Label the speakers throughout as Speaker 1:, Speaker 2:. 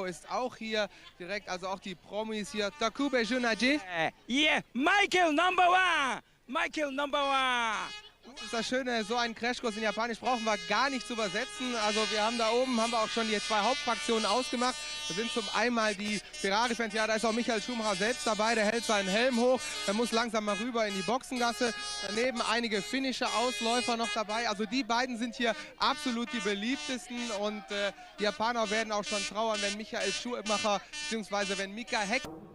Speaker 1: Ist auch hier direkt, also auch die Promis hier. Takube Junaji.
Speaker 2: Yeah, Michael Number One! Michael Number One!
Speaker 1: Das ist das Schöne, so einen Crashkurs in Japanisch brauchen wir gar nicht zu übersetzen. Also wir haben da oben, haben wir auch schon die zwei Hauptfraktionen ausgemacht. Da sind zum einen die Ferrari-Fans, ja, da ist auch Michael Schumacher selbst dabei, der hält seinen Helm hoch. Der muss langsam mal rüber in die Boxengasse. Daneben einige finnische Ausläufer noch dabei. Also die beiden sind hier absolut die beliebtesten und die Japaner werden auch schon trauern, wenn Michael Schumacher bzw. wenn Mika Häkkinen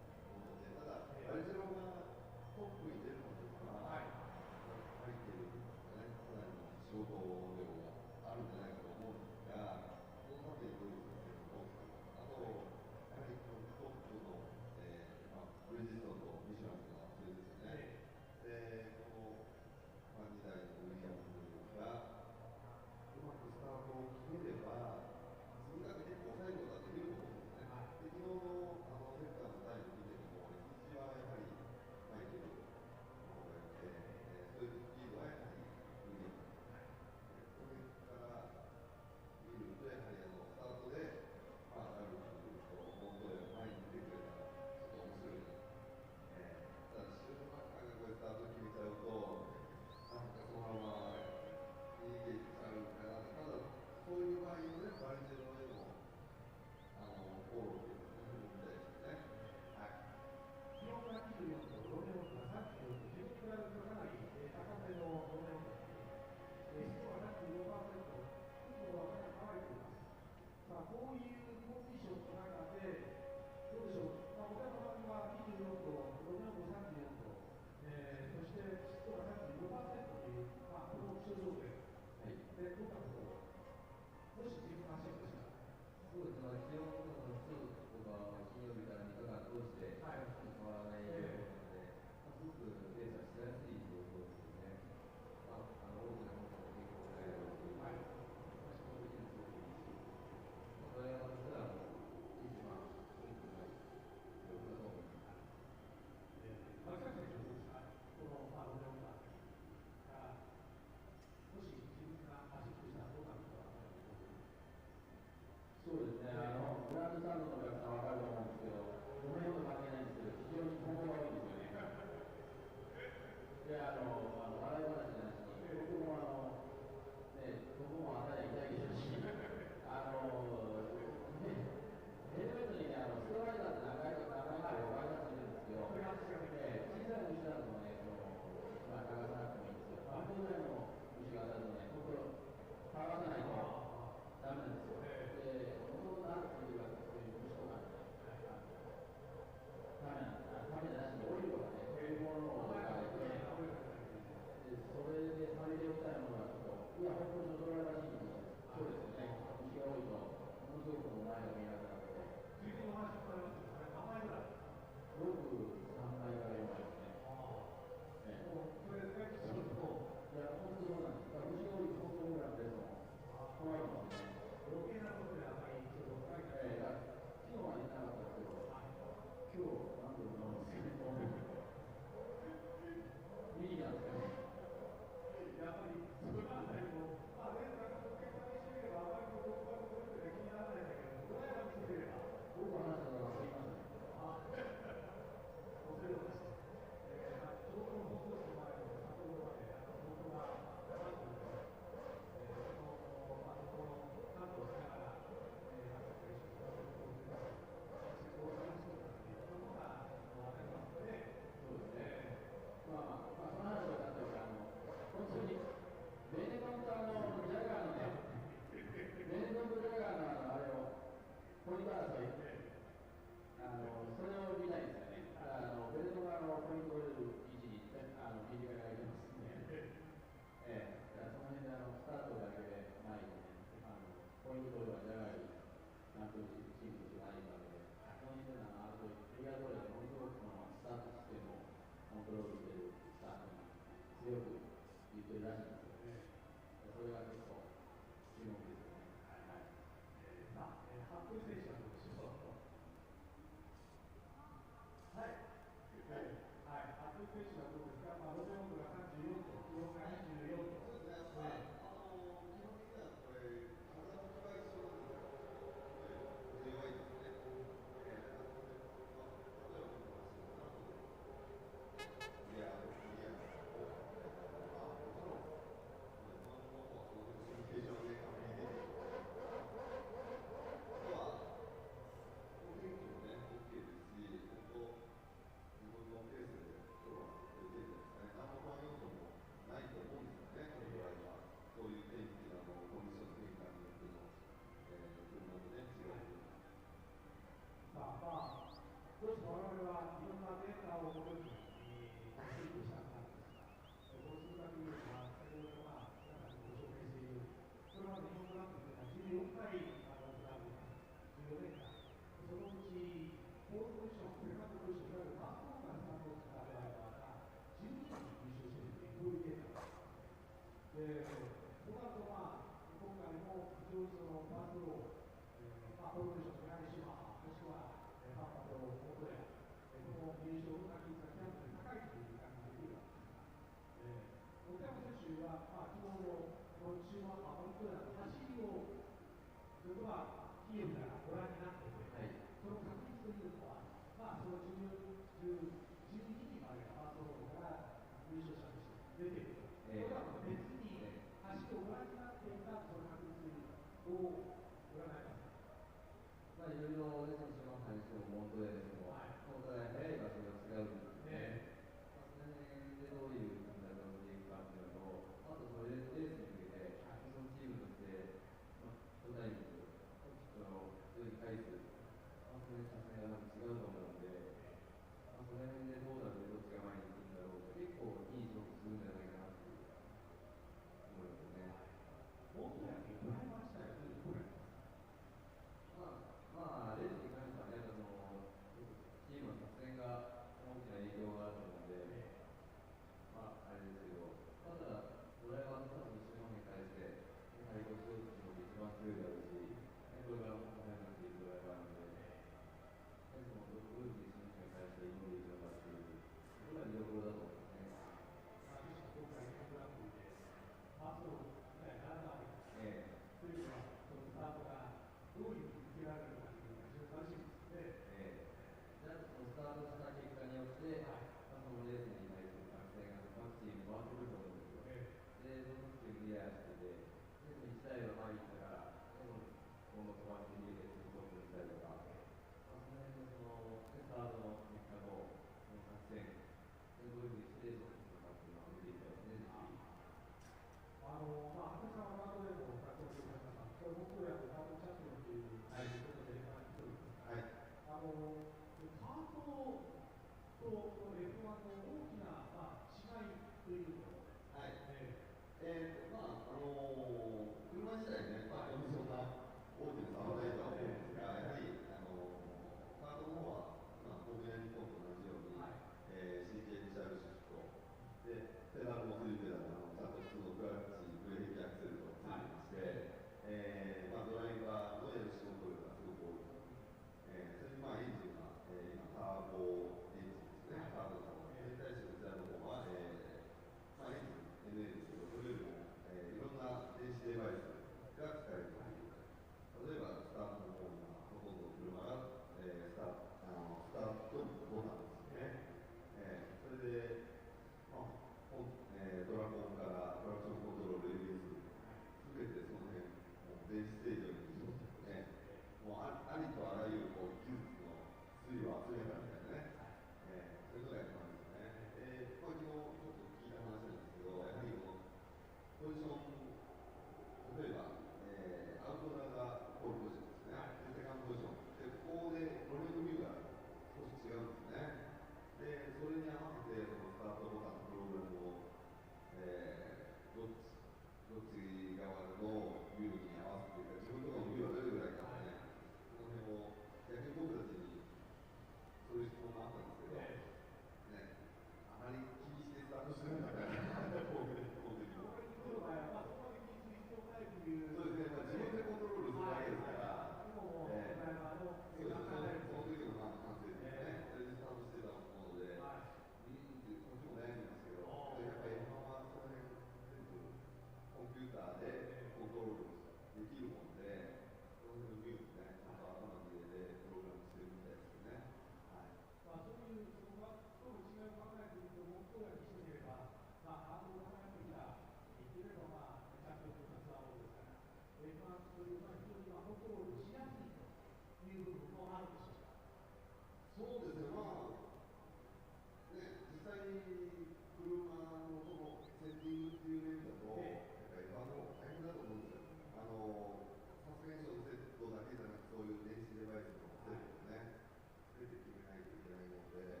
Speaker 3: 出て決めないといけないので、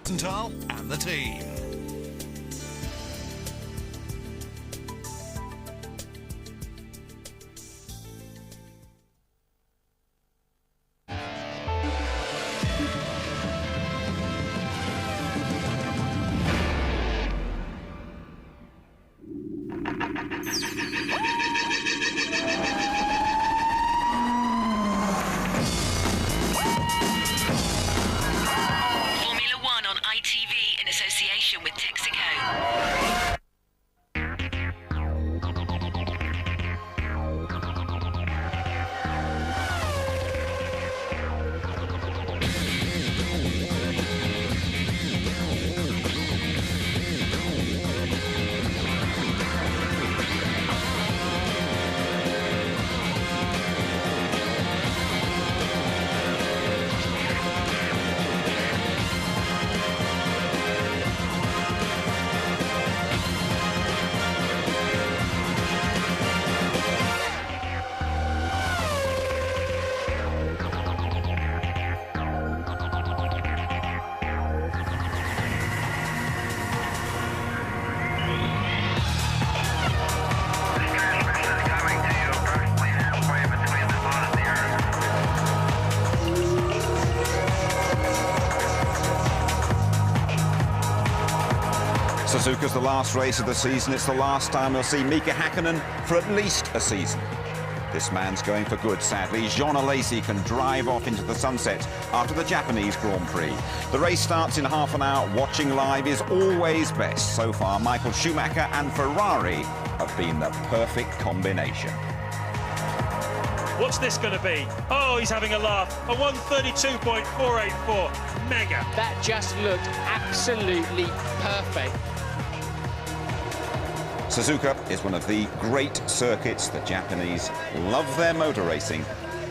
Speaker 3: Rosenthal and the team.
Speaker 4: Formula One on ITV in association with Texaco.
Speaker 5: Suzuka's the last race of the season. It's the last time we'll see Mika Häkkinen for at least a season. This man's going for good, sadly. Jean Alesi can drive off into the sunset after the Japanese Grand Prix. The race starts in half an hour. Watching live is always best. So far, Michael Schumacher and Ferrari have been the perfect combination.
Speaker 6: What's this going to be? Oh, he's having a laugh. A 132.484. Mega.
Speaker 7: That just looked absolutely perfect.
Speaker 5: Suzuka is one of the great circuits. The Japanese love their motor racing,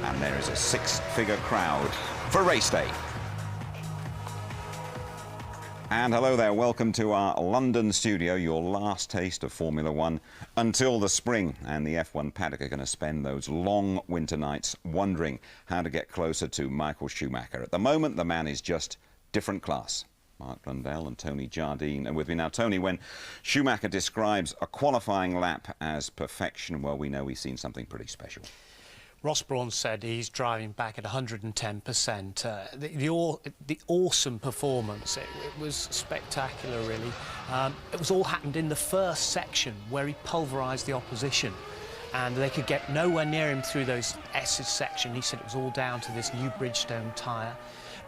Speaker 5: and there is a six-figure crowd for race day. And hello there, welcome to our London studio, your last taste of Formula One until the spring. And the F1 paddock are going to spend those long winter nights wondering how to get closer to Michael Schumacher. At the moment, the man is just different class. Mark Blundell and Tony Jardine are with me now. Tony, when Schumacher describes a qualifying lap as perfection, well, we know he's seen something pretty special.
Speaker 7: Ross Brawn said he's driving back at 110%. The awesome performance, it was spectacular, really. It was all happened in the first section where he pulverised the opposition, and they could get nowhere near him through those S's section. He said it was all down to this new Bridgestone tyre.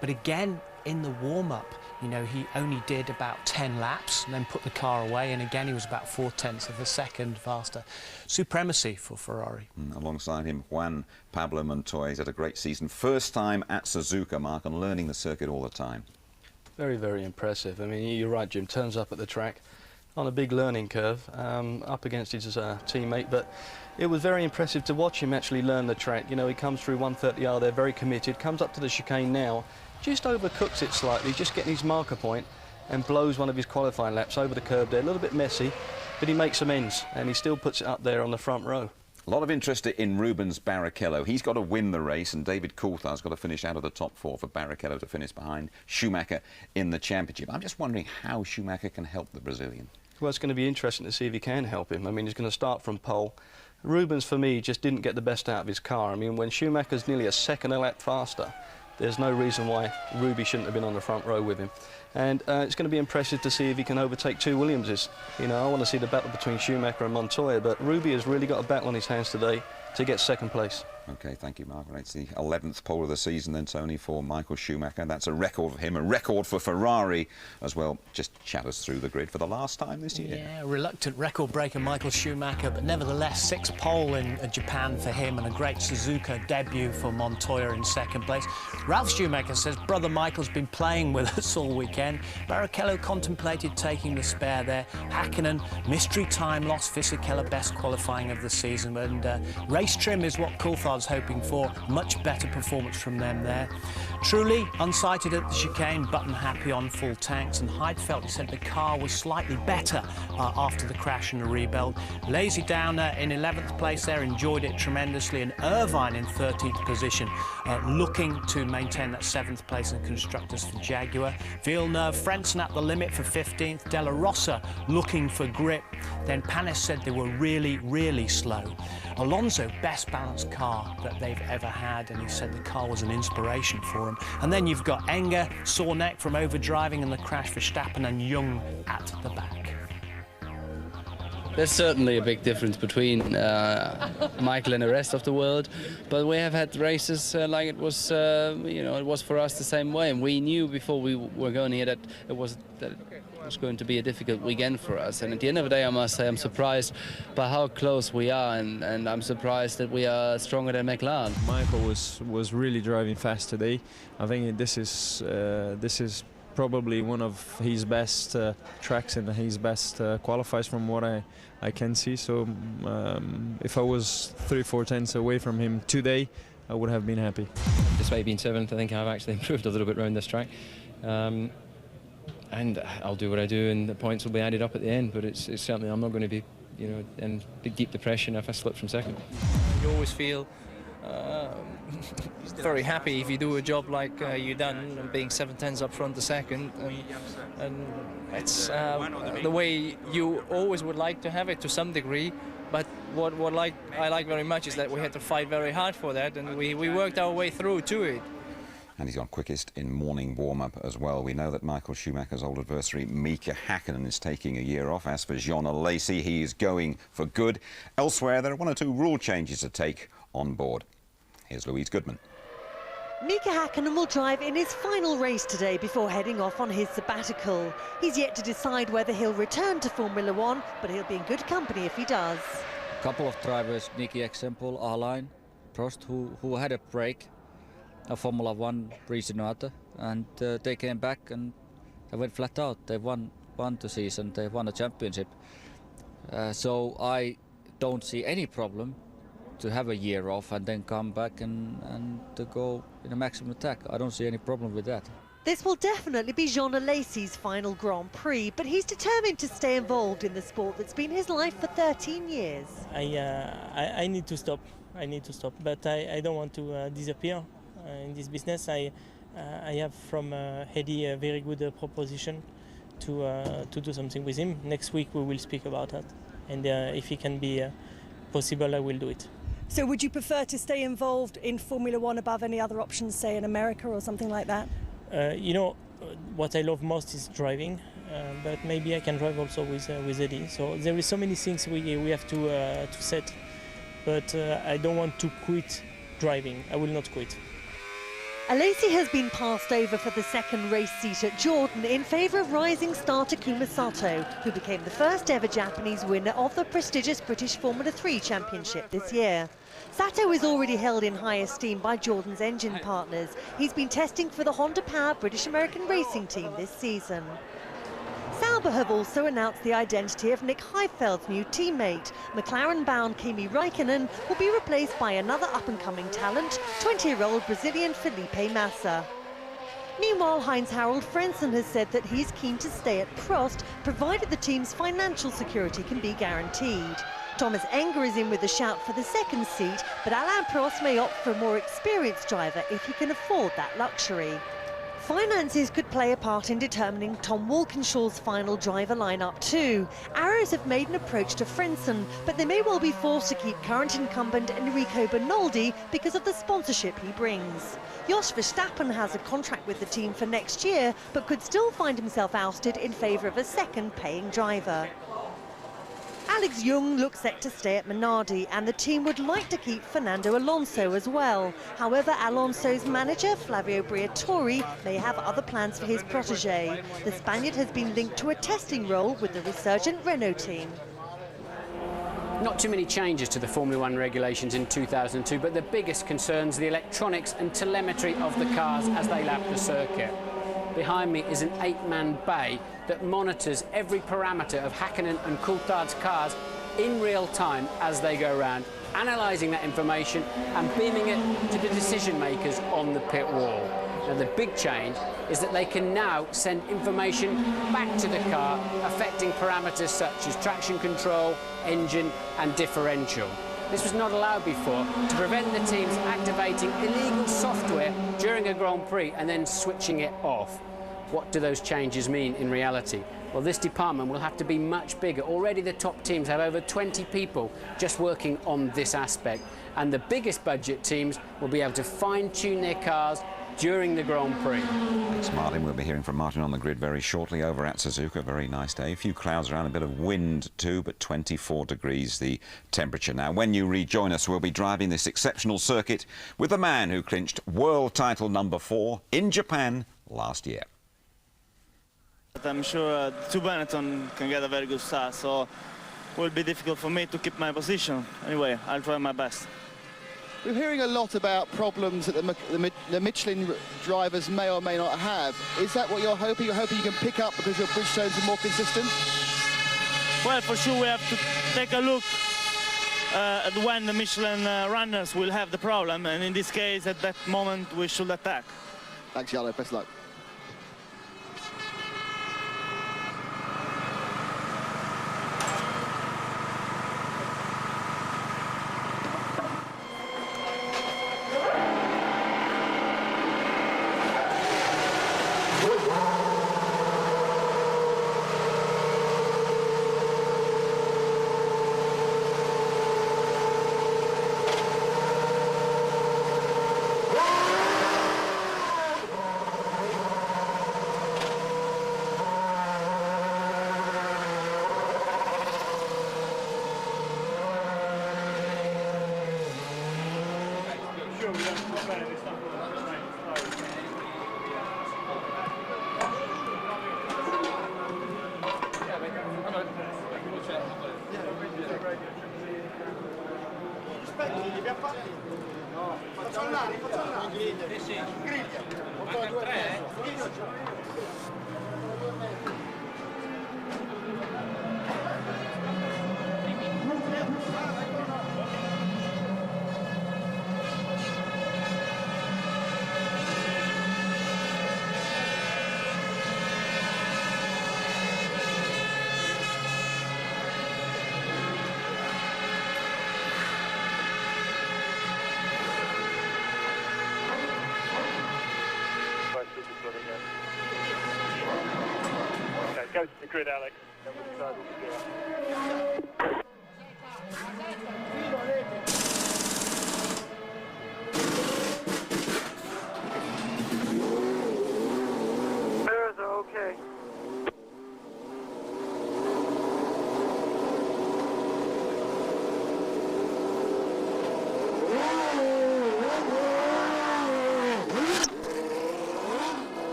Speaker 7: But again, in the warm-up, you know, he only did about 10 laps and then put the car away, and again he was about 0.4 of a second faster. Supremacy for Ferrari.
Speaker 5: Alongside him, Juan Pablo Montoya. He's had a great season. First time at Suzuka, Mark, and learning the circuit all the time.
Speaker 8: Very, very impressive. I mean, you're right, Jim. Turns up at the track on a big learning curve, up against his teammate, but it was very impressive to watch him actually learn the track. You know, he comes through 130R there, very committed, comes up to the chicane now, just overcooks it slightly, just getting his marker point, and blows one of his qualifying laps over the curb there. A little bit messy, but he makes amends, and he still puts it up there on the front row.
Speaker 5: A lot of interest in Rubens Barrichello. He's got to win the race, and David Coulthard's got to finish out of the top four for Barrichello to finish behind Schumacher in the championship. I'm just wondering how Schumacher can help the Brazilian.
Speaker 8: Well, it's going to be interesting to see if he can help him. I mean, he's going to start from pole. Rubens, for me, just didn't get the best out of his car. I mean, when Schumacher's nearly a second a lap faster, there's no reason why Ruby shouldn't have been on the front row with him. And it's going to be impressive to see if he can overtake two Williamses. You know, I want to see the battle between Schumacher and Montoya, but Ruby has really got a battle on his hands today to get second place.
Speaker 5: OK, thank you, Mark. It's the 11th pole of the season then, Tony, for Michael Schumacher. That's a record for him, a record for Ferrari as well. Just chat us through the grid for the last time this year.
Speaker 7: Yeah, reluctant record breaker Michael Schumacher, but nevertheless, 6th pole in Japan for him and a great Suzuka debut for Montoya in second place. Ralf Schumacher says brother Michael's been playing with us all weekend. Barrichello contemplated taking the spare there. Häkkinen, mystery time loss. Fisichella best qualifying of the season, and race trim is what Coulthard Coulthard's hoping for. Much better performance from them there. Truly unsighted at the chicane, Button happy on full tanks, and Heidfeld, he said the car was slightly better after the crash and the rebuild. Lazy Downer in 11th place there, enjoyed it tremendously, and Irvine in 13th position, looking to maintain that 7th place in constructors for Jaguar. Villeneuve, Frentzen at the limit for 15th, Della Rosa looking for grip. Then Panis said they were really, really slow. Alonso, best balanced car that they've ever had, and he said the car was an inspiration for him. And then you've got Enger, sore neck from overdriving and the crash for Verstappen, and Young at the back.
Speaker 3: There's certainly a big difference between Michael and the rest of the world, but we have had races like it was, it was for us the same way, and we knew before we were going here that it was going to be a difficult weekend for us. And at the end of the day, I must say I'm surprised by how close we are, and I'm surprised that we are stronger than McLaren.
Speaker 9: Michael was really driving fast today. I think this is probably one of his best tracks and his best qualifiers from what I can see. So if I was 3-4 tenths away from him today, I would have been happy.
Speaker 10: Despite being 7th, I think I've actually improved a little bit around this track. And I'll do what I do, and the points will be added up at the end. But it's certainly, I'm not going to be, in deep depression if I slip from 2nd.
Speaker 11: You always feel very happy if you do a job like you done, and being 7 tenths up front the 2nd, and it's the way you always would like to have it to some degree. But what I like very much is that we had to fight very hard for that, and we worked our way through to it.
Speaker 5: And he's gone quickest in morning warm-up as well. We know that Michael Schumacher's old adversary, Mika Häkkinen, is taking a year off. As for Jean Alesi, he is going for good. Elsewhere, there are 1 or 2 rule changes to take on board. Here's Louise Goodman.
Speaker 12: Mika Häkkinen will drive in his final race today before heading off on his sabbatical. He's yet to decide whether he'll return to Formula One, but he'll be in good company if he does.
Speaker 13: A couple of drivers, Nicky example, Alain, Prost, who had a break. Formula One Prix, and they came back and they went flat out. They won the season, they won a championship. So I don't see any problem to have a year off and then come back and to go in a maximum attack. I don't see any problem with that.
Speaker 12: This will definitely be Jean Alesi's final Grand Prix, but he's determined to stay involved in the sport that's been his life for 13 years.
Speaker 14: I need to stop. But I don't want to disappear. In this business, I have from Hedy a very good proposition to do something with him. Next week we will speak about that, and if it can be possible, I will do it.
Speaker 15: So would you prefer to stay involved in Formula One above any other options, say in America or something like that?
Speaker 14: What I love most is driving, but maybe I can drive also with Hedy. So there is so many things we have to set, but I don't want to quit driving. I will not quit.
Speaker 12: Alesi has been passed over for the 2nd race seat at Jordan in favour of rising star Takuma Sato, who became the first ever Japanese winner of the prestigious British Formula 3 Championship this year. Sato is already held in high esteem by Jordan's engine partners. He's been testing for the Honda-powered British-American racing team this season. Sauber have also announced the identity of Nick Heidfeld's new teammate. McLaren-bound Kimi Räikkönen will be replaced by another up-and-coming talent, 20-year-old Brazilian Felipe Massa. Meanwhile, Heinz-Harald Frentzen has said that he's keen to stay at Prost, provided the team's financial security can be guaranteed. Thomas Enger is in with a shout for the 2nd seat, but Alain Prost may opt for a more experienced driver if he can afford that luxury. Finances could play a part in determining Tom Walkinshaw's final driver lineup too. Arrows have made an approach to Frentzen, but they may well be forced to keep current incumbent Enrico Bernoldi because of the sponsorship he brings. Jos Verstappen has a contract with the team for next year, but could still find himself ousted in favour of a 2nd paying driver. Alex Young looks set to stay at Minardi, and the team would like to keep Fernando Alonso as well. However, Alonso's manager, Flavio Briatore, may have other plans for his protégé. The Spaniard has been linked to a testing role with the resurgent Renault team.
Speaker 16: Not too many changes to the Formula One regulations in 2002, but the biggest concerns the electronics and telemetry of the cars as they lap the circuit. Behind me is an 8-man bay that monitors every parameter of Häkkinen and Coulthard's cars in real time as they go around, analysing that information and beaming it to the decision makers on the pit wall. Now the big change is that they can now send information back to the car affecting parameters such as traction control, engine and differential. This was not allowed before to prevent the teams activating illegal software during a Grand Prix and then switching it off. What do those changes mean in reality? Well, this department will have to be much bigger. Already the top teams have over 20 people just working on this aspect, and the biggest budget teams will be able to fine-tune their cars during the Grand Prix.
Speaker 5: Thanks, Martin. We'll be hearing from Martin on the grid very shortly over at Suzuka. Very nice day. A few clouds around, a bit of wind too, but 24 degrees the temperature. Now, when you rejoin us, we'll be driving this exceptional circuit with the man who clinched world title number 4 in Japan last year.
Speaker 17: I'm sure 2 Benetton can get a very good start, so it will be difficult for me to keep my position. Anyway, I'll try my best.
Speaker 18: We're hearing a lot about problems that the Michelin drivers may or may not have. Is that what you're hoping? You're hoping you can pick up because your Bridgestones are more consistent?
Speaker 17: Well, for sure we have to take a look at when the Michelin runners will have the problem, and in this case, at that moment, we should attack.
Speaker 18: Thanks, Jarno. Best of luck.
Speaker 6: Go to the grid, Alex. Then we'll decide what to do. Mirrors are okay.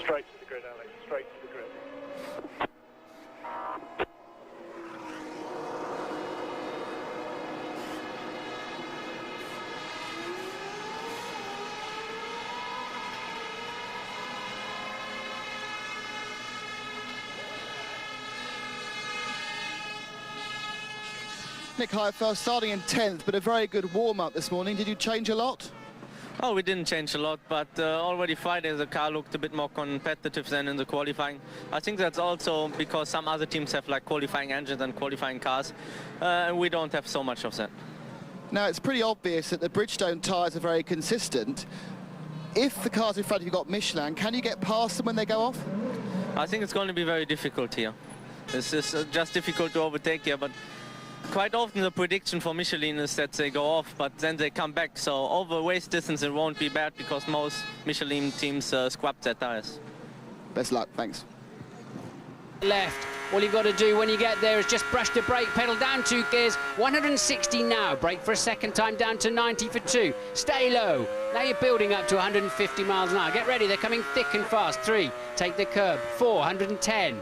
Speaker 6: Straight to the grid, Alex. Straight to the grid.
Speaker 18: Nick Heidfeld starting in 10th, but a very good warm-up this morning. Did you change a lot?
Speaker 19: Oh, we didn't change a lot, but already Friday the car looked a bit more competitive than in the qualifying. I think that's also because some other teams have like qualifying engines and qualifying cars, and we don't have so much of that.
Speaker 18: Now, it's pretty obvious that the Bridgestone tyres are very consistent. If the cars in front of you got Michelin, can you get past them when they go off?
Speaker 19: I think it's going to be very difficult here. This is just difficult to overtake here, but quite often the prediction for Michelin is that they go off, but then they come back. So over race distance it won't be bad because most Michelin teams scrap their tires.
Speaker 18: Best luck, thanks.
Speaker 16: Left. All you've got to do when you get there is just brush the brake pedal down 2 gears. 160 now. Brake for a second time down to 90 for 2. Stay low. Now you're building up to 150 miles an hour. Get ready. They're coming thick and fast. 3. Take the curb. 4. 110.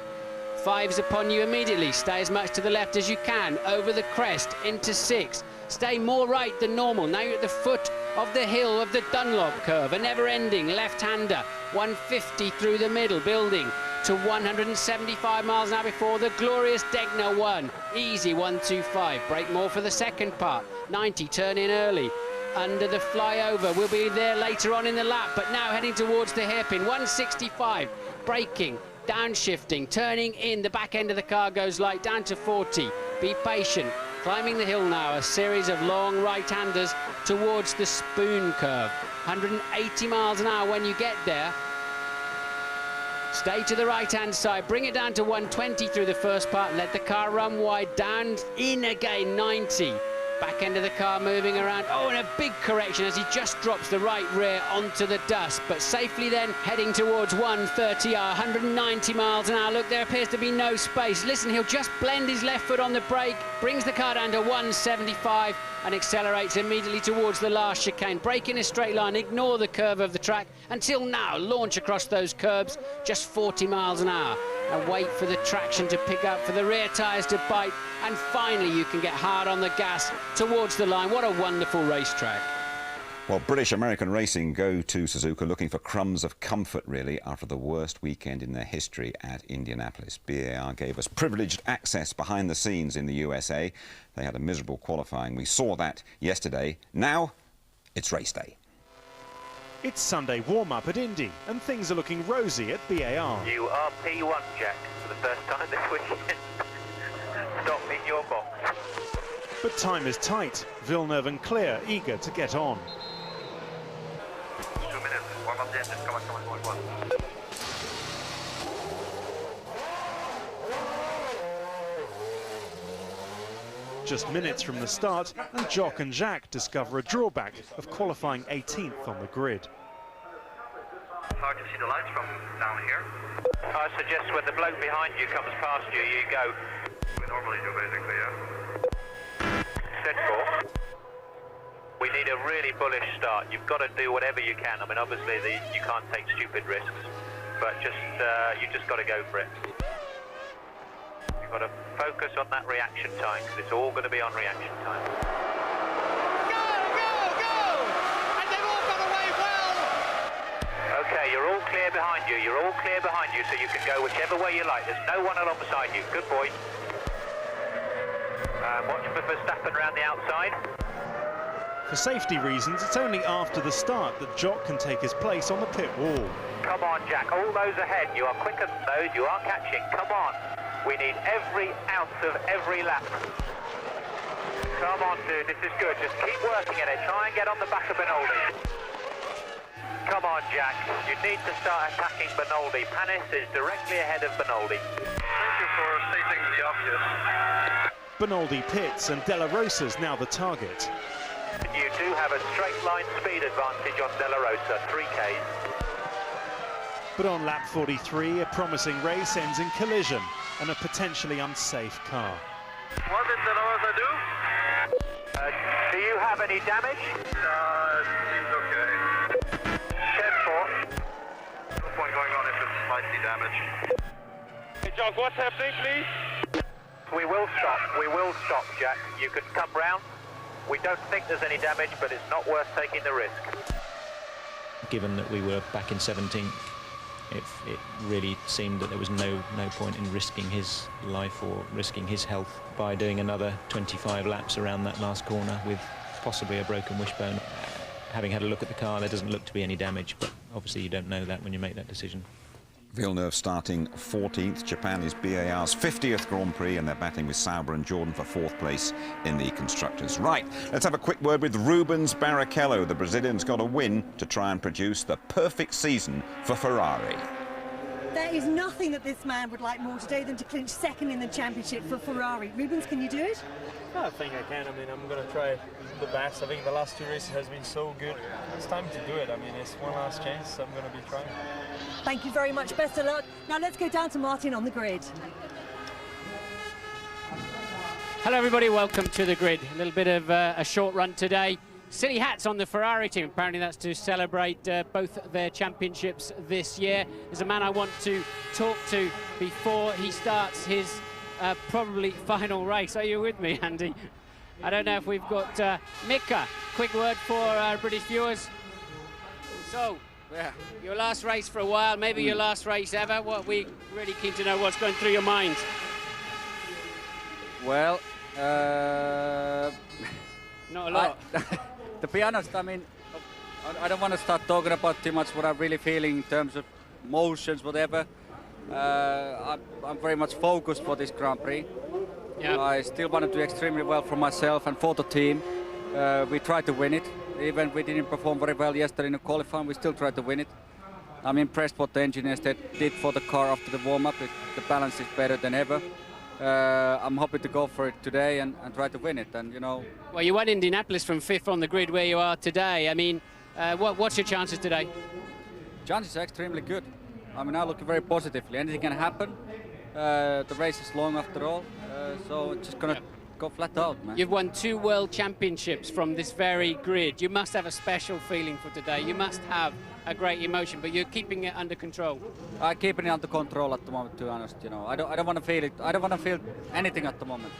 Speaker 16: 5's upon you immediately. Stay as much to the left as you can. Over the crest. Into 6. Stay more right than normal. Now you're at the foot of the hill of the Dunlop curve. A never-ending left-hander. 150 through the middle. Building. to 175 miles an hour before the glorious Degner won. Easy 125. Brake more for the second part. 90, turn in early. Under the flyover, we'll be there later on in the lap, but now heading towards the hairpin. 165, braking, downshifting, turning in. The back end of the car goes light, down to 40. Be patient. Climbing the hill now, a series of long right-handers towards the spoon curve. 180 miles an hour when you get there. Stay to the right-hand side, bring it down to 120 through the first part, let the car run wide, down in again, 90. Back end of the car moving around. Oh, and a big correction as he just drops the right rear onto the dust, but safely then heading towards 130, 190 miles an hour. Look, there appears to be no space. Listen, he'll just blend his left foot on the brake, brings the car down to 175 and accelerates immediately towards the last chicane. Brake in a straight line, ignore the curve of the track. Until now, launch across those curbs, just 40 miles an hour. And wait for the traction to pick up, for the rear tyres to bite, and finally you can get hard on the gas towards the line. What a wonderful racetrack.
Speaker 5: Well, British-American racing go to Suzuka looking for crumbs of comfort, really, after the worst weekend in their history at Indianapolis. BAR gave us privileged access behind the scenes in the USA. They had a miserable qualifying. We saw that yesterday. Now, it's race day.
Speaker 6: It's Sunday warm-up at Indy, and things are looking rosy at BAR.
Speaker 20: You are P1, Jack, for the first time this weekend. Stop in your box.
Speaker 6: But time is tight. Villeneuve and Clear eager to get on.
Speaker 20: 2 minutes. Warm up the engine. Come on, come on.
Speaker 6: Just minutes from the start, and Jock and Jacques discover a drawback of qualifying 18th on the grid.
Speaker 20: Hard to see the lights from down here. I suggest when the bloke behind you comes past you, you go. We normally do, basically, yeah. Set for. We need a really bullish start. You've got to do whatever you can. I mean, obviously, you can't take stupid risks, but you just got to go for it. You've got to focus on that reaction time, because it's all going to be on reaction time.
Speaker 21: Go! And they've all got away well!
Speaker 20: Okay, you're all clear behind you. You're all clear behind you, so you can go whichever way you like. There's no one alongside you. Good boy. Watch for Verstappen around the outside.
Speaker 6: For safety reasons, it's only after the start that Jock can take his place on the pit wall.
Speaker 20: Come on, Jack. All those ahead. You are quicker than those. You are catching. Come on. We need every ounce of every lap. Come on, dude. This is good. Just keep working at it. Try and get on the back of Benoldi. Come on, Jack. You need to start attacking Benoldi. Panis is directly ahead of Benoldi. Thank you for stating the obvious.
Speaker 6: Benoldi pits and De La Rosa's now the target.
Speaker 20: You do have a straight line speed advantage on De La Rosa, 3Ks.
Speaker 6: But on lap 43, a promising race ends in collision and a potentially unsafe car.
Speaker 20: What did De La Rosa do? Do you have any damage?
Speaker 22: It seems okay.
Speaker 20: 10-4.
Speaker 22: No point going on if it's slightly damaged.
Speaker 20: Hey, Jock, what's happening, please? We will stop, Jack. You can come round. We don't think there's any damage, but it's not worth taking the risk.
Speaker 23: Given that we were back in 17th, it really seemed that there was no point in risking his life or risking his health by doing another 25 laps around that last corner with possibly a broken wishbone. Having had a look at the car, there doesn't look to be any damage, but obviously you don't know that when you make that decision.
Speaker 5: Villeneuve starting 14th. Japan is BAR's 50th Grand Prix, and they're battling with Sauber and Jordan for 4th place in the Constructors. Right, let's have a quick word with Rubens Barrichello. The Brazilian's got a win to try and produce the perfect season for Ferrari.
Speaker 15: There is nothing that this man would like more today than to clinch second in the championship for Ferrari. Rubens, can you do it?
Speaker 14: I think I can. I mean, I'm going to try the best. I think the last two races has been so good. It's time to do it. I mean, it's one last chance. I'm going to be trying.
Speaker 15: Thank you very much. Best of luck. Now let's go down to Martin on the grid.
Speaker 16: Hello, everybody. Welcome to the grid. A little bit of a short run today. Silly hats on the Ferrari team. Apparently that's to celebrate both their championships this year. There's a man I want to talk to before he starts his probably final race. Are you with me, Andy? I don't know if we've got Mika. Quick word for British viewers. So, Yeah. Your last race for a while, maybe your last race ever. What we really keen to know what's going through your mind.
Speaker 1: Well,
Speaker 16: not a lot.
Speaker 1: To be honest, I mean, I don't want to start talking about too much what I'm really feeling in terms of emotions, whatever. I'm very much focused for this Grand Prix.
Speaker 16: Yeah.
Speaker 1: I still want to do extremely well for myself and for the team. We tried to win it. Even we didn't perform very well yesterday in the qualifying, we still tried to win it. I'm impressed what the engineers did for the car after the warm-up. The balance is better than ever. I'm happy to go for it today and try to win it. And you know.
Speaker 16: Well, you won Indianapolis from 5th on the grid where you are today. I mean, what's your chances today?
Speaker 1: Chances are extremely good. I mean, I look very positively. Anything can happen. The race is long after all, so it's just gonna go flat out, man.
Speaker 16: You've won 2 World Championships from this very grid. You must have a special feeling for today. You must have a great emotion, but you're keeping it under control.
Speaker 1: I'm keeping it under control at the moment, to be honest. You know, I don't want to feel it. I don't want to feel anything at the moment.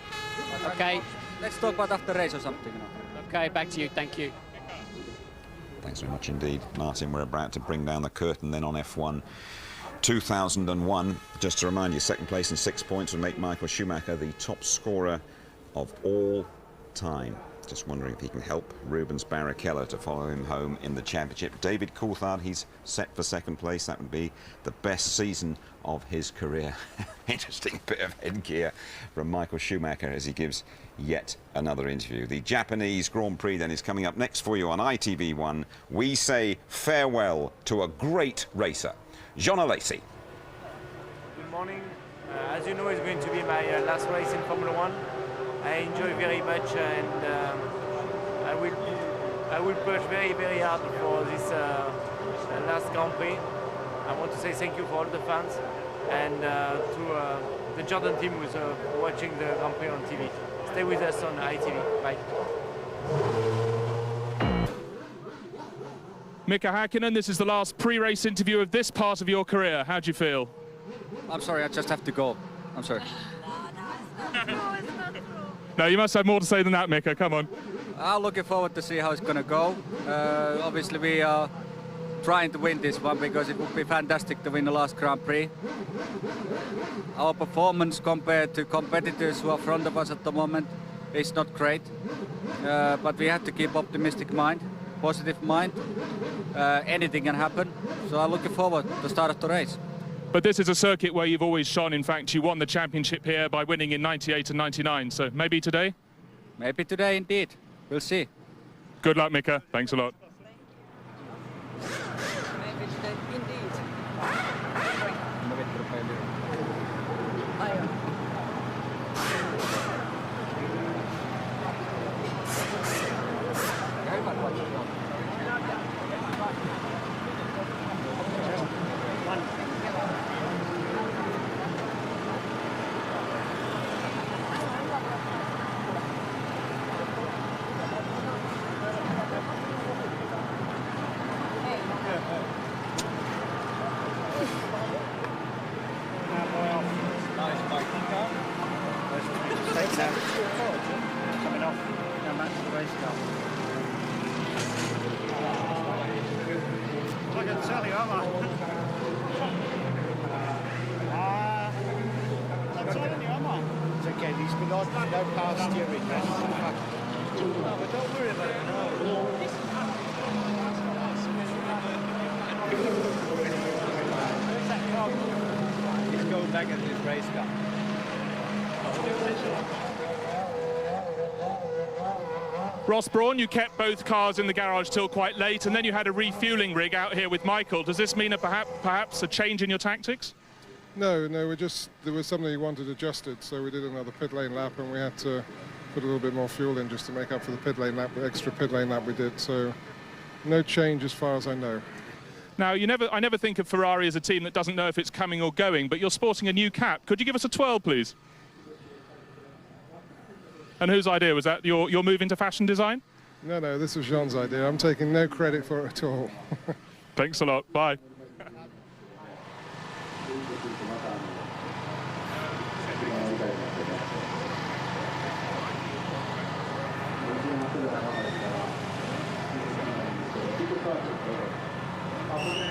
Speaker 16: Okay.
Speaker 1: Let's talk about after race or something. You know.
Speaker 16: Okay, back to you. Thank you.
Speaker 5: Thanks very much indeed, Martin. We're about to bring down the curtain then on F1 2001. Just to remind you, second place and 6 points would make Michael Schumacher the top scorer of all time. Just wondering if he can help Rubens Barrichello to follow him home in the championship. David Coulthard, he's set for second place. That would be the best season of his career. Interesting bit of headgear from Michael Schumacher as he gives yet another interview. The Japanese Grand Prix then is coming up next for you on ITV1. We say farewell to a great racer, Jean Alesi.
Speaker 2: Good morning. As you know, it's going to be my last race in Formula 1. I enjoy very much, and I will push very, very hard for this last Grand Prix. I want to say thank you for all the fans and to the Jordan team who's watching the Grand Prix on TV. Stay with us on ITV. Bye.
Speaker 4: Mika Häkkinen, this is the last pre-race interview of this part of your career. How do you feel?
Speaker 1: I'm sorry, I just have to go. I'm sorry.
Speaker 4: No, you must have more to say than that, Mika. Come on.
Speaker 1: I'm looking forward to see how it's going to go. Obviously, we are trying to win this one because it would be fantastic to win the last Grand Prix. Our performance compared to competitors who are in front of us at the moment is not great. But we have to keep optimistic mind, positive mind. Anything can happen. So I'm looking forward to the start of the race.
Speaker 4: But this is a circuit where you've always shone. In fact, you won the championship here by winning in 98 and 99. So maybe today?
Speaker 1: Maybe today, indeed. We'll see.
Speaker 4: Good luck, Mika. Thanks a lot.
Speaker 1: Maybe today, indeed.
Speaker 2: Coming off. Now back to the race car. I can tell you, aren't I? I'm telling you, am I? It's okay, these binoculars, no power steering. No, but don't worry about it, no. Where's that car? He's going back into his race car.
Speaker 4: Ross Brawn, you kept both cars in the garage till quite late, and then you had a refueling rig out here with Michael. Does this mean perhaps a change in your tactics?
Speaker 24: No, there was something he wanted adjusted, so we did another pit lane lap, and we had to put a little bit more fuel in just to make up for the pit lane lap, the extra pit lane lap we did. So no change as far as I know.
Speaker 4: Now, I never think of Ferrari as a team that doesn't know if it's coming or going, but you're sporting a new cap. Could you give us a twirl, please? And whose idea was that? Your move into fashion design?
Speaker 24: No, this was Jean's idea. I'm taking no credit for it at all.
Speaker 4: Thanks a lot. Bye.
Speaker 21: Thank you.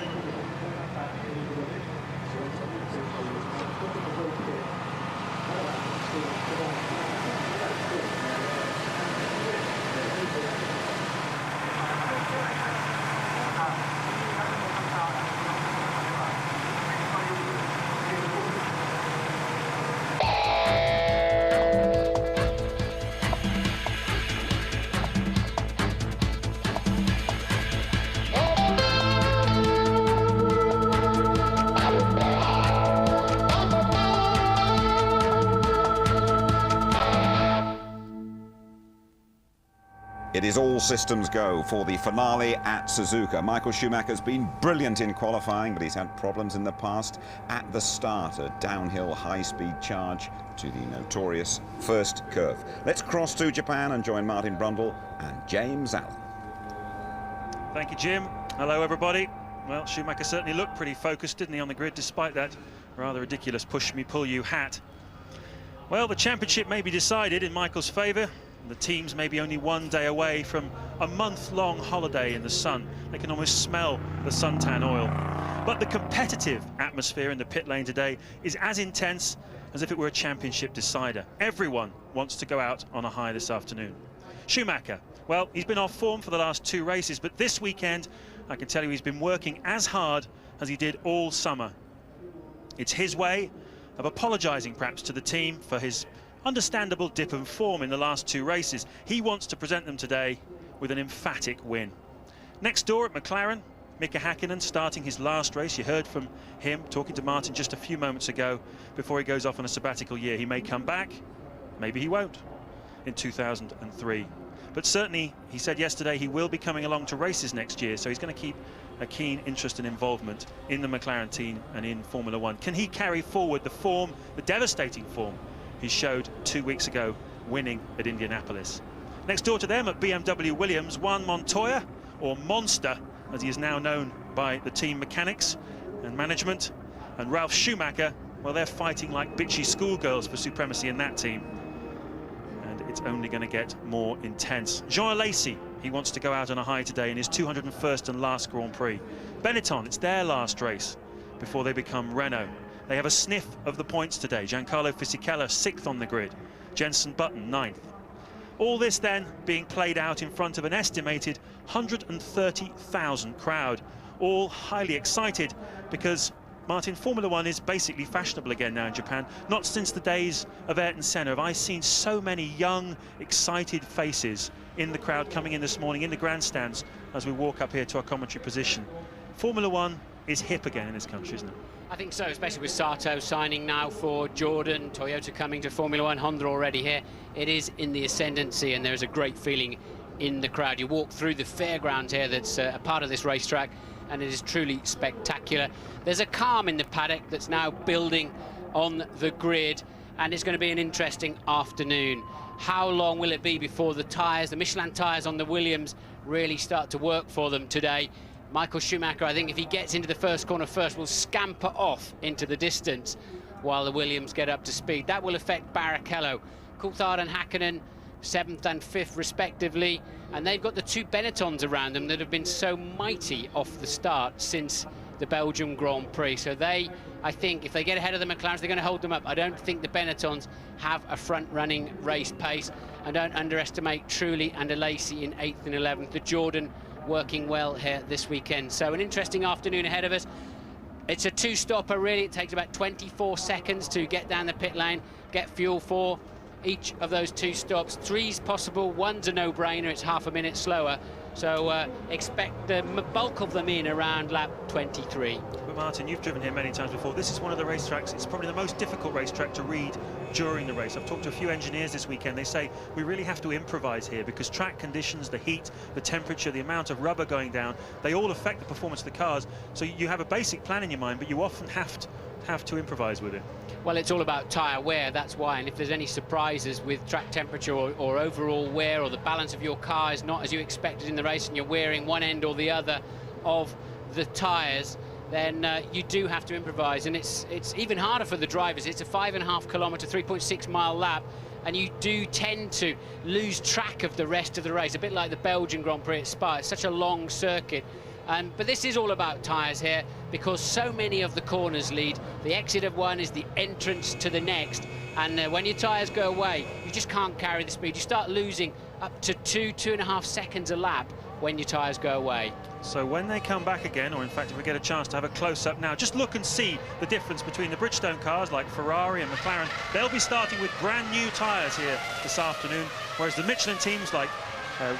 Speaker 5: It is all systems go for the finale at Suzuka. Michael Schumacher's been brilliant in qualifying, but he's had problems in the past. At the start, a downhill high-speed charge to the notorious first curve. Let's cross to Japan and join Martin Brundle and James Allen.
Speaker 6: Thank you, Jim. Hello, everybody. Well, Schumacher certainly looked pretty focused, didn't he, on the grid, despite that rather ridiculous push-me-pull-you hat. Well, the championship may be decided in Michael's favour. The teams may be only one day away from a month-long holiday in the sun. They can almost smell the suntan oil. But the competitive atmosphere in the pit lane today is as intense as if it were a championship decider. Everyone wants to go out on a high this afternoon. Schumacher, well, he's been off form for the last 2 races, but this weekend, I can tell you he's been working as hard as he did all summer. It's his way of apologising perhaps to the team for his understandable dip in form in the last 2 races. He wants to present them today with an emphatic win. Next door at McLaren, Mika Häkkinen starting his last race. You heard from him talking to Martin just a few moments ago before he goes off on a sabbatical year. He may come back, maybe he won't in 2003. But certainly, he said yesterday he will be coming along to races next year, so he's going to keep a keen interest and involvement in the McLaren team and in Formula One. Can he carry forward the form, the devastating form he showed 2 weeks ago, winning at Indianapolis? Next door to them at BMW Williams, Juan Montoya, or Monster, as he is now known by the team mechanics and management, and Ralf Schumacher, well, they're fighting like bitchy schoolgirls for supremacy in that team. And it's only going to get more intense. Jean Alesi, he wants to go out on a high today in his 201st and last Grand Prix. Benetton, it's their last race before they become Renault. They have a sniff of the points today. Giancarlo Fisichella 6th on the grid. Jenson Button 9th. All this then being played out in front of an estimated 130,000 crowd, all highly excited because, Martin, Formula One is basically fashionable again now in Japan. Not since the days of Ayrton Senna have I seen so many young, excited faces in the crowd coming in this morning in the grandstands as we walk up here to our commentary position. Formula One is hip again in this country, isn't it?
Speaker 16: I think so, especially with Sato signing now for Jordan, Toyota coming to Formula One, Honda already here. It is in the ascendancy, and there's a great feeling in the crowd. You walk through the fairground here that's a part of this racetrack, and it is truly spectacular. There's a calm in the paddock that's now building on the grid, and it's going to be an interesting afternoon. How long will it be before the tyres, the Michelin tyres on the Williams, really start to work for them today? Michael Schumacher, I think if he gets into the first corner first, will scamper off into the distance while the Williams get up to speed. That will affect Barrichello. Coulthard and Häkkinen 7th and 5th respectively, and they've got the 2 Benettons around them that have been so mighty off the start since the Belgium Grand Prix. So they, I think, if they get ahead of the McLarens, they're going to hold them up. I don't think the Benettons have a front-running race pace, and don't underestimate Trulli and Alesi in 8th and 11th. The Jordan working well here this weekend. So an interesting afternoon ahead of us. It's a 2-stopper really. It takes about 24 seconds to get down the pit lane, get fuel for each of those 2 stops. 3's possible, 1's a no-brainer. It's half a minute slower. So expect the bulk of them in around lap 23.
Speaker 6: But Martin, you've driven here many times before. This is one of the racetracks, it's probably the most difficult racetrack to read during the race. I've talked to a few engineers this weekend. They say we really have to improvise here because track conditions, the heat, the temperature, the amount of rubber going down, they all affect the performance of the cars. So you have a basic plan in your mind, but you often have to improvise with it.
Speaker 16: Well, it's all about tyre wear, that's why. And if there's any surprises with track temperature or overall wear, or the balance of your car is not as you expected in the race and you're wearing one end or the other of the tyres, then you do have to improvise. And it's even harder for the drivers. It's a 5.5 kilometre, 3.6 mile lap, and you do tend to lose track of the rest of the race, a bit like the Belgian Grand Prix at Spa. It's such a long circuit. But this is all about tyres here, because so many of the corners lead. The exit of one is the entrance to the next, and when your tyres go away, you just can't carry the speed. You start losing up to 2.5 seconds a lap when your tyres go away.
Speaker 6: So when they come back again, or in fact if we get a chance to have a close-up now, just look and see the difference between the Bridgestone cars like Ferrari and McLaren. They'll be starting with brand new tyres here this afternoon, whereas the Michelin teams like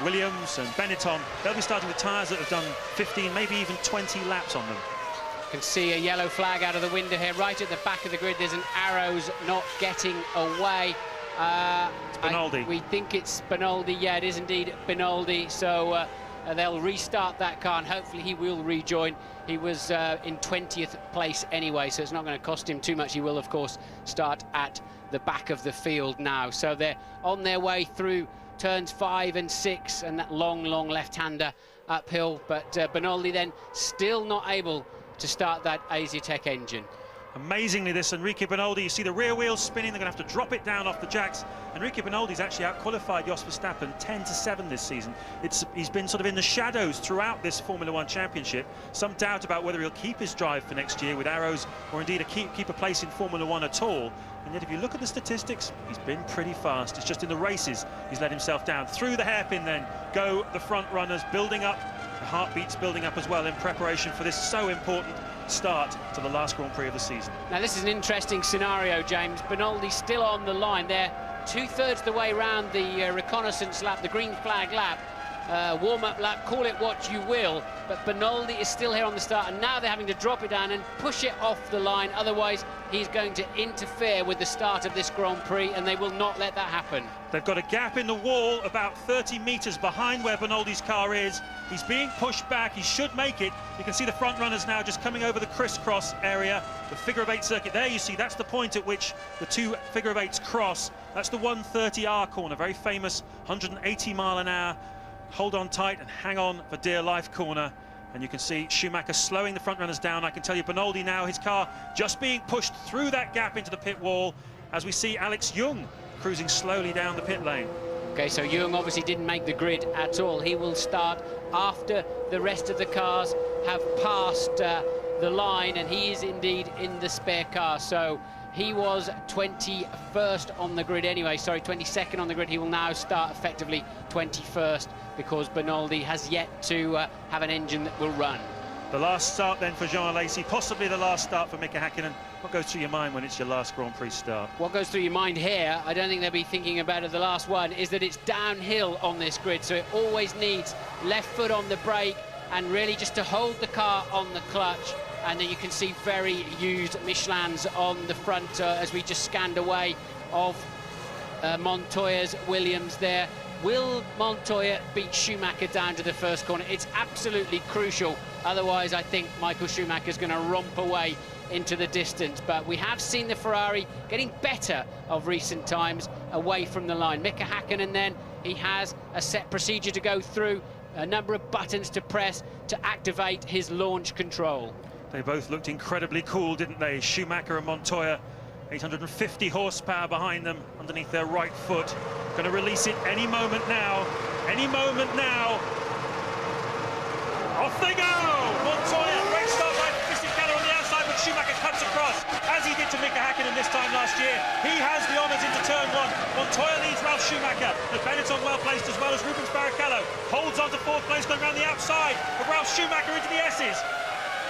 Speaker 6: Williams and Benetton, they'll be starting with tyres that have done 15, maybe even 20 laps on them.
Speaker 16: You can see a yellow flag out of the window here, right at the back of the grid. There's an arrows not getting away.
Speaker 6: It's Benoldi.
Speaker 16: We think it's Benoldi. Yeah, it is indeed Benoldi. So they'll restart that car, and hopefully he will rejoin. He was in 20th place anyway, so it's not going to cost him too much. He will, of course, start at the back of the field now. So they're on their way through turns 5 and 6, and that long left-hander uphill. But Benoldi then still not able to start that Asiatech engine.
Speaker 6: Amazingly, this Enrique Benoldi, you see the rear wheels spinning, they're going to have to drop it down off the jacks. Enrique Benoldi's actually out-qualified Jos Verstappen 10-7 this season. He's been sort of in the shadows throughout this Formula 1 championship. Some doubt about whether he'll keep his drive for next year with arrows, or indeed keep a place in Formula 1 at all. And yet if you look at the statistics, he's been pretty fast. It's just in the races he's let himself down. Through the hairpin then go the front runners, building up, the heartbeats building up as well in preparation for this so important start to the last Grand Prix of the season.
Speaker 16: Now this is an interesting scenario, James. Benoldi's still on the line. They're 2/3 the way round the reconnaissance lap, the green flag lap, warm-up lap, call it what you will, but Benoldi is still here on the start, and now they're having to drop it down and push it off the line. Otherwise he's going to interfere with the start of this Grand Prix, and they will not let that happen.
Speaker 6: They've got a gap in the wall about 30 metres behind where Benoldi's car is. He's being pushed back. He should make it. You can see the front runners now just coming over the crisscross area, the figure-of-8 circuit. There you see, that's the point at which the two figure-of-8s cross. That's the 130R corner, very famous 180 mile an hour. Hold on tight and hang on for dear life corner. And you can see Schumacher slowing the front runners down. I can tell you Benoldi now, his car just being pushed through that gap into the pit wall as we see Alex Young cruising slowly down the pit lane.
Speaker 16: Okay, so Young obviously didn't make the grid at all. He will start after the rest of the cars have passed the line, and he is indeed in the spare car. So he was 21st on the grid anyway, sorry, 22nd on the grid. He will now start effectively 21st because Benoldi has yet to have an engine that will run.
Speaker 6: The last start then for Jean Alesi, possibly the last start for Mika Häkkinen. What goes through your mind when it's your last Grand Prix start?
Speaker 16: What goes through your mind here, I don't think they'll be thinking about it the last one, is that it's downhill on this grid, so it always needs left foot on the brake and really just to hold the car on the clutch. And then you can see very used Michelins on the front as we just scanned away of Montoya's Williams there. Will Montoya beat Schumacher down to the first corner? It's absolutely crucial. Otherwise, I think Michael Schumacher's going to romp away into the distance. But we have seen the Ferrari getting better of recent times away from the line. Mika Häkkinen then, he has a set procedure to go through, a number of buttons to press to activate his launch control.
Speaker 6: They both looked incredibly cool, didn't they? Schumacher and Montoya, 850 horsepower behind them underneath their right foot. Going to release it any moment now. Any moment now. Off they go! Montoya, great start by Fisichella on the outside, but Schumacher cuts across, as he did to Mika Häkkinen this time last year. He has the honours into turn 1. Montoya leads Ralf Schumacher. The Benetton well placed, as well as Rubens Barrichello. Holds on to 4th place, going around the outside. But Ralf Schumacher into the S's.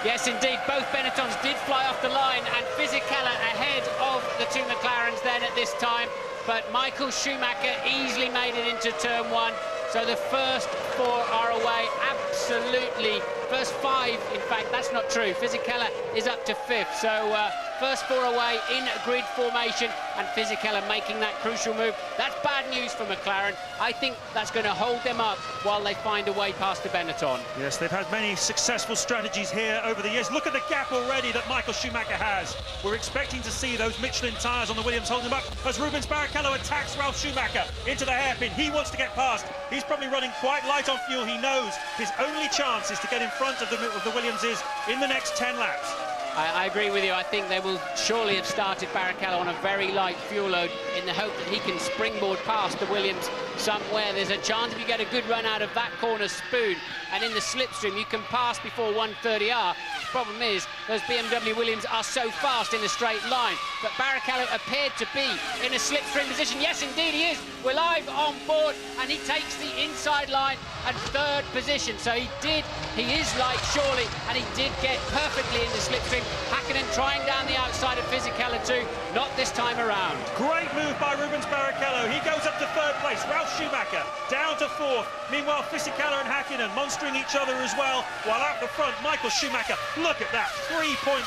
Speaker 16: Yes, indeed, both Benettons did fly off the line, and Fisichella ahead of the two McLarens then at this time. But Michael Schumacher easily made it into turn 1. So the first 4 are away, absolutely. First 5, in fact, that's not true. Fisichella is up to 5th. So first 4 away in grid formation, and Fisichella making that crucial move. That's bad news for McLaren. I think that's going to hold them up while they find a way past the Benetton.
Speaker 6: Yes, they've had many successful strategies here over the years. Look at the gap already that Michael Schumacher has. We're expecting to see those Michelin tyres on the Williams holding them up as Rubens Barrichello attacks Ralf Schumacher into the hairpin. He wants to get past. He's probably running quite light on fuel. He knows his only chance is to get in front of the Williamses in the next 10 laps.
Speaker 16: I agree with you. I think they will surely have started Barrichello on a very light fuel load in the hope that he can springboard past the Williams somewhere. There's a chance if you get a good run out of that corner spoon, and in the slipstream you can pass before 130R. The problem is those BMW Williams are so fast in a straight line, but Barrichello appeared to be in a slipstream position. Yes, indeed he is. We're live on board, and he takes the inside line and 3rd position. So he is light surely, and he did get perfectly in the slipstream. Häkkinen trying down the outside of Fisichella too, not this time around.
Speaker 6: Great move by Rubens Barrichello. He goes up to 3rd place. Ralf Schumacher down to 4th. Meanwhile, Fisichella and Häkkinen monstering each other as well, while out the front, Michael Schumacher, look at that, 3.6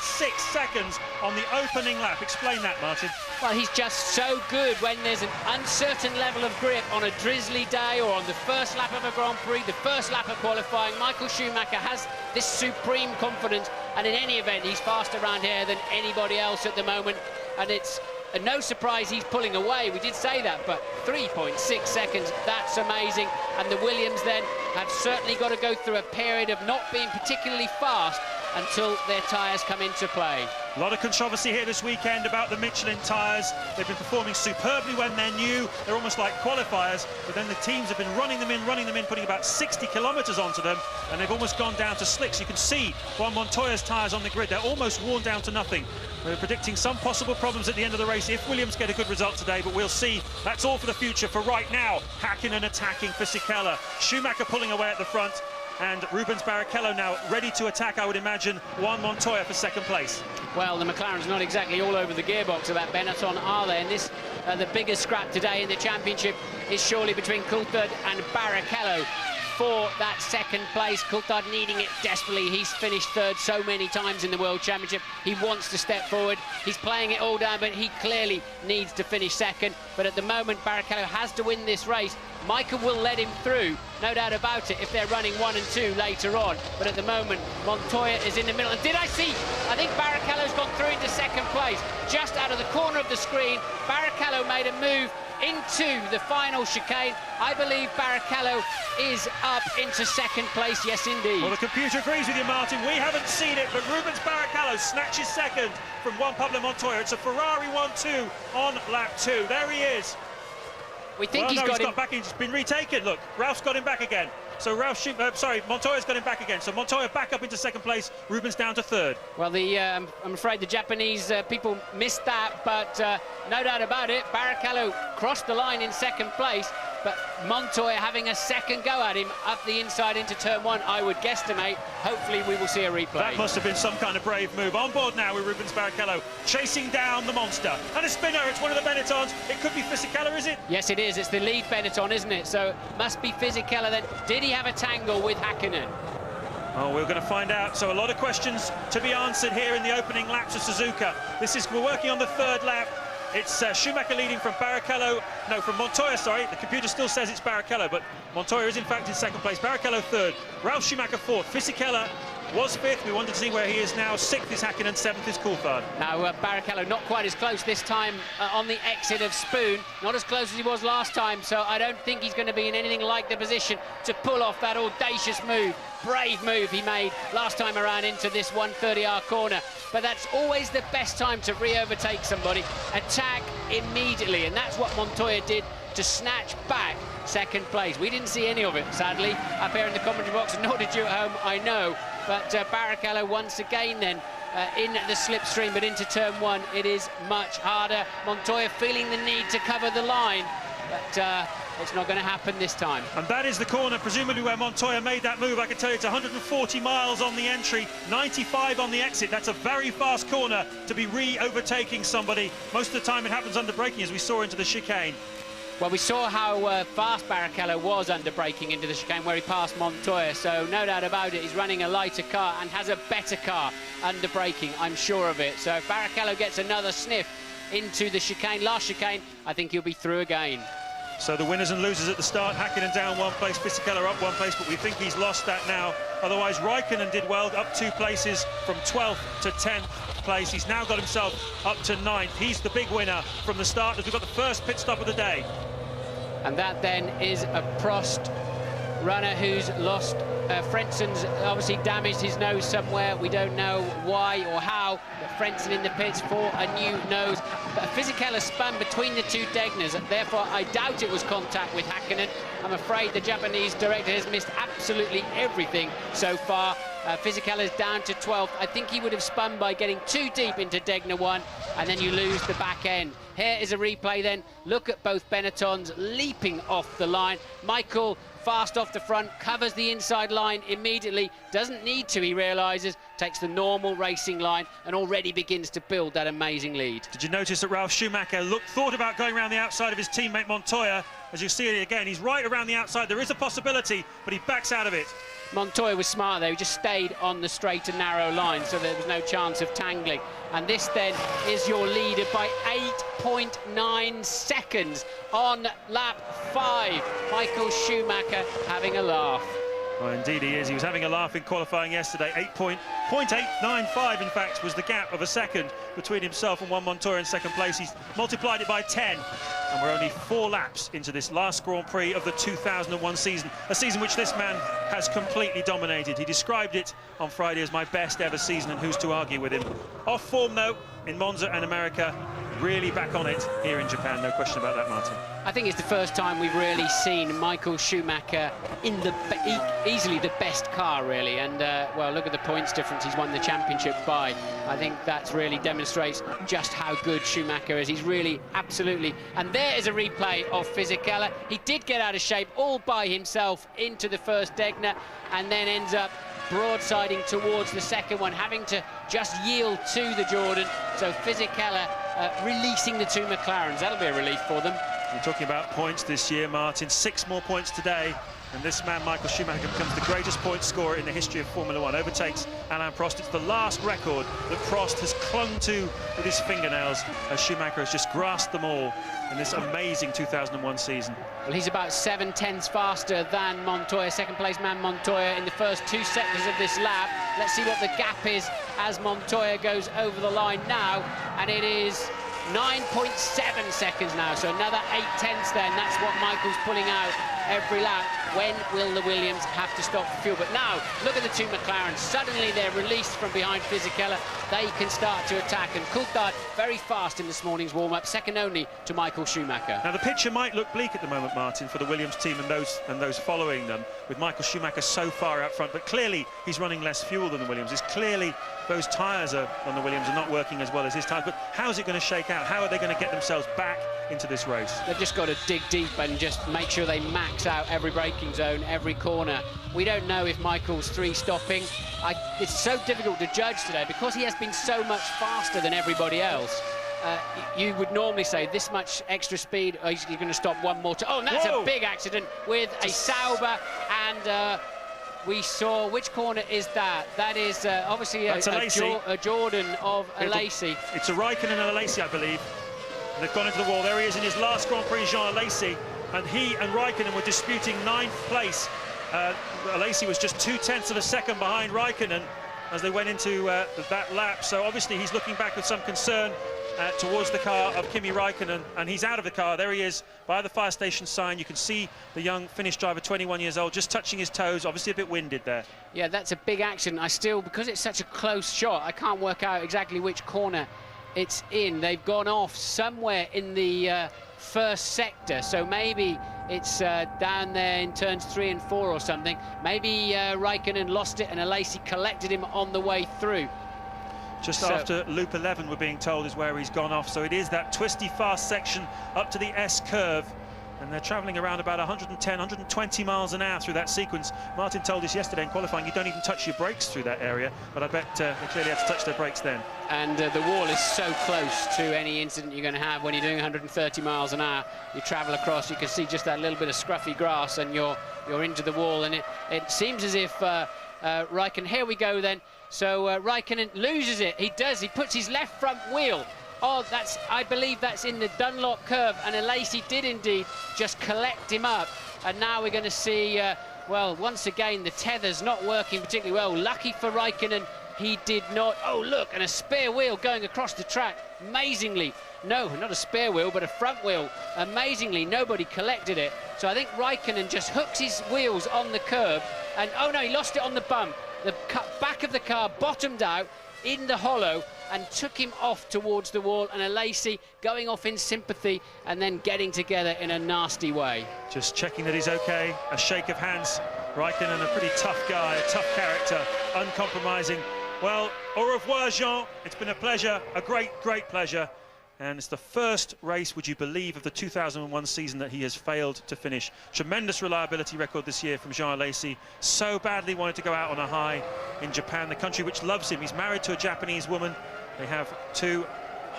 Speaker 6: seconds on the opening lap. explain that, Martin?
Speaker 16: Well, he's just so good when there's an uncertain level of grip on a drizzly day or on the first lap of a Grand Prix, the first lap of qualifying. Michael Schumacher has this supreme confidence, and in any event, he's faster around here than anybody else at the moment, and it's no surprise he's pulling away. We did say that, but 3.6 seconds, that's amazing. And the Williams then have certainly got to go through a period of not being particularly fast until their tyres come into play.
Speaker 6: A lot of controversy here this weekend about the Michelin tyres. They've been performing superbly when they're new. They're almost like qualifiers, but then the teams have been running them in, putting about 60 kilometres onto them, and they've almost gone down to slicks. You can see Juan Montoya's tyres on the grid. They're almost worn down to nothing. We're predicting some possible problems at the end of the race if Williams get a good result today, but we'll see. That's all for the future. For right now, Häkkinen attacking Fisichella. Schumacher pulling away at the front, and Rubens Barrichello now ready to attack, I would imagine, Juan Montoya for second place.
Speaker 16: Well, the McLaren's not exactly all over the gearbox of that Benetton, are they? And this, the biggest scrap today in the championship is surely between Coulthard and Barrichello for that second place. Coulthard needing it desperately. He's finished third so many times in the World Championship. He wants to step forward. He's playing it all down, but he clearly needs to finish second. But at the moment, Barrichello has to win this race. Michael will let him through, no doubt about it, if they're running 1 and 2 later on. But at the moment, Montoya is in the middle. And did I see? I think Barrichello's gone through into second place. Just out of the corner of the screen, Barrichello made a move into the final chicane. I believe Barrichello is up into second place, yes indeed.
Speaker 6: Well, the computer agrees with you, Martin. We haven't seen it, but Rubens Barrichello snatches second from Juan Pablo Montoya. It's a Ferrari 1-2 on lap 2. There he is.
Speaker 16: We think he's got
Speaker 6: back. He's been retaken. Look, Ralph's got him back again. So Montoya's got him back again. So Montoya back up into second place. Rubens down to third.
Speaker 16: Well, I'm afraid the Japanese people missed that, but no doubt about it, Barrichello crossed the line in second place, but Montoya having a second go at him up the inside into turn 1, I would guesstimate. Hopefully we will see a replay.
Speaker 6: That must have been some kind of brave move. On board now with Rubens Barrichello, chasing down the monster. And a spinner, it's one of the Benettons. It could be Fisichella, is it?
Speaker 16: Yes, it is. It's the lead Benetton, isn't it? So must be Fisichella then. Did he have a tangle with Häkkinen?
Speaker 6: Oh, we're going to find out. So a lot of questions to be answered here in the opening laps of Suzuka. We're working on the third lap. It's Schumacher leading from Montoya, sorry. The computer still says it's Barrichello, but Montoya is in fact in second place. Barrichello third, Ralf Schumacher fourth, Fisichella was fifth. We wanted to see where he is now. Sixth is Häkkinen, seventh is Coulthard.
Speaker 16: Now, Barrichello not quite as close this time on the exit of Spoon. Not as close as he was last time, so I don't think he's going to be in anything like the position to pull off that audacious move. Brave move he made last time around into this 130R corner. But that's always the best time to re-overtake somebody. Attack immediately, and that's what Montoya did to snatch back second place. We didn't see any of it, sadly, up here in the commentary box, nor did you at home, I know. But Barrichello once again then in the slipstream, but into turn 1 it is much harder. Montoya feeling the need to cover the line, but it's not going to happen this time.
Speaker 6: And that is the corner, presumably where Montoya made that move. I can tell you it's 140 miles on the entry, 95 on the exit. That's a very fast corner to be re-overtaking somebody. Most of the time it happens under braking, as we saw into the chicane.
Speaker 16: Well, we saw how fast Barrichello was under braking into the chicane where he passed Montoya, so no doubt about it, he's running a lighter car and has a better car under braking, I'm sure of it. So if Barrichello gets another sniff into the chicane, last chicane, I think he'll be through again.
Speaker 6: So the winners and losers at the start, Häkkinen down 1 place, Fisichella up 1 place, but we think he's lost that now. Otherwise, Raikkonen did well, up 2 places from 12th to 10th place. He's now got himself up to 9th. He's the big winner from the start as we've got the first pit stop of the day.
Speaker 16: And that then is a Prost runner who's lost. Frenzen's obviously damaged his nose somewhere. We don't know why or how, but Frenzen in the pits for a new nose. But Fisichella spun between the two Degners, and therefore I doubt it was contact with Häkkinen. I'm afraid the Japanese director has missed absolutely everything so far. Fisichella's down to 12th. I think he would have spun by getting too deep into Degner 1, and then you lose the back end. Here is a replay then. Look at both Benettons leaping off the line. Michael fast off the front, covers the inside line immediately, doesn't need to, he realises, takes the normal racing line and already begins to build that amazing lead.
Speaker 6: Did you notice that Ralf Schumacher thought about going around the outside of his teammate Montoya? As you see it again, he's right around the outside. There is a possibility, but he backs out of it.
Speaker 16: Montoya was smart there. He just stayed on the straight and narrow line, so there was no chance of tangling. And this then is your leader by 8.9 seconds on lap 5. Michael Schumacher having a laugh.
Speaker 6: Well, indeed he is. He was having a laugh in qualifying yesterday. 0.895, in fact, was the gap of a second between himself and Juan Montoya in second place. He's multiplied it by 10, and we're only 4 laps into this last Grand Prix of the 2001 season, a season which this man has completely dominated. He described it on Friday as my best ever season, and who's to argue with him? Off form, though, in Monza and America. Really back on it here in Japan, no question about that, Martin.
Speaker 16: I think it's the first time we've really seen Michael Schumacher in the easily the best car, really. And, well, look at the points difference he's won the championship by. I think that really demonstrates just how good Schumacher is. He's really, absolutely... And there is a replay of Fisichella. He did get out of shape all by himself into the first Degner, and then ends up broadsiding towards the second one, having to just yield to the Jordan. So Fisichella releasing the 2 McLarens. That'll be a relief for them.
Speaker 6: We're talking about points this year, Martin. 6 more points today, and this man, Michael Schumacher, becomes the greatest point scorer in the history of Formula 1. Overtakes Alain Prost. It's the last record that Prost has clung to with his fingernails, as Schumacher has just grasped them all in this amazing 2001 season.
Speaker 16: Well, he's about 7/10 faster than Montoya, second place man Montoya, in the first 2 sectors of this lap. Let's see what the gap is as Montoya goes over the line now, and it is 9.7 seconds now, so another 8/10 then. That's what Michael's pulling out every lap. When will the Williams have to stop for fuel? But now, look at the 2 McLarens. Suddenly they're released from behind Fisichella. They can start to attack, and Coulthard very fast in this morning's warm-up, second only to Michael Schumacher.
Speaker 6: Now the picture might look bleak at the moment, Martin, for the Williams team and those following them, with Michael Schumacher so far out front, but clearly he's running less fuel than the Williams. It's clearly those tyres on the Williams are not working as well as his tyres, but how's it going to shake out? How are they going to get themselves back into this race?
Speaker 16: They've just got to dig deep and just make sure they max out every braking zone, every corner. We don't know if Michael's 3-stopping. It's so difficult to judge today because he has been so much faster than everybody else. You would normally say this much extra speed, he's going to stop one more time. Oh, and that's a big accident with a Sauber, and we saw, which corner is that? That is obviously a Jordan of Alesi.
Speaker 6: It's a Raikkonen and Alesi, I believe. And they've gone into the wall. There he is in his last Grand Prix, Jean Alesi, and he and Raikkonen were disputing 9th place. Alesi was just 0.2 of a second behind Raikkonen as they went into that lap. So obviously he's looking back with some concern towards the car of Kimi Raikkonen, and he's out of the car. There he is by the fire station sign. You can see the young Finnish driver, 21 years old, just touching his toes, obviously a bit winded there.
Speaker 16: Yeah, that's a big accident. Because it's such a close shot, I can't work out exactly which corner it's in. They've gone off somewhere in the first sector, so maybe it's down there in turns 3 and 4 or something. Maybe Raikkonen lost it and Alesi collected him on the way through.
Speaker 6: Just after loop 11, we're being told, is where he's gone off. So it is that twisty fast section up to the S curve, and they're travelling around about 110, 120 miles an hour through that sequence. Martin told us yesterday in qualifying you don't even touch your brakes through that area, but I bet they clearly had to touch their brakes then.
Speaker 16: And the wall is so close to any incident you're going to have when you're doing 130 miles an hour. You travel across, you can see just that little bit of scruffy grass, and you're into the wall, and it seems as if Raikkonen, here we go then. So Raikkonen loses it. He does. He puts his left front wheel. Oh, I believe that's in the Dunlop curve, and Alesi did indeed just collect him up. And now we're going to see, well, once again, the tether's not working particularly well. Lucky for Raikkonen, he did not. Oh, look, and a spare wheel going across the track. Amazingly, no, not a spare wheel, but a front wheel. Amazingly, nobody collected it. So I think Raikkonen just hooks his wheels on the curb, and oh no, he lost it on the bump. The back of the car bottomed out in the hollow and took him off towards the wall, and Alesi going off in sympathy and then getting together in a nasty way.
Speaker 6: Just checking that he's okay. A shake of hands. Raikkonen, a pretty tough guy, a tough character, uncompromising. Well, au revoir, Jean. It's been a pleasure, a great, great pleasure. And it's the first race, would you believe, of the 2001 season that he has failed to finish. Tremendous reliability record this year from Jean Alesi. So badly wanted to go out on a high in Japan, the country which loves him. He's married to a Japanese woman. They have 2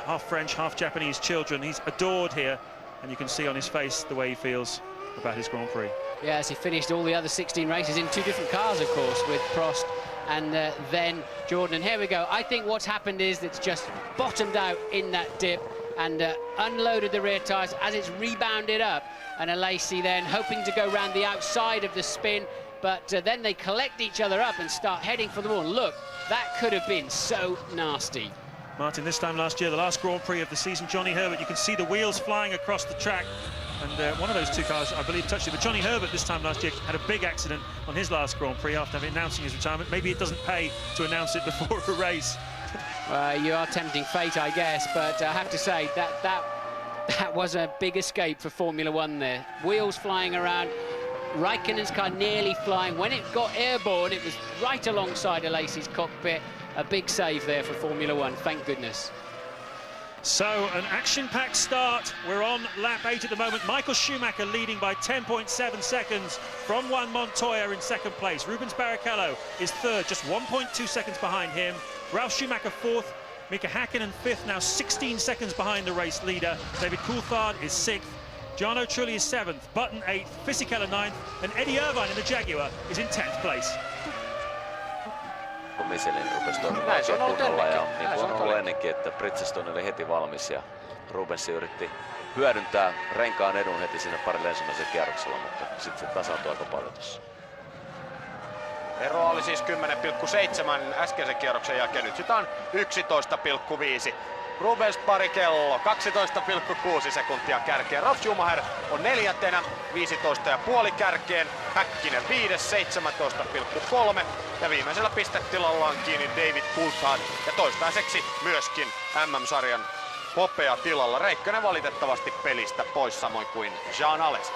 Speaker 6: half French, half Japanese children. He's adored here, and you can see on his face the way he feels about his Grand Prix.
Speaker 16: Yes, he finished all the other 16 races in 2 different cars, of course, with Prost and then Jordan. And here we go. I think what's happened is it's just bottomed out in that dip and unloaded the rear tyres as it's rebounded up. And Alesi then hoping to go round the outside of the spin, but then they collect each other up and start heading for the wall. Look, that could have been so nasty.
Speaker 6: Martin, this time last year, the last Grand Prix of the season, Johnny Herbert, you can see the wheels flying across the track. And one of those 2 cars, I believe, touched it. But Johnny Herbert this time last year had a big accident on his last Grand Prix after announcing his retirement. Maybe it doesn't pay to announce it before a race.
Speaker 16: You are tempting fate, I guess, but I have to say that was a big escape for Formula One there. Wheels flying around, Raikkonen's car nearly flying. When it got airborne, it was right alongside Alesi's cockpit. A big save there for Formula One, thank goodness.
Speaker 6: So, an action-packed start. We're on lap 8 at the moment. Michael Schumacher leading by 10.7 seconds from Juan Montoya in 2nd place. Rubens Barrichello is 3rd, just 1.2 seconds behind him. Ralf Schumacher 4th. Mika Häkkinen 5th, now 16 seconds behind the race leader. David Coulthard is 6th. Jarno Trulli is 7th. Button 8th. Fisichella 9th. And Eddie Irvine in the Jaguar is in 10th place.
Speaker 3: Kun Michelin rupesi toimimaan kunnolla ja niin kuin on ollut ennenkin, että Bridgestone oli heti valmis ja Rubens yritti hyödyntää renkaan edun heti sinne parille ensimmäisellä kierroksella, mutta sitten se tasaantui aika paljon tuossa.
Speaker 7: Eroa oli siis 10,7 äskeisen kierroksen jälkeen, nyt sitä on 11,5. Rubens Barrichello 12,6 sekuntia kärkeen. Ralf Schumacher on 4. 15,5 kärkeen. Häkkinen 5. 17,3. Ja viimeisellä pistetilalla on kiinni David Coulthard. Ja toistaiseksi myöskin MM-sarjan hopeatilalla. Räikkönen valitettavasti pelistä pois, samoin kuin Jean Alesi.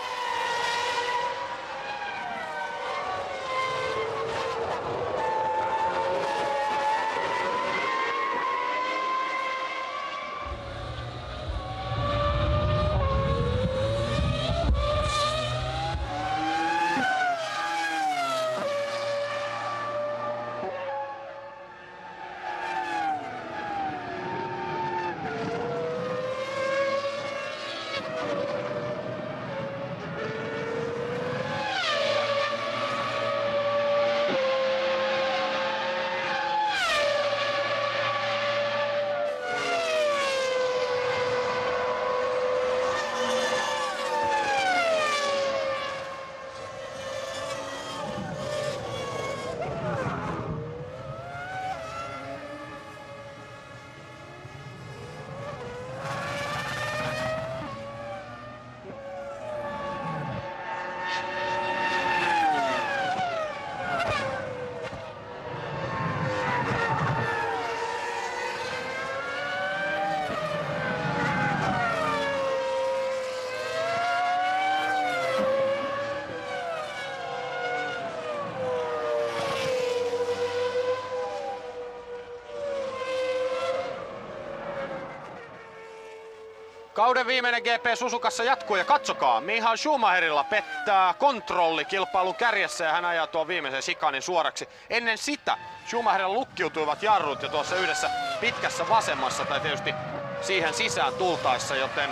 Speaker 7: Kauden viimeinen GP Suzukassa jatkuu ja katsokaa, Michael Schumacherilla pettää kontrolli kilpailun kärjessä ja hän ajaa tuon viimeisen chikanin suoraksi. Ennen sitä Schumacherilla lukkiutuivat jarrut jo tuossa yhdessä pitkässä vasemmassa tai tietysti siihen sisään tultaessa, joten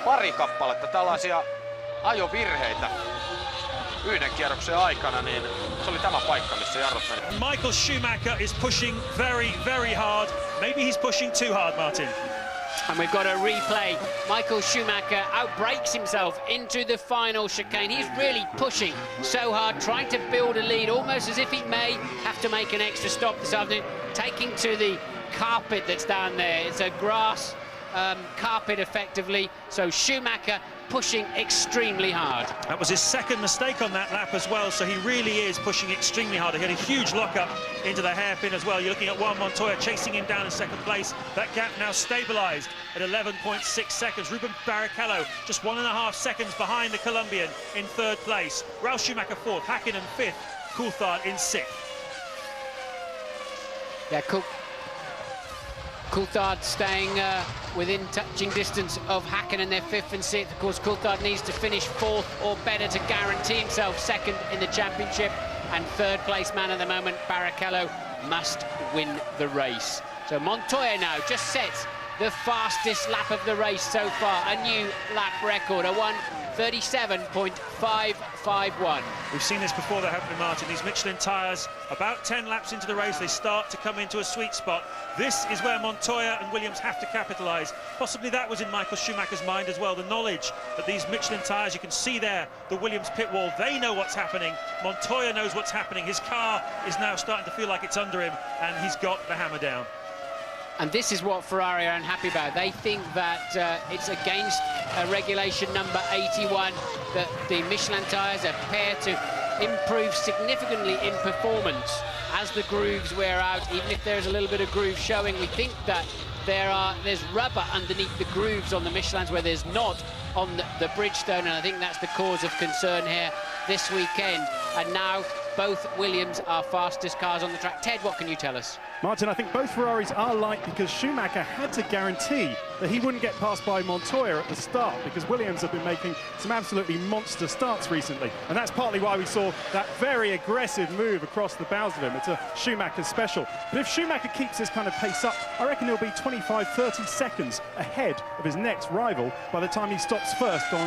Speaker 7: pari kappaletta tällaisia ajovirheitä yhden kierroksen aikana, niin se oli tämä paikka, missä jarrut meni.
Speaker 6: Michael Schumacher is pushing very hard. Maybe he's pushing too hard, Martin.
Speaker 16: And we've got a replay. Michael Schumacher outbrakes himself into the final chicane. He's really pushing so hard, trying to build a lead, almost as if he may have to make an extra stop this afternoon, taking to the carpet that's down there. It's a grass carpet, effectively. So Schumacher pushing extremely hard.
Speaker 6: That was his second mistake on that lap as well, so he really is pushing extremely hard. He had a huge lock-up into the hairpin as well. You're looking at Juan Montoya chasing him down in second place. That gap now stabilised at 11.6 seconds. Rubens Barrichello just 1.5 seconds behind the Colombian in third place. Ralf Schumacher fourth, Häkkinen fifth, Coulthard in sixth.
Speaker 16: Yeah, Coulthard staying within touching distance of Häkkinen, their fifth and sixth. Of course, Coulthard needs to finish fourth or better to guarantee himself second in the championship. And third place man at the moment, Barrichello, must win the race. So Montoya now just sets the fastest lap of the race so far. A new lap record, a 37.551.
Speaker 6: We've seen this before, though, haven't we, Martin? These Michelin tyres, about 10 laps into the race, they start to come into a sweet spot. This is where Montoya and Williams have to capitalise. Possibly that was in Michael Schumacher's mind as well, the knowledge that these Michelin tyres, you can see there, the Williams pit wall, they know what's happening. Montoya knows what's happening. His car is now starting to feel like it's under him, and he's got the hammer down.
Speaker 16: And this is what Ferrari are unhappy about. They think that it's against regulation number 81 that the Michelin tyres are paired to improve significantly in performance as the grooves wear out. Even if there's a little bit of groove showing, we think that there's rubber underneath the grooves on the Michelins where there's not on the Bridgestone, and I think that's the cause of concern here this weekend. And now both Williams are fastest cars on the track. Ted, what can you tell us?
Speaker 8: Martin, I think both Ferraris are light because Schumacher had to guarantee that he wouldn't get passed by Montoya at the start, because Williams have been making some absolutely monster starts recently, and that's partly why we saw that very aggressive move across the bows of him. It's a Schumacher special. But if Schumacher keeps this kind of pace up, I reckon he'll be 25-30 seconds ahead of his next rival by the time he stops first on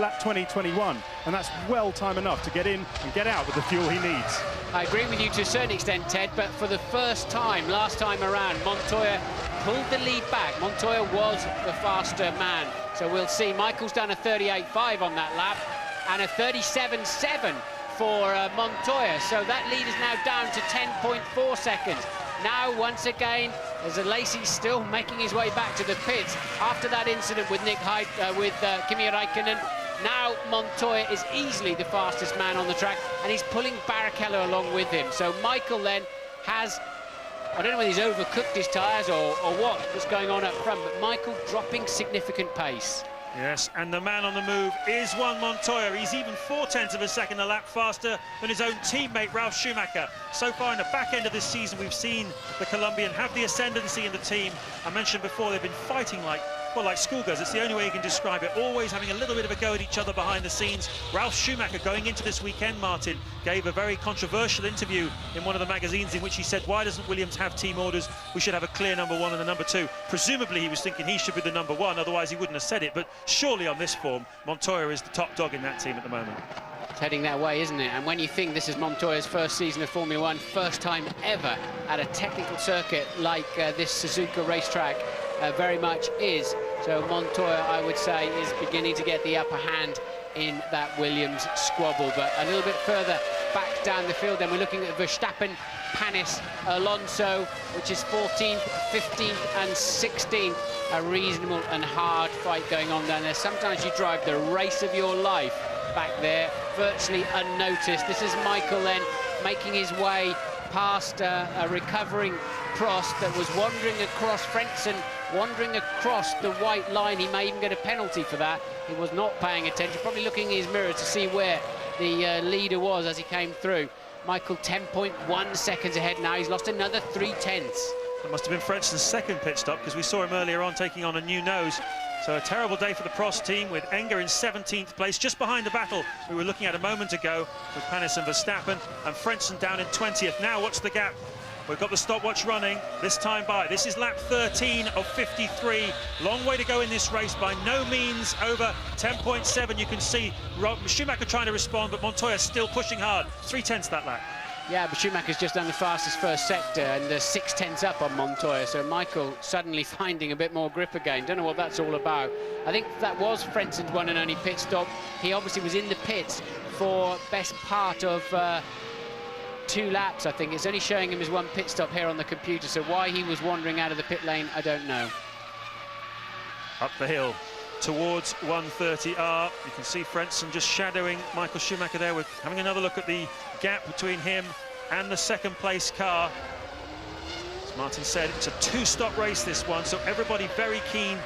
Speaker 8: lap 20-21, and that's well time enough to get in and get out with the fuel he needs.
Speaker 16: I agree with you to a certain extent, Ted, but for the first time, last time around, Montoya pulled the lead back. Montoya was the faster man. So we'll see. Michael's done a 38.5 on that lap and a 37.7 for Montoya. So that lead is now down to 10.4 seconds. Now, once again, there's a Lacey still making his way back to the pits after that incident with Kimi Räikkönen. Now Montoya is easily the fastest man on the track, and he's pulling Barrichello along with him. So Michael then has, I don't know whether he's overcooked his tyres or what's going on up front, but Michael dropping significant pace.
Speaker 6: Yes, and the man on the move is Juan Montoya. He's even 0.4 of a second a lap faster than his own teammate, Ralf Schumacher. So far in the back end of this season, we've seen the Colombian have the ascendancy in the team. I mentioned before, they've been fighting like schoolgirls. It's the only way you can describe it. Always having a little bit of a go at each other behind the scenes. Ralf Schumacher, going into this weekend, Martin, gave a very controversial interview in one of the magazines in which he said, why doesn't Williams have team orders? We should have a clear number one and a number two. Presumably he was thinking he should be the number one, otherwise he wouldn't have said it. But surely on this form, Montoya is the top dog in that team at the moment.
Speaker 16: It's heading that way, isn't it? And when you think this is Montoya's first season of Formula One, first time ever at a technical circuit like this Suzuka racetrack, very much is. So Montoya, I would say, is beginning to get the upper hand in that Williams squabble. But a little bit further back down the field, then we're looking at Verstappen, Panis, Alonso, which is 14th, 15th and 16th. A reasonable and hard fight going on down there. Sometimes you drive the race of your life back there, virtually unnoticed. This is Michael then making his way past a recovering Prost that was wandering across Frentzen, wandering across the white line. He may even get a penalty for that. He was not paying attention, probably looking in his mirror to see where the leader was as he came through. Michael 10.1 seconds ahead now. He's lost another 0.3.
Speaker 6: That must have been Frentzen's second pit stop, because we saw him earlier on taking on a new nose. So a terrible day for the Prost team, with Enger in 17th place, just behind the battle we were looking at a moment ago with Panis and Verstappen, and Frentzen down in 20th. Now what's the gap? We've got the stopwatch running this time by. This is lap 13 of 53. Long way to go in this race, by no means over 10.7. You can see Schumacher trying to respond, but Montoya still pushing hard. 0.3 that lap.
Speaker 16: Yeah, but Schumacher's just done the fastest first sector and 0.6 up on Montoya, so Michael suddenly finding a bit more grip again. Don't know what that's all about. I think that was Frentzen's one and only pit stop. He obviously was in the pits for best part of 2 laps, I think. It's only showing him his one pit stop here on the computer, so why he was wandering out of the pit lane, I don't know.
Speaker 6: Up the hill towards 130R. You can see Frentzen just shadowing Michael Schumacher there, with having another look at the gap between him and the second place car. As Martin said, it's a 2-stop race, this one, so everybody very keen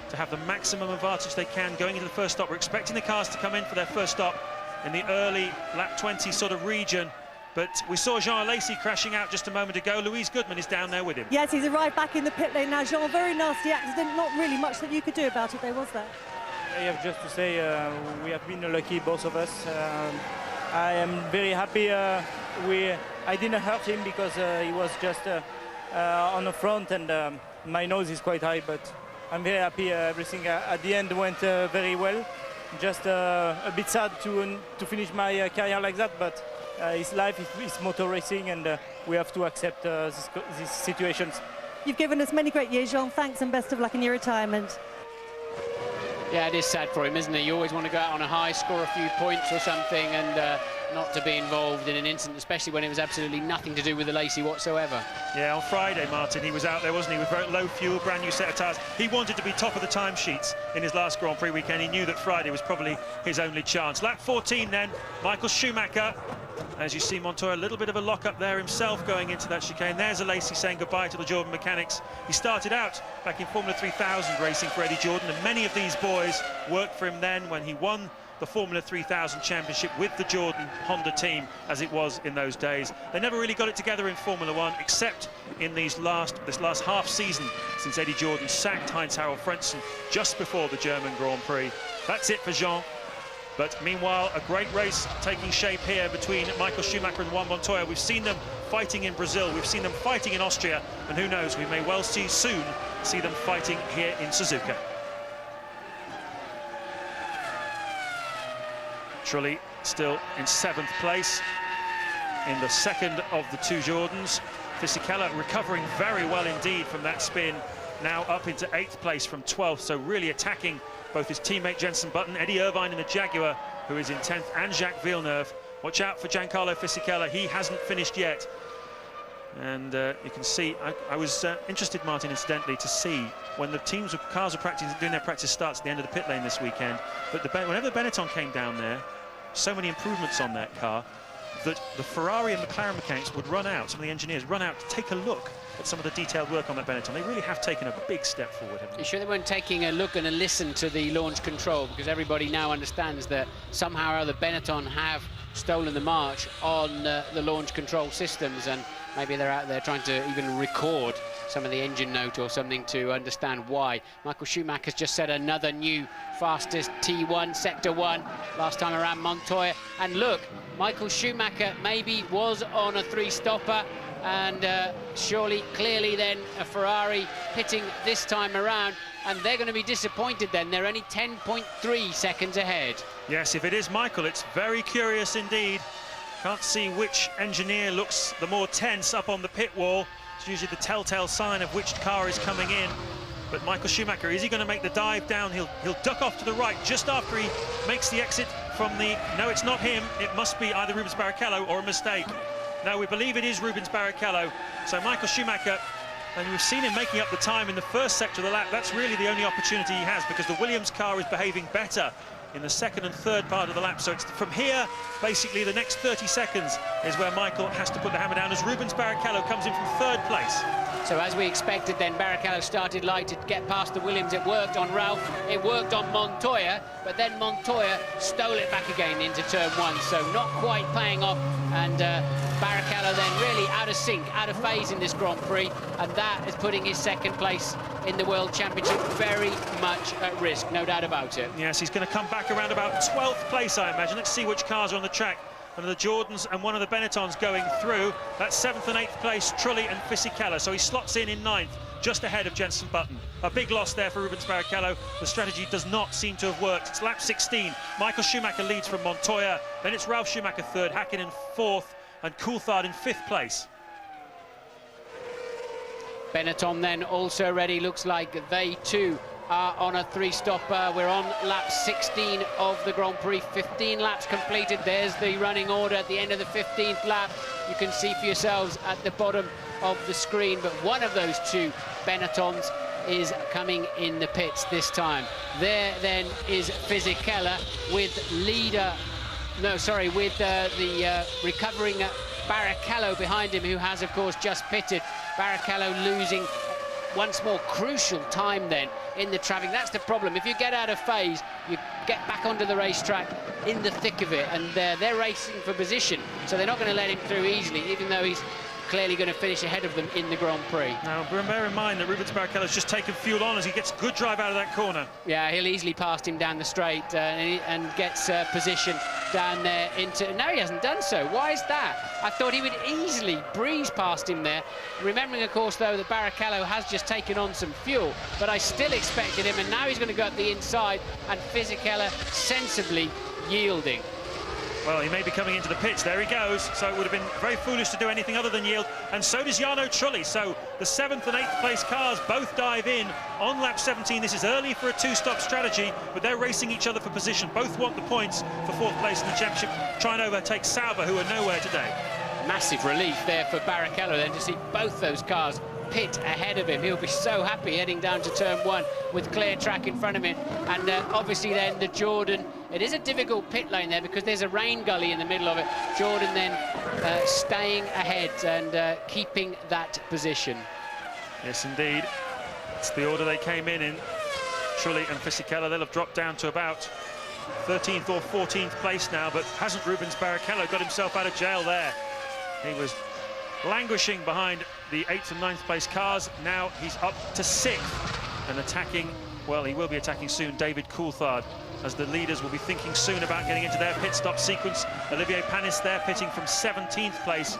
Speaker 6: to have the maximum advantage they can going into the first stop. We're expecting the cars to come in for their first stop in the early lap 20 sort of region. But we saw Jean Alesi crashing out just a moment ago. Louise Goodman is down there with him.
Speaker 15: Yes, he's arrived back in the pit lane now. Jean, very nasty accident. Not really much that you could do about it, though, was there?
Speaker 17: I have just to say we have been lucky, both of us. I am very happy. I didn't hurt him because he was just on the front, and my nose is quite high. But I'm very happy. Everything at the end went very well. just a bit sad to finish my career like that, but his life is motor racing, and we have to accept these situations.
Speaker 15: You've given us many great years, Jean. Thanks and best of luck in your retirement.
Speaker 16: Yeah, it is sad for him, isn't it? You always want to go out on a high, score a few points or something, and not to be involved in an incident, especially when it was absolutely nothing to do with the Lacey whatsoever.
Speaker 6: Yeah, on Friday, Martin, he was out there, wasn't he, with very low fuel, brand new set of tyres. He wanted to be top of the timesheets in his last Grand Prix weekend. He knew that Friday was probably his only chance. Lap 14 then, Michael Schumacher. As you see, Montoya, a little bit of a lock-up there himself going into that chicane. There's a Lacey saying goodbye to the Jordan mechanics. He started out back in Formula 3000 racing for Eddie Jordan, and many of these boys worked for him then when he won the Formula 3000 championship with the Jordan Honda team, as it was in those days. They never really got it together in Formula 1, except in this last half season, since Eddie Jordan sacked Heinz-Harald Frentzen just before the German Grand Prix. That's it for Jean. But meanwhile, a great race taking shape here between Michael Schumacher and Juan Montoya. We've seen them fighting in Brazil, we've seen them fighting in Austria, and who knows, we may well soon see them fighting here in Suzuka. Trulli still in 7th place in the second of the two Jordans. Fisichella recovering very well indeed from that spin, now up into 8th place from 12th, so really attacking both his teammate Jenson Button, Eddie Irvine in the Jaguar, who is in 10th, and Jacques Villeneuve. Watch out for Giancarlo Fisichella, he hasn't finished yet. And you can see, I was interested, Martin, incidentally, to see when the cars were practicing, doing their practice starts at the end of the pit lane this weekend, but whenever the Benetton came down there, so many improvements on that car, that the Ferrari and McLaren mechanics would run out, some of the engineers run out to take a look at some of the detailed work on that Benetton. They really have taken a big step forward, haven't they?
Speaker 16: You sure they weren't taking a look and a listen to the launch control? Because everybody now understands that somehow or other Benetton have stolen the march on the launch control systems, and maybe they're out there trying to even record some of the engine note or something to understand why. Michael Schumacher's just set another new fastest T1, Sector 1, last time around Montoya. And look, Michael Schumacher maybe was on a 3-stopper, and surely, clearly then, a Ferrari pitting this time around, and they're going to be disappointed then. They're only 10.3 seconds ahead.
Speaker 6: Yes, if it is Michael, it's very curious indeed. Can't see which engineer looks the more tense up on the pit wall. It's usually the telltale sign of which car is coming in. But Michael Schumacher, is he going to make the dive down? He'll duck off to the right just after he makes the exit from the... No, it's not him. It must be either Rubens Barrichello or a mistake. No, we believe it is Rubens Barrichello. So Michael Schumacher, and we've seen him making up the time in the first sector of the lap. That's really the only opportunity he has, because the Williams car is behaving better in the second and third part of the lap. So it's from here, basically, the next 30 seconds is where Michael has to put the hammer down as Rubens Barrichello comes in from 3rd place.
Speaker 16: So as we expected then, Barrichello started light to get past the Williams. It worked on Ralph, it worked on Montoya, but then Montoya stole it back again into turn 1, so not quite paying off, and Barrichello then really out of sync, out of phase in this Grand Prix, and that is putting his 2nd place in the World Championship very much at risk, no doubt about it.
Speaker 6: Yes, he's going to come back around about 12th place, I imagine. Let's see which cars are on the track. One of the Jordans and one of the Benettons going through. That's 7th and 8th place, Trulli and Fisichella. So he slots in 9th, just ahead of Jenson Button. A big loss there for Rubens Barrichello. The strategy does not seem to have worked. It's lap 16. Michael Schumacher leads from Montoya. Then it's Ralf Schumacher 3rd, Häkkinen 4th, and Coulthard in 5th place.
Speaker 16: Benetton then also ready. Looks like they too are on a 3-stopper. We're on lap 16 of the Grand Prix. 15 laps completed. There's the running order at the end of the 15th lap. You can see for yourselves at the bottom of the screen, but one of those two Benettons is coming in the pits this time. There then is Fisichella with the recovering Barrichello behind him, who has of course just pitted. Barrichello losing once more crucial time then in the traffic. That's the problem. If you get out of phase, you get back onto the racetrack in the thick of it, and they're racing for position, so they're not going to let him through easily, even though he's clearly going to finish ahead of them in the Grand Prix.
Speaker 6: Now, bear in mind that Rubens Barrichello's just taken fuel on as he gets a good drive out of that corner.
Speaker 16: Yeah, he'll easily pass him down the straight and gets position down there into... No, he hasn't done so. Why is that? I thought he would easily breeze past him there. Remembering, of course, though, that Barrichello has just taken on some fuel, but I still expected him, and now he's going to go up the inside, and Fisichella sensibly yielding.
Speaker 6: Well, he may be coming into the pits. There he goes. So it would have been very foolish to do anything other than yield. And so does Jarno Trulli. So the 7th and 8th place cars both dive in on lap 17. This is early for a two-stop strategy, but they're racing each other for position. Both want the points for 4th place in the championship. Trying to overtake Sauber, who are nowhere today. Massive relief there for Barrichello then to see both those cars pit ahead of him. He'll be so happy heading down to turn 1 with clear track in front of him. And obviously then the Jordan, it is a difficult pit lane there because there's a rain gully in the middle of it. Jordan then staying ahead and keeping that position. Yes, indeed. It's the order they came in Trulli and Fisichella. They'll have dropped down to about 13th or 14th place now, but hasn't Rubens Barrichello got himself out of jail there? He was languishing behind the 8th and 9th place cars. Now he's up to 6th and attacking, well, he will be attacking soon, David Coulthard, as the leaders will be thinking soon about getting into their pit stop sequence. Olivier Panis there pitting from 17th place.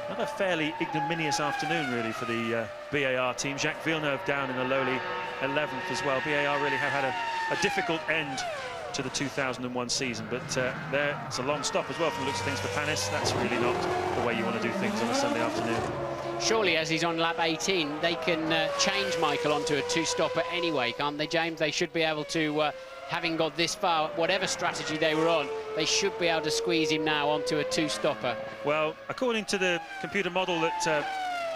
Speaker 6: Another fairly ignominious afternoon, really, for the BAR team. Jacques Villeneuve down in the lowly 11th as well. BAR really have had a difficult end to the 2001 season, but there it's a long stop as well from the looks of things for Panis. That's really not the way you want to do things on a Sunday afternoon. Surely, as he's on lap 18, they can change Michael onto a two-stopper anyway, can't they, James? They should be able to, having got this far, whatever strategy they were on, they should be able to squeeze him now onto a two-stopper. Well, according to the computer model that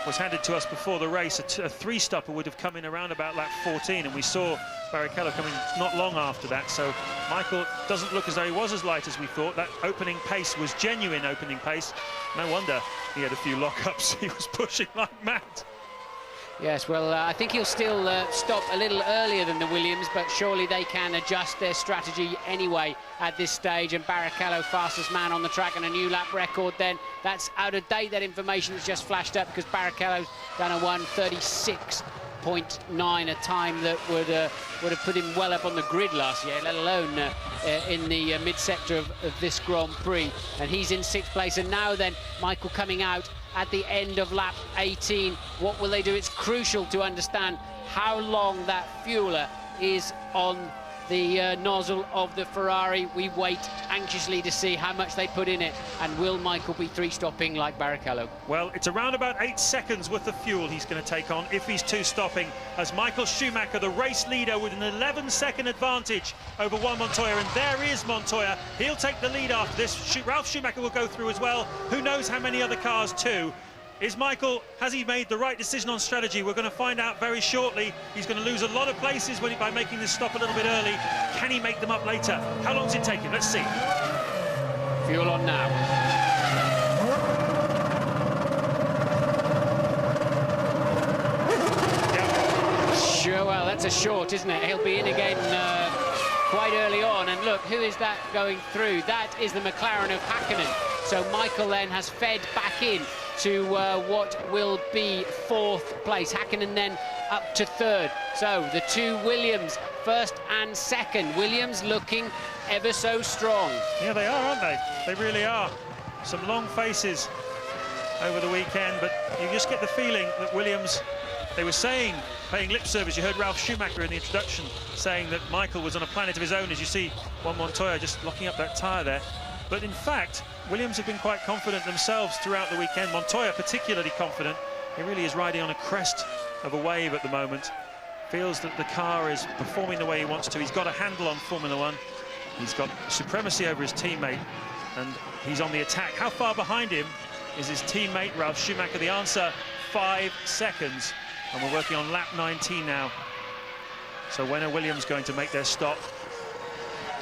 Speaker 6: was handed to us before the race, a three-stopper would have come in around about lap 14, and we saw Barrichello coming not long after that, so Michael doesn't look as though he was as light as we thought. That opening pace was genuine opening pace. No wonder he had a few lockups. He was pushing like mad. Yes, well, I think he'll still stop a little earlier than the Williams, but surely they can adjust their strategy anyway at this stage. And Barrichello, fastest man on the track, and a new lap record then. That's out of date, that information that's just flashed up, because Barrichello's done a 1:36.9, a time that would have put him well up on the grid last year, let alone in the mid-sector of this Grand Prix. And he's in 6th place, and now then Michael coming out at the end of lap 18. What will they do? It's crucial to understand how long that fueler is on the nozzle of the Ferrari. We wait anxiously to see how much they put in it, and will Michael be three-stopping like Barrichello? Well, it's around about 8 seconds worth of fuel he's going to take on if he's two-stopping, as Michael Schumacher, the race leader, with an 11-second advantage over Juan Montoya. And there is Montoya. He'll take the lead after this. Ralf Schumacher will go through as well. Who knows how many other cars too. Has he made the right decision on strategy? We're going to find out very shortly. He's going to lose a lot of places by making this stop a little bit early. Can he make them up later? How long does it take him? Let's see. Fuel on now. Sure, well, that's a short, isn't it? He'll be in again quite early on. And look, who is that going through? That is the McLaren of Hakkinen. So Michael then has fed back in to what will be 4th place. Hakkinen then up to 3rd. So the two Williams, 1st and 2nd. Williams looking ever so strong. Yeah, they are, aren't they? They really are. Some long faces over the weekend, but you just get the feeling that Williams, they were saying, paying lip service. You heard Ralf Schumacher in the introduction saying that Michael was on a planet of his own, as you see Juan Montoya just locking up that tyre there. But in fact, Williams have been quite confident themselves throughout the weekend. Montoya particularly confident. He really is riding on a crest of a wave at the moment. Feels that the car is performing the way he wants to. He's got a handle on Formula One. He's got supremacy over his teammate, and he's on the attack. How far behind him is his teammate, Ralf Schumacher? The answer, 5 seconds. And we're working on lap 19 now. So when are Williams going to make their stop?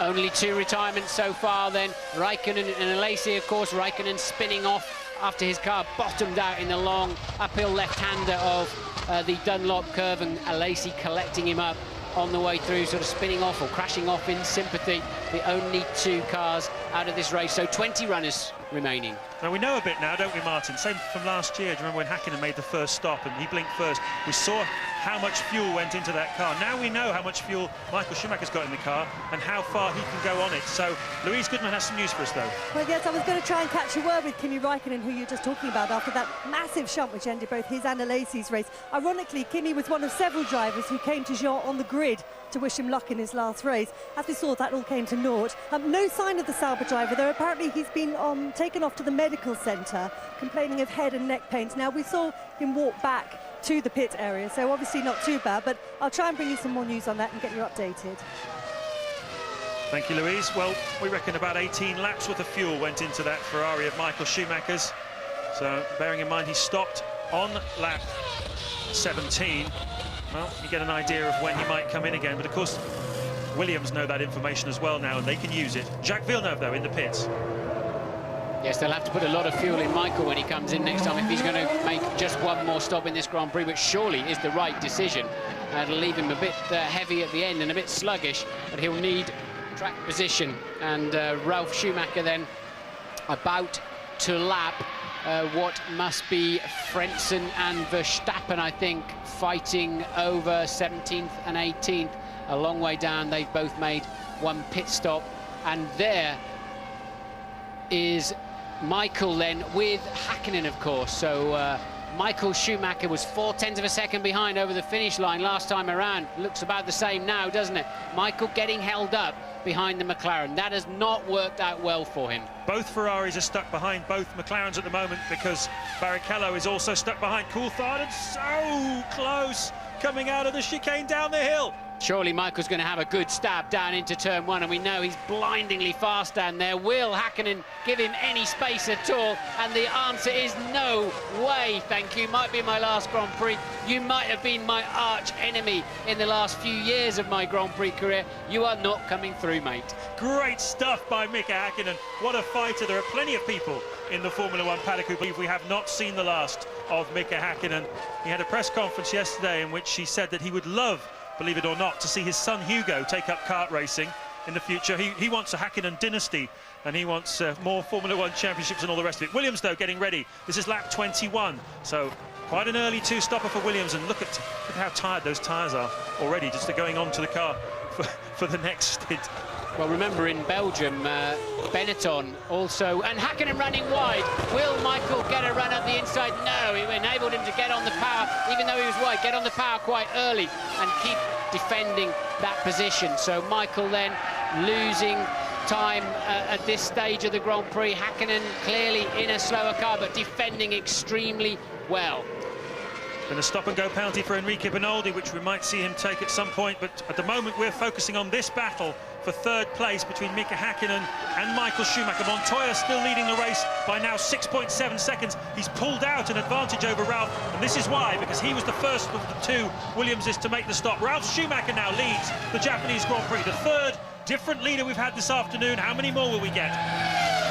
Speaker 6: Only 2 retirements so far then. Raikkonen and Alesi, of course. Raikkonen spinning off after his car bottomed out in the long uphill left-hander of the Dunlop curve, and Alesi collecting him up on the way through, sort of spinning off or crashing off in sympathy. The only 2 cars out of this race. So 20 runners
Speaker 16: remaining.
Speaker 6: Now we know a bit now, don't we, Martin? Same from last year. Do you remember when Häkkinen made the first stop and he blinked first? We saw how much fuel went into that car. Now we know how much fuel Michael Schumacher's got in the car and how far he can go on it. So Louise Goodman has some news for us, though.
Speaker 15: Well, yes, I was going to try and catch a word with Kimi Räikkönen, who you were just talking about, after that massive shunt which ended both his and Alesi's race. Ironically, Kimi was one of several drivers who came to Jean on the grid to wish him luck in his last race. As we saw, that all came to naught. No sign of the Sauber driver, though apparently he's been taken off to the medical centre, complaining of head and neck pains. Now, we saw him walk back to the pit area, so obviously not too bad, but I'll try and bring you some more news on that and get you updated.
Speaker 6: Thank you, Louise. Well, we reckon about 18 laps worth of fuel went into that Ferrari of Michael Schumacher's. So, bearing in mind he stopped on lap 17, well, you get an idea of when he might come in again. But, of course, Williams know that information as well now, and they can use it. Jacques Villeneuve, though, in the pits.
Speaker 16: Yes, they'll have to put a lot of fuel in Michael when he comes in next time if he's going to make just one more stop in this Grand Prix, which surely is the right decision. It'll leave him a bit heavy at the end and a bit sluggish, but he'll need track position. And Ralf Schumacher then about to lap what must be Frentzen and Verstappen, I think, fighting over 17th and 18th. A long way down, they've both made one pit stop, and there is Michael then with Häkkinen, of course. So Michael Schumacher was 0.4 of a second behind over the finish line last time around. Looks about the same now, doesn't it? Michael getting held up behind the McLaren. That has not worked out well for him.
Speaker 6: Both Ferraris are stuck behind both McLarens at the moment because Barrichello is also stuck behind Coulthard, and so close coming out of the chicane down the hill.
Speaker 16: Surely Michael's going to have a good stab down into turn one, and we know he's blindingly fast down there. Will Häkkinen give him any space at all? And the answer is no way, thank you. Might be my last Grand Prix. You might have been my arch enemy in the last few years of my Grand Prix career. You are not coming through, mate.
Speaker 6: Great stuff by Mika Häkkinen. What a fighter. There are plenty of people in the Formula One paddock who believe we have not seen the last of Mika Häkkinen. He had a press conference yesterday in which he said that he would love, believe it or not, to see his son Hugo take up kart racing in the future. He wants a Häkkinen dynasty, and he wants more Formula One championships and all the rest of it. Williams, though, getting ready. This is lap 21, so quite an early two-stopper for Williams, and look at how tired those tyres are already, just going on to the car for the next stint.
Speaker 16: Well, remember in Belgium, Benetton also, and Häkkinen running wide. Will Michael get a run up the inside? No, it enabled him to get on the power, even though he was wide, get on the power quite early and keep defending that position. So Michael then losing time at this stage of the Grand Prix. Häkkinen clearly in a slower car, but defending extremely well.
Speaker 6: And a stop-and-go penalty for Enrique Benoldi, which we might see him take at some point, but at the moment we're focusing on this battle for third place between Mika Häkkinen and Michael Schumacher. Montoya still leading the race by now 6.7 seconds. He's pulled out an advantage over Ralf, and this is why, because he was the first of the two Williamses to make the stop. Ralf Schumacher now leads the Japanese Grand Prix, the third different leader we've had this afternoon. How many more will we get?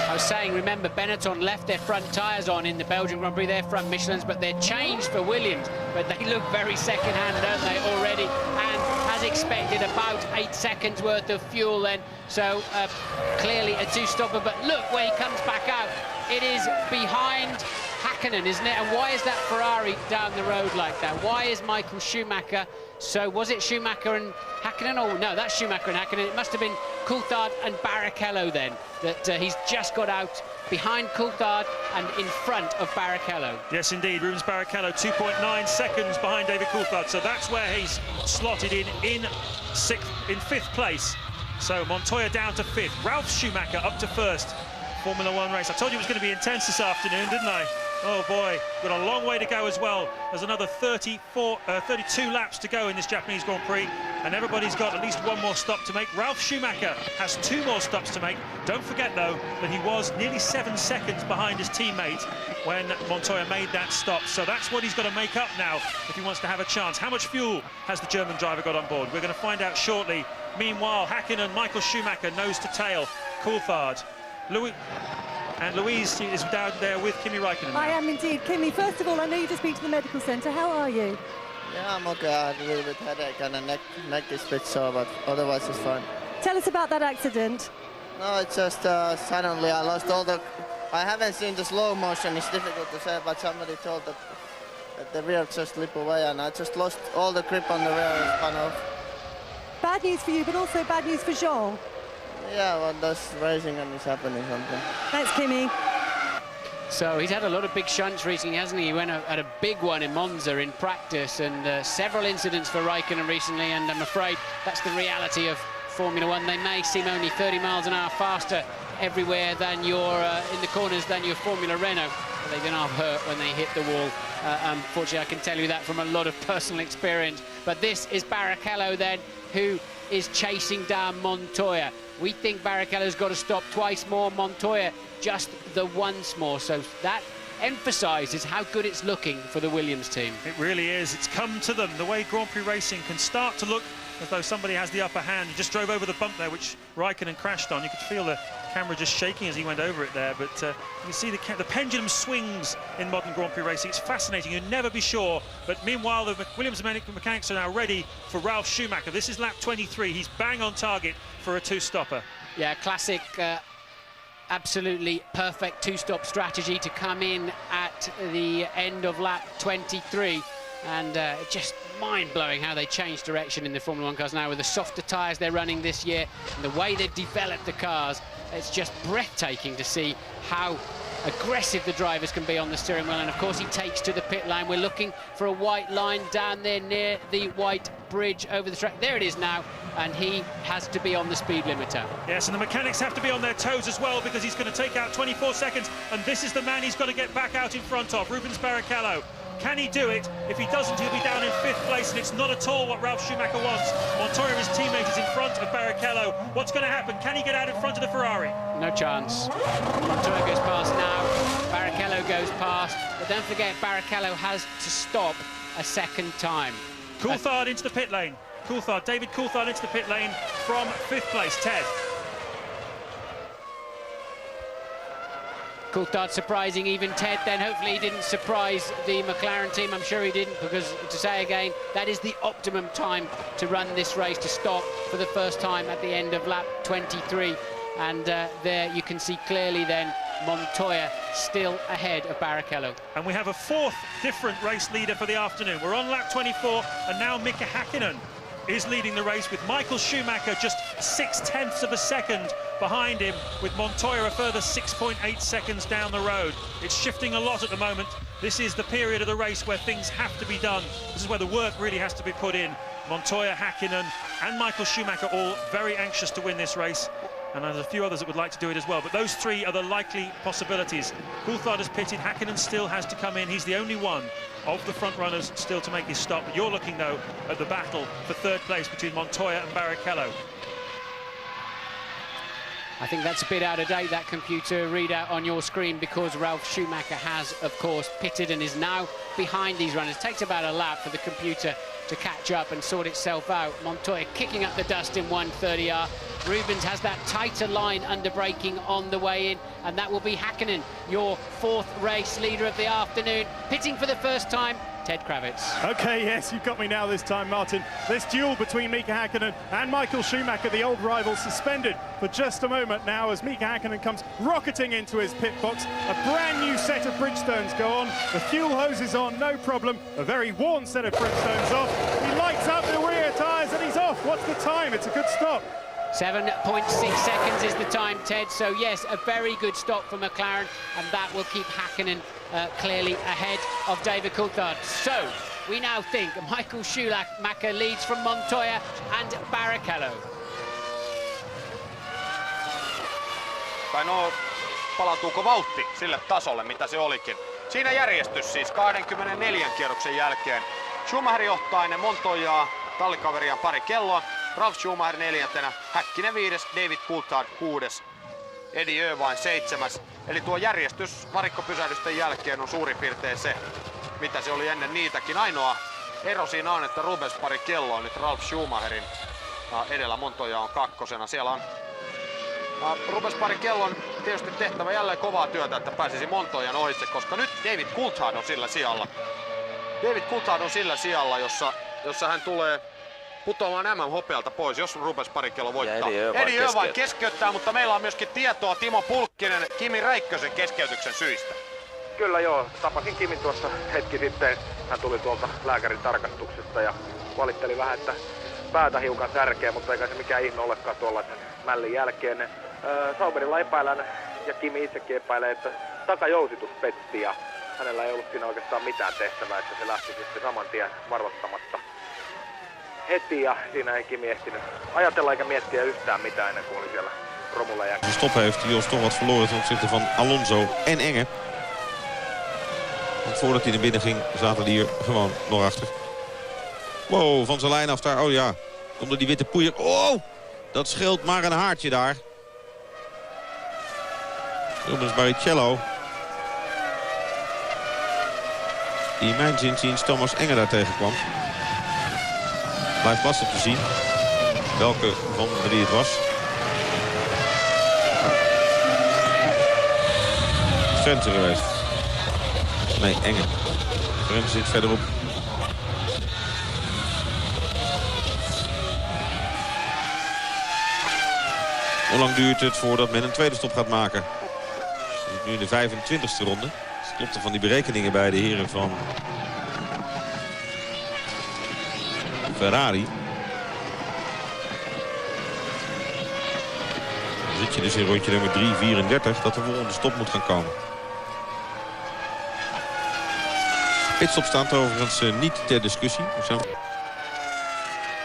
Speaker 16: I was saying, remember, Benetton left their front tyres on in the Belgian Grand Prix, their front Michelins, but they're changed for Williams. But they look very second-hand, don't they, already? And as expected, about 8 seconds worth of fuel then. So clearly a two-stopper, but look where he comes back out. It is behind Häkkinen, isn't it? And why is that Ferrari down the road like that? Why is Michael Schumacher? So was it Schumacher and Häkkinen? Oh, no, that's Schumacher and Häkkinen. It must have been Coulthard and Barrichello then, that he's just got out behind Coulthard and in front of Barrichello.
Speaker 6: Yes, indeed. Rubens Barrichello, 2.9 seconds behind David Coulthard. So that's where he's slotted in fifth place. So Montoya down to fifth. Ralf Schumacher up to first. Formula One race. I told you it was going to be intense this afternoon, didn't I? Oh boy, got a long way to go as well. There's another 32 laps to go in this Japanese Grand Prix, and everybody's got at least one more stop to make. Ralf Schumacher has 2 more stops to make. Don't forget, though, that he was nearly 7 seconds behind his teammate when Montoya made that stop. So that's what he's got to make up now if he wants to have a chance. How much fuel has the German driver got on board? We're going to find out shortly. Meanwhile, Häkkinen and Michael Schumacher nose to tail. Coulthard. Louise is down there with Kimi Räikkönen now.
Speaker 15: I am indeed. Kimi, first of all, I know you just been to the medical centre. How are you?
Speaker 9: Yeah, I'm okay. I had a little bit headache and a neck is a bit sore, but otherwise it's fine.
Speaker 15: Tell us about that accident.
Speaker 9: No, it's just suddenly I lost all the I haven't seen the slow motion, it's difficult to say, but somebody told that the rear just slipped away and I just lost all the grip on the rear and spun off.
Speaker 15: Bad news for you, but also bad news for Jean.
Speaker 9: Yeah, well, that's racing and it's happening something.
Speaker 15: Thanks, Kimi.
Speaker 16: So he's had a lot of big shunts recently, hasn't he? He went at a big one in Monza in practice, and several incidents for Raikkonen recently, and I'm afraid that's the reality of Formula One. They may seem only 30 miles an hour faster everywhere than your in the corners than your Formula Renault, but they've been half hurt when they hit the wall. Unfortunately, I can tell you that from a lot of personal experience. But this is Barrichello then, who is chasing down Montoya. We think Barrichello's got to stop twice more, Montoya just the once more. So that emphasises how good it's looking for the Williams team.
Speaker 6: It really is. It's come to them. The way Grand Prix racing can start to look as though somebody has the upper hand. He just drove over the bump there, which Raikkonen crashed on. You could feel the camera just shaking as he went over it there. But you can see the pendulum swings in modern Grand Prix racing. It's fascinating. You'll never be sure. But meanwhile, the Williams mechanics are now ready for Ralf Schumacher. This is lap 23. He's bang on target for a two-stopper.
Speaker 16: Yeah, classic, absolutely perfect two-stop strategy to come in at the end of lap 23. And just mind-blowing how they changed direction in the Formula 1 cars now with the softer tyres they're running this year and the way they've developed the cars. It's just breathtaking to see how aggressive the drivers can be on the steering wheel. And of course he takes to the pit lane. We're looking for a white line down there near the white bridge over the track. There it is now, and he has to be on the speed limiter.
Speaker 6: Yes, and the mechanics have to be on their toes as well, because he's going to take out 24 seconds, and this is the man he's got to get back out in front of, Rubens Barrichello. Can he do it? If he doesn't, he'll be down in 5th place, and it's not at all what Ralf Schumacher wants. Montoya, his teammate, is in front of Barrichello. What's going to happen? Can he get out in front of the Ferrari?
Speaker 16: No chance. Montoya goes past now, Barrichello goes past, but don't forget Barrichello has to stop a second time.
Speaker 6: Coulthard into the pit lane. David Coulthard into the pit lane from 5th place. Ted.
Speaker 16: Coulthard surprising even Ted, then hopefully he didn't surprise the McLaren team. I'm sure he didn't, because to say again, that is the optimum time to run this race, to stop for the first time at the end of lap 23. And there you can see clearly then Montoya still ahead of Barrichello.
Speaker 6: And we have a 4th different race leader for the afternoon. We're on lap 24, and now Mika Häkkinen is leading the race with Michael Schumacher just 0.6 of a second behind him, with Montoya a further 6.8 seconds down the road. It's shifting a lot at the moment. This is the period of the race where things have to be done. This is where the work really has to be put in. Montoya, Häkkinen and Michael Schumacher all very anxious to win this race. And there's a few others that would like to do it as well. But those three are the likely possibilities. Coulthard has pitted. Häkkinen still has to come in. He's the only one of the front runners still to make his stop. But you're looking, though, at the battle for 3rd place between Montoya and Barrichello.
Speaker 16: I think that's a bit out of date, that computer readout on your screen, because Ralf Schumacher has, of course, pitted and is now behind these runners. It takes about a lap for the computer to catch up and sort itself out. Montoya kicking up the dust in 130R. Rubens has that tighter line under braking on the way in, and that will be Häkkinen, your 4th race leader of the afternoon, pitting for the first time. Ted Kravitz.
Speaker 8: OK, yes, you've got me now this time, Martin. This duel between Mika Häkkinen and Michael Schumacher, the old rival, suspended for just a moment now as Mika Häkkinen comes rocketing into his pit box. A brand new set of Bridgestones go on. The fuel hose is on, no problem. A very worn set of Bridgestones off. He lights up the rear tyres and he's off. What's the time? It's a good stop.
Speaker 16: 7.6 seconds is the time, Ted. So, yes, a very good stop for McLaren, and that will keep Häkkinen clearly ahead of David Coulthard. So, we now think Michael Schumacher leads from Montoya and Barrichello.
Speaker 7: Tai no, palautuuko vauhti sille tasolle, mitä se olikin? Siinä järjestys siis 24 kierroksen jälkeen. Schumacher johtaa ennen Montoyaa, tallikaveriaan pari kelloa. Ralf Schumacher 4., Häkkinen 5., David Coulthard 6., Eddie Irvine 7. Eli tuo järjestys varikkopysähdysten jälkeen on suurin piirtein se, mitä se oli ennen niitäkin. Ainoa ero siinä on, että Rubens Barrichello on nyt Ralf Schumacherin edellä, Montoya on 2. Siellä on Rubens Barrichelon tietysti tehtävä jälleen kovaa työtä, että pääsisi Montoyan ohitse, koska nyt David Coulthard on sillä sijalla. David Coulthard on sillä sijalla, jossa hän tulee putoamaan MM-hopealta pois, jos Rubens Barrichello voittaa.
Speaker 3: Eddie
Speaker 7: Irvine keskeyttää, mutta meillä on myöskin tietoa Timo Pulkkinen Kimi Räikkösen keskeytyksen syistä.
Speaker 22: Kyllä joo, tapasin Kimin tuossa hetki sitten. Hän tuli tuolta lääkärin tarkastuksesta ja valitteli vähän, että päätä hiukan särkee, mutta eikä se mikään ihme olekaan tuollaisen mällin jälkeen. Sauberilla epäillään ja Kimi itsekin epäilee, että takajousitus petti ja hänellä ei ollut siinä oikeastaan mitään tehtävää, että se lähti sitten saman tien varoittamatta heti ja siinä ei Kimi ehtinyt ajatella eikä miettiä yhtään mitään ennen kuin oli siellä romulla jäänyt.
Speaker 10: De stop heeft Jos toch wat verloren ten opzichte van Alonso en Enge. Want voordat hij naar binnen ging zaten die hier gewoon nog achter. Wow, van zijn lijn af daar. Oh ja, komt er die witte poeier. Oh, dat scheelt maar een haartje daar. Rubens Barrichello. Die mijn zinziens Thomas Enge daar tegenkwam. Blijft lastig te zien welke van de drie het was. Venter geweest. Nee, Enge. Venter zit verderop. Hoe lang duurt het voordat men een tweede stop gaat maken? We zitten nu in de 25e ronde. Het klopte van die berekeningen bij de heren van Ferrari. Dan zit je dus in rondje nummer 3:34 dat de volgende stop moet gaan komen. Pitstop staat overigens niet ter discussie.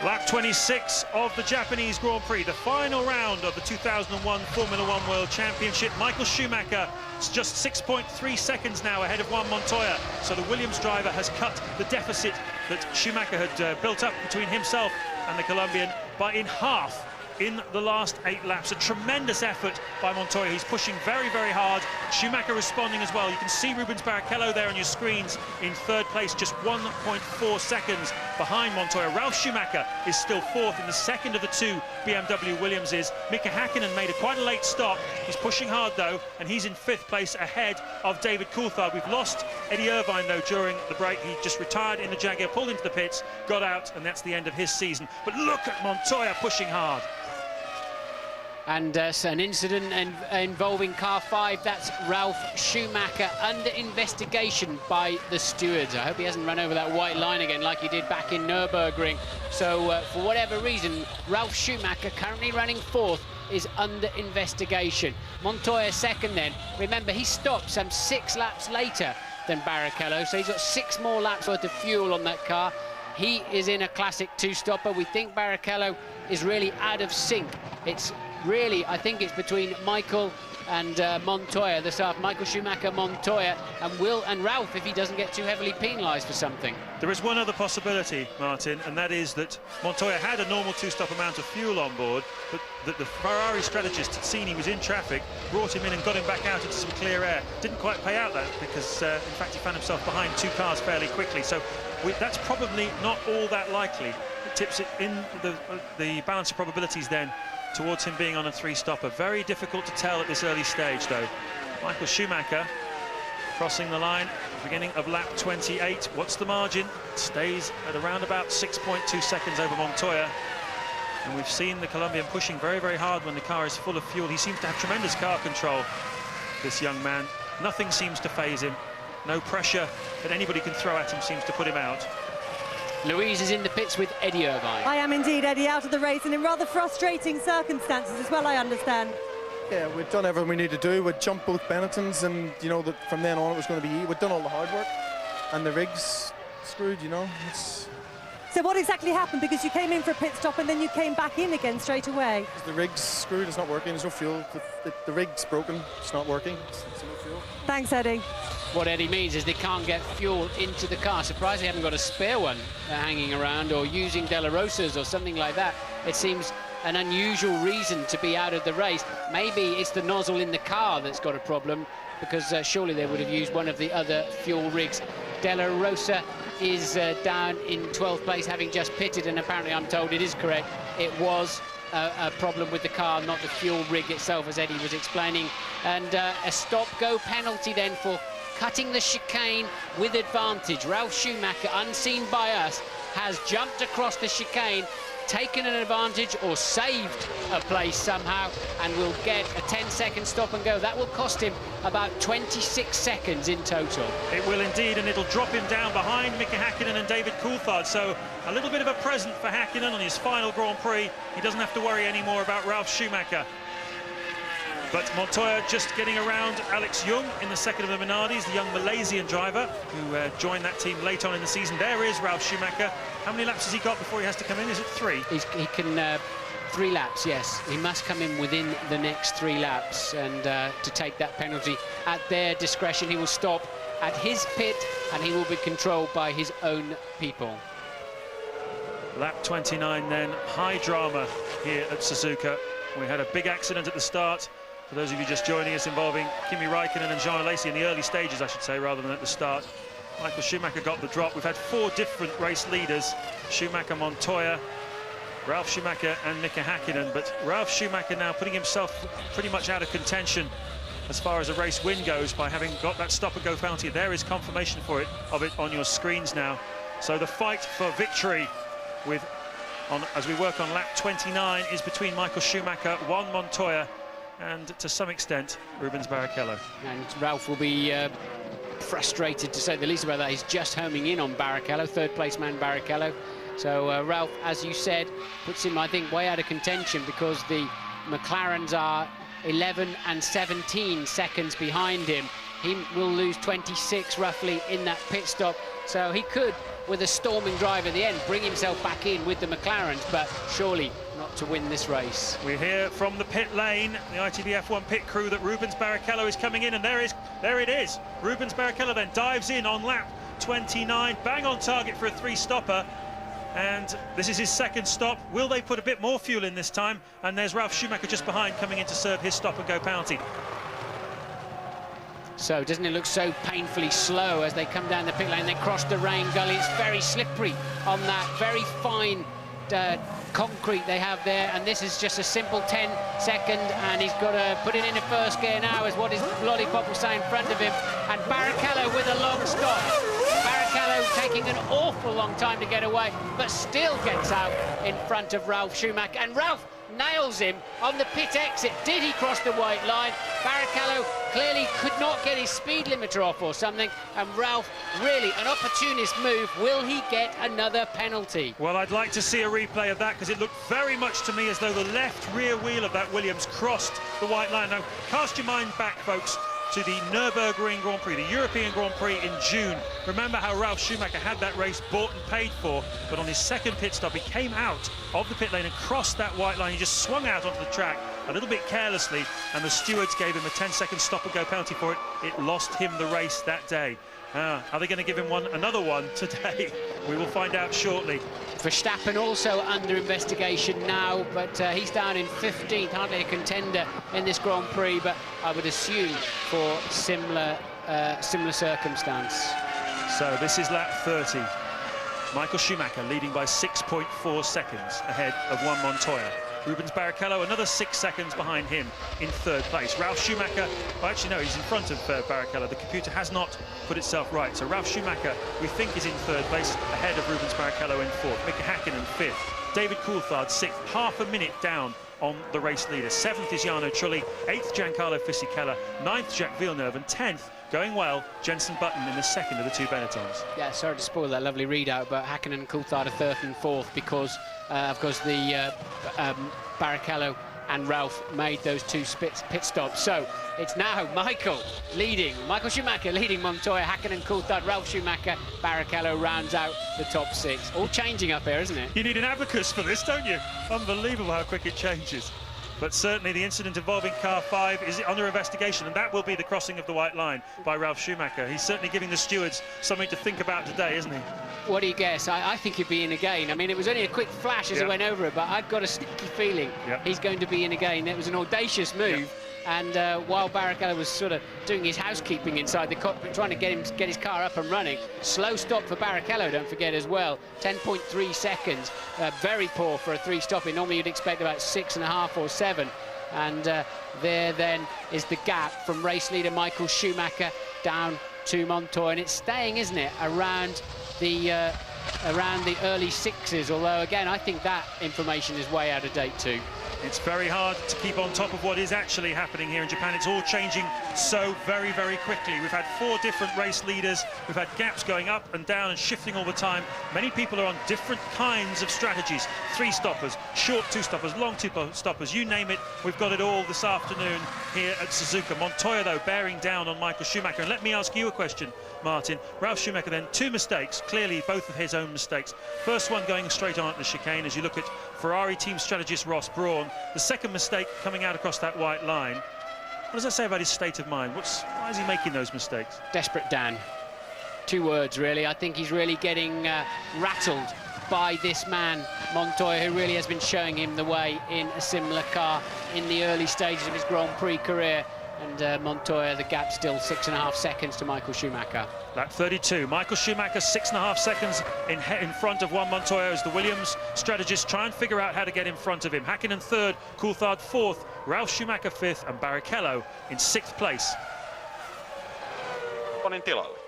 Speaker 6: Lap 26 of the Japanese Grand Prix, the final round of the 2001 Formula One World Championship. Michael Schumacher is just 6.3 seconds now ahead of Juan Montoya. So the Williams driver has cut the deficit that Schumacher had built up between himself and the Colombian in half in the last 8 laps. A tremendous effort by Montoya. He's pushing very, very hard. Schumacher responding as well. You can see Rubens Barrichello there on your screens in 3rd place, just 1.4 seconds behind Montoya. Ralf Schumacher is still 4th in the second of the 2 BMW Williamses. Mika Häkkinen made quite a late stop. He's pushing hard though, and he's in 5th place ahead of David Coulthard. We've lost Eddie Irvine though during the break. He just retired in the Jaguar, pulled into the pits, got out, and that's the end of his season. But look at Montoya pushing hard.
Speaker 16: And an incident involving car 5, that's Ralf Schumacher, under investigation by the stewards. I hope he hasn't run over that white line again like he did back in Nürburgring. So for whatever reason, Ralf Schumacher, currently running 4th, is under investigation. Montoya 2nd then. Remember, he stopped some 6 laps later than Barrichello, so he's got 6 more laps worth of fuel on that car. He is in a classic 2-stopper. We think Barrichello is really out of sync. It's really, I think it's between Michael and Montoya, the start. Michael Schumacher, Montoya, and Ralf if he doesn't get too heavily penalised for something.
Speaker 6: There is one other possibility, Martin, and that is that Montoya had a normal 2-stop amount of fuel on board, but that the Ferrari strategist had seen he was in traffic, brought him in and got him back out into some clear air. Didn't quite pay out that because, in fact, he found himself behind 2 cars fairly quickly. So that's probably not all that likely. It tips it in the balance of probabilities then towards him being on a 3-stopper. Very difficult to tell at this early stage, though. Michael Schumacher crossing the line, beginning of lap 28. What's the margin? It stays at around about 6.2 seconds over Montoya. And we've seen the Colombian pushing very, very hard when the car is full of fuel. He seems to have tremendous car control, this young man. Nothing seems to faze him. No pressure that anybody can throw at him seems to put him out.
Speaker 16: Louise is in the pits with Eddie Irvine.
Speaker 15: I am indeed, Eddie, out of the race and in rather frustrating circumstances as well, I understand.
Speaker 11: Yeah, we've done everything we need to do. We'd jumped both Benettons and, you know, that from then on it was going to be... We'd done all the hard work and the rig's screwed, you know.
Speaker 15: So what exactly happened? Because you came in for a pit stop and then you came back in again straight away.
Speaker 11: The rig's screwed, it's not working, there's no fuel. The rig's broken, it's not working, it's no fuel.
Speaker 15: Thanks, Eddie.
Speaker 16: What Eddie means is they can't get fuel into the car. Surprised they haven't got a spare one hanging around or using De La Rosa's or something like that. It seems an unusual reason to be out of the race. Maybe it's the nozzle in the car that's got a problem, because surely they would have used one of the other fuel rigs. De La Rosa is down in 12th place, having just pitted, and apparently I'm told it is correct. It was a problem with the car, not the fuel rig itself, as Eddie was explaining. And a stop-go penalty then for cutting the chicane with advantage. Ralf Schumacher, unseen by us, has jumped across the chicane, taken an advantage or saved a place somehow, and will get a 10-second stop and go. That will cost him about 26 seconds in total.
Speaker 6: It will indeed, and it'll drop him down behind Mika Häkkinen and David Coulthard. So a little bit of a present for Häkkinen on his final Grand Prix. He doesn't have to worry anymore about Ralf Schumacher. But Montoya just getting around Alex Jung in the second of the Minardis, the young Malaysian driver who joined that team late on in the season. There is Ralf Schumacher. How many laps has he got before he has to come in? Is it 3?
Speaker 16: He can 3 laps, yes. He must come in within the next 3 laps, and to take that penalty at their discretion. He will stop at his pit, and he will be controlled by his own people.
Speaker 6: Lap 29 then, high drama here at Suzuka. We had a big accident at the start. For those of you just joining us, involving Kimi Räikkönen and Jean Alesi in the early stages, I should say, rather than at the start. Michael Schumacher got the drop. We've had 4 different race leaders: Schumacher, Montoya, Ralf Schumacher and Mika Häkkinen. But Ralf Schumacher now putting himself pretty much out of contention as far as a race win goes by having got that stop-and-go penalty. There is confirmation of it on your screens now. So the fight for victory as we work on lap 29 is between Michael Schumacher, Juan Montoya, and to some extent Rubens Barrichello.
Speaker 16: And Ralf will be frustrated, to say the least, about that. He's just homing in on Barrichello, third place man Barrichello. So Ralf, as you said, puts him, I think, way out of contention, because the McLarens are 11 and 17 seconds behind him. He will lose 26 roughly in that pit stop, so he could, with a storming drive at the end, bring himself back in with the McLarens, but surely not to win this race.
Speaker 6: We hear from the pit lane, the ITV F1 pit crew, that Rubens Barrichello is coming in, and there it is. Rubens Barrichello then dives in on lap 29, bang on target for a 3-stopper. And this is his second stop. Will they put a bit more fuel in this time? And there's Ralf Schumacher just behind, coming in to serve his stop-and-go penalty.
Speaker 16: So doesn't it look so painfully slow as they come down the pit lane? They cross the rain gully. It's very slippery on that very fine concrete they have there, and this is just a simple 10-second, and he's got to put it into first gear now, is what his lollipop will say in front of him. And Barrichello with a long stop. Barrichello taking an awful long time to get away, but still gets out in front of Ralf Schumacher, and Ralf nails him on the pit exit. Did he cross the white line? Barrichello clearly could not get his speed limiter off or something, and Ralf, really an opportunist move. Will he get another penalty?
Speaker 6: Well, I'd like to see a replay of that, because it looked very much to me as though the left rear wheel of that Williams crossed the white line. Now, cast your mind back, folks, to the Nürburgring Grand Prix, the European Grand Prix in June. Remember how Ralf Schumacher had that race bought and paid for, but on his second pit stop, he came out of the pit lane and crossed that white line. He just swung out onto the track a little bit carelessly, and the stewards gave him a 10-second stop-and-go penalty for it. It lost him the race that day. Are they going to give him another one today? We will find out shortly.
Speaker 16: Verstappen also under investigation now, but he's down in 15th, hardly a contender in this Grand Prix, but I would assume for similar circumstance.
Speaker 6: So this is lap 30. Michael Schumacher leading by 6.4 seconds ahead of Juan Montoya. Rubens Barrichello another 6 seconds behind him in third place. Ralf Schumacher, well, actually no, he's in front of Barrichello. The computer has not put itself right. So Ralf Schumacher, we think, is in third place, ahead of Rubens Barrichello in fourth. Mika Häkkinen fifth. David Coulthard sixth, half a minute down on the race leader. Seventh is Jarno Trulli, eighth Giancarlo Fisichella, ninth Jacques Villeneuve, and 10th, going well, Jenson Button in the second of the two Benettons.
Speaker 16: Yeah, sorry to spoil that lovely readout, but Häkkinen and Coulthard are third and fourth because, of course, the Barrichello and Ralf made those two pit stops. So it's now Michael Schumacher leading Montoya, Häkkinen, Coulthard, Ralf Schumacher, Barrichello rounds out the top 6. All changing up here, isn't it?
Speaker 6: You need an abacus for this, don't you? Unbelievable how quick it changes. But certainly the incident involving car 5 is under investigation, and that will be the crossing of the white line by Ralf Schumacher. He's certainly giving the stewards something to think about today, isn't he?
Speaker 16: What do you guess? I think he'd be in again. I mean, it was only a quick flash as he went over it, but I've got a sneaky feeling he's going to be in again. It was an audacious move. And while Barrichello was sort of doing his housekeeping inside the cockpit, trying to get his car up and running, slow stop for Barrichello, don't forget, as well. 10.3 seconds, very poor for a 3-stopper. Normally you'd expect about 6.5 or 7. And there then is the gap from race leader Michael Schumacher down to Montoya, and it's staying, isn't it, around the around the early 6s, although again I think that information is way out of date too.
Speaker 6: It's very hard to keep on top of what is actually happening here in Japan. It's all changing so very, very quickly. We've had 4 different race leaders. We've had gaps going up and down and shifting all the time. Many people are on different kinds of strategies. 3 stoppers, short 2 stoppers, long 2 stoppers, you name it. We've got it all this afternoon here at Suzuka. Montoya, though, bearing down on Michael Schumacher. And let me ask you a question, Martin. Ralf Schumacher then, 2 mistakes, clearly both of his own mistakes. First one going straight on at the chicane as you look at Ferrari team strategist Ross Brawn. The second mistake coming out across that white line. What does that say about his state of mind? Why is he making those mistakes?
Speaker 16: Desperate Dan. 2 words, really. I think he's really getting rattled by this man, Montoya, who really has been showing him the way in a similar car in the early stages of his Grand Prix career. And Montoya, the gap still 6.5 seconds to Michael Schumacher.
Speaker 6: Lap 32, Michael Schumacher 6.5 seconds in front of Juan Montoya as the Williams strategists try and figure out how to get in front of him. Häkkinen 3rd, Coulthard 4th, Ralf Schumacher 5th and Barrichello in 6th place.
Speaker 7: Tilalle.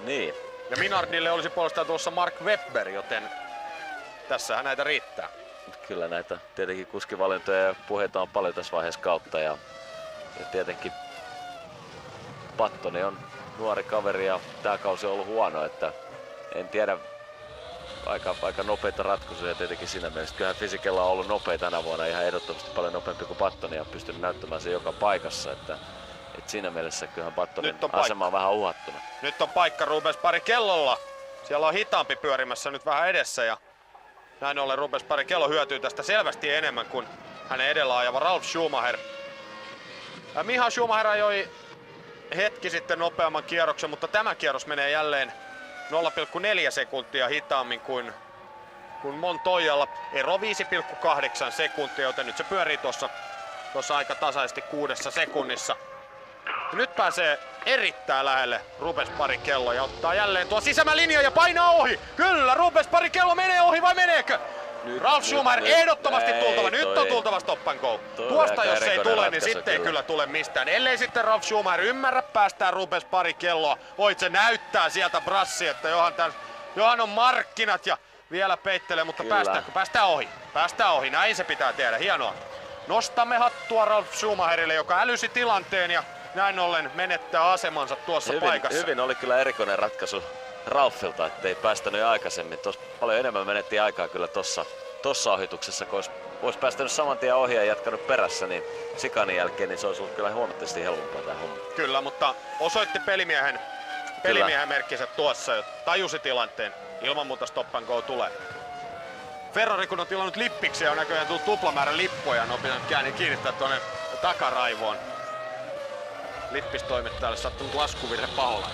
Speaker 3: Niin.
Speaker 7: Ja Minardille olisi puolestaan tuossa Mark Webber, joten tässähän näitä riittää.
Speaker 3: Kyllä näitä tietenkin kuskivalintoja ja puheita on paljon tässä vaiheessa kautta ja tietenkin Pattoni on nuori kaveri ja tämä kausi on ollut huono, että en tiedä, aika nopeita ratkaisuja tietenkin siinä mielessä. Kyllähän Fisichella on ollut nopea tänä vuonna ihan ehdottomasti paljon nopeampi kuin Pattoni ja pystynyt näyttämään se joka paikassa, että siinä mielessä kyllähän Pattonin asema on vähän uhattuna.
Speaker 7: Nyt on paikka Rubens Barrichellolla. Siellä on hitaampi pyörimässä nyt vähän edessä ja näin ollen Rubens Barrichello hyötyy tästä selvästi enemmän kuin hänen edellä ajava Ralf Schumacher. Miha Schumacher ajoi hetki sitten nopeamman kierroksen, mutta tämä kierros menee jälleen 0,4 sekuntia hitaammin kuin Montoyalla. Ero 5,8 sekuntia, joten nyt se pyörii tuossa aika tasaisesti 6 sekunnissa. Ja nyt pääsee erittäin lähelle Rubens Barrichello ja ottaa jälleen tuo sisämälinja ja painaa ohi. Kyllä, Rubens Barrichello menee ohi vai meneekö? Ralf Schumacher ehdottomasti tultava. Nyt on tultava stop and go. Tuosta jos ei tule, niin sitten ei kyllä tule mistään. Ellei sitten Ralf Schumacher ymmärrä päästään Rubens Barrichelloa. Voit se näyttää sieltä brassi, että johan on markkinat ja vielä peittelee, mutta päästään ohi. Päästään ohi, näin se pitää tehdä, hienoa. Nostamme hattua Ralf Schumacherille, joka älysi tilanteen ja näin ollen menettää asemansa tuossa paikassa.
Speaker 3: Hyvin oli kyllä erikoinen ratkaisu Ralfilta, ettei päästänyt aikaisemmin. Tuossa paljon enemmän menettiin aikaa kyllä tossa ohituksessa, kun olisi päästänyt saman tien ohi ja jatkanut perässä, niin sikanin jälkeen niin se olisi ollut kyllä huomattavasti helpompaa tämä homma.
Speaker 7: Kyllä, mutta osoitti pelimiehen merkkinsä tuossa ja tajusi tilanteen. Ilman muuta stop and go tulee. Ferrari kun on tilannut lippiksi ja on näköjään tullut tuplamäärä lippuja, on pitänyt kiinnittää tuonne takaraivoon. Lippistoimittajalle sattunut laskuvirhe paholla.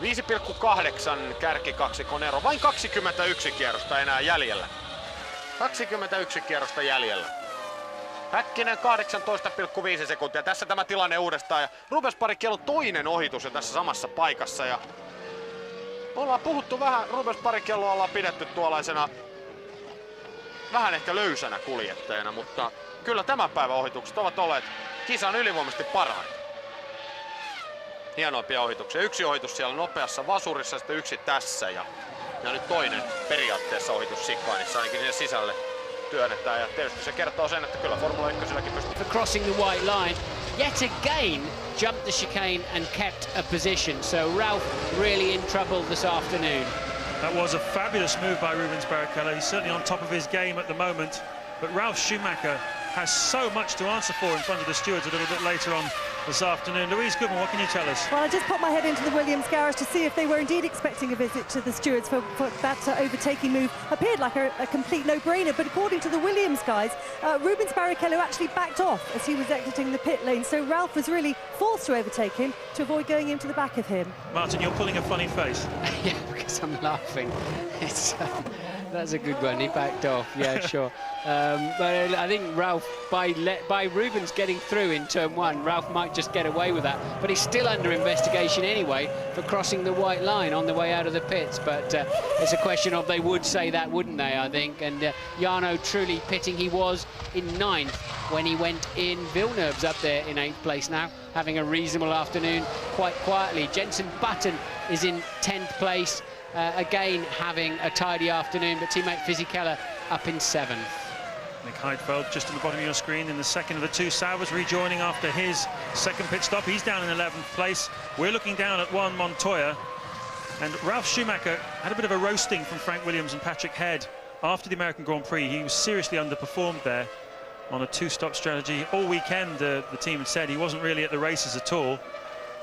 Speaker 7: 5,8 kärkikaksikon ero. Vain 21 kierrosta enää jäljellä. 21 kierrosta jäljellä. Häkkinen 18,5 sekuntia. Tässä tämä tilanne uudestaan. Ja Rubens Barricellon toinen ohitus jo tässä samassa paikassa. Ja ollaan puhuttu vähän, Rubens Barrichelloa ollaan pidetty tuollaisena vähän ehkä löysänä kuljettajana, mutta kyllä tämän päivän ohitukset ovat olleet kisan ylivoimaisesti parhaita. Hienoimpia ohituksia. Yksi ohitus siellä nopeassa vasurissa, sitten yksi tässä ja nyt toinen periaatteessa ohitus Chikaanissa, ainakin sinne sisälle työnnetään. Ja tietysti se kertoo sen, että kyllä Formula 1:lläkin pystyy.
Speaker 16: For crossing the white line, yet again jumped the chicane and kept a position. So Ralf really in trouble this afternoon.
Speaker 6: That was a fabulous move by Rubens Barrichello. He's certainly on top of his game at the moment. But Ralf Schumacher has so much to answer for in front of the stewards a little bit later on this afternoon. Louise Goodman, what can you tell us?
Speaker 15: Well, I just popped my head into the Williams garage to see if they were indeed expecting a visit to the stewards for that overtaking move. Appeared like a complete no-brainer, but according to the Williams guys, Rubens Barrichello actually backed off as he was exiting the pit lane, so Ralf was really forced to overtake him to avoid going into the back of him.
Speaker 6: Martin, you're pulling a funny face.
Speaker 16: Yeah, because I'm laughing. It's that's a good one. He backed off. Yeah, sure. But I think Ralf, by Rubens getting through in turn 1, Ralf might just get away with that. But he's still under investigation anyway for crossing the white line on the way out of the pits. But it's a question of they would say that, wouldn't they, I think. And Jarno truly pitting. He was in 9th when he went in. Villeneuve's up there in 8th place now, having a reasonable afternoon quite quietly. Jenson Button is in 10th place, again having a tidy afternoon, but teammate Fisichella up in 7th.
Speaker 6: Nick Heidfeld just on the bottom of your screen in the second of the two. Sauber's rejoining after his second pit stop. He's down in 11th place. We're looking down at Juan Montoya. And Ralf Schumacher had a bit of a roasting from Frank Williams and Patrick Head after the American Grand Prix. He was seriously underperformed there on a two-stop strategy. All weekend, the team had said he wasn't really at the races at all.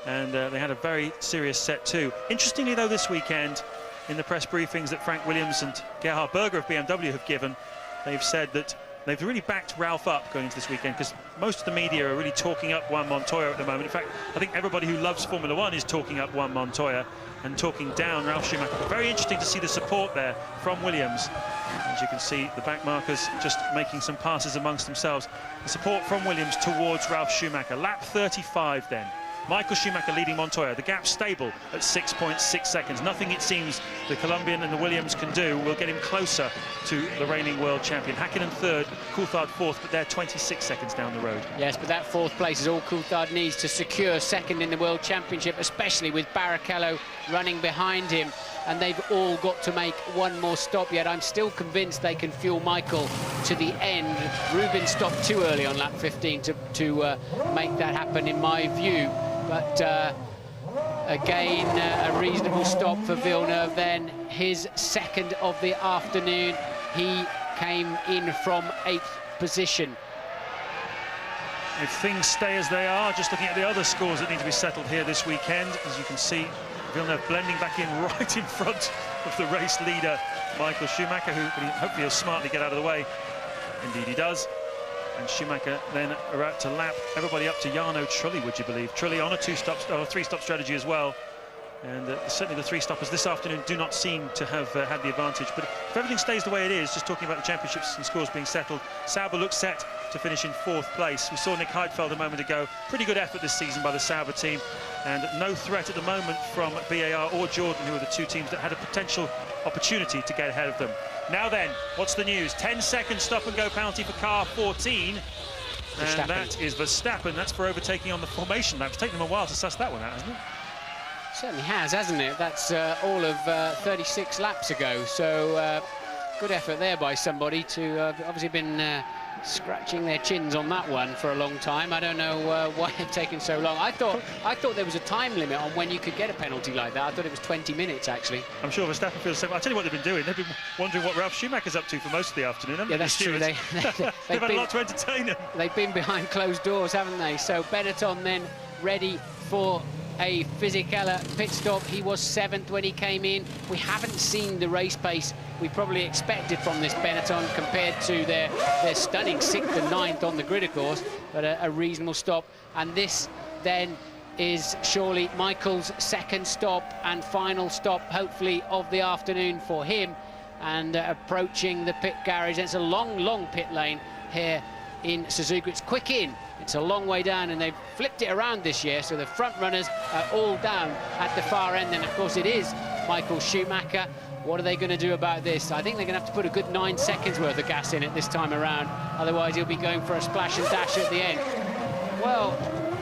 Speaker 6: And they had a very serious set too. Interestingly, though, this weekend, in the press briefings that Frank Williams and Gerhard Berger of BMW have given, they've said that they've really backed Ralf up going into this weekend, because most of the media are really talking up Juan Montoya at the moment. In fact, I think everybody who loves Formula One is talking up Juan Montoya and talking down Ralf Schumacher. But very interesting to see the support there from Williams. As you can see, the back markers just making some passes amongst themselves. The support from Williams towards Ralf Schumacher. Lap 35 then. Michael Schumacher leading Montoya. The gap stable at 6.6 seconds. Nothing, it seems, the Colombian and the Williams can do will get him closer to the reigning world champion. Hakkinen third, Coulthard fourth, but they're 26 seconds down the road.
Speaker 16: Yes, but that fourth place is all Coulthard needs to secure second in the world championship, especially with Barrichello running behind him. And they've all got to make one more stop yet. I'm still convinced they can fuel Michael to the end. Rubin stopped too early on lap 15 to make that happen, in my view. But again, a reasonable stop for Villeneuve then. His second of the afternoon. He came in from 8th position.
Speaker 6: If things stay as they are, just looking at the other scores that need to be settled here this weekend, as you can see, Villeneuve blending back in right in front of the race leader, Michael Schumacher, who hopefully will smartly get out of the way. Indeed he does. And Schumacher then about to lap everybody up to Jarno Trulli, would you believe? Trulli on a three-stop strategy as well. And certainly the three-stoppers this afternoon do not seem to have had the advantage. But if everything stays the way it is, just talking about the championships and scores being settled, Sauber looks set to finish in 4th place. We saw Nick Heidfeld a moment ago. Pretty good effort this season by the Sauber team. And no threat at the moment from BAR or Jordan, who are the two teams that had a potential opportunity to get ahead of them. Now then, what's the news? 10-second stop-and-go penalty for car 14. And that is Verstappen. That's for overtaking on the formation lap. It's taken them a while to suss that one out, hasn't it?
Speaker 16: Certainly has, hasn't it? That's all of 36 laps ago. So good effort there by somebody to obviously been scratching their chins on that one for a long time. I don't know why it's taken so long. I thought there was a time limit on when you could get a penalty like that. I thought it was 20 minutes, actually.
Speaker 6: I'm sure Verstappen feels the same. I'll tell you what they've been doing. They've been wondering what Ralf Schumacher's up to for most of the afternoon, haven't they?
Speaker 16: Yeah, that's true. They've
Speaker 6: had a lot to entertain them.
Speaker 16: They've been behind closed doors, haven't they? So Benetton then ready for a Fisichella pit stop. He was 7th when he came in. We haven't seen the race pace we probably expected from this Benetton compared to their stunning 6th and 9th on the grid, of course, but a reasonable stop. And this then is surely Michael's second stop and final stop, hopefully, of the afternoon for him. And approaching the pit garage. It's a long pit lane here in Suzuka. It's quick in. It's a long way down, and they've flipped it around this year, so the front runners are all down at the far end. And of course it is Michael Schumacher. What are they going to do about this? I think they're going to have to put a good 9 seconds worth of gas in it this time around. Otherwise he'll be going for a splash and dash at the end. Well,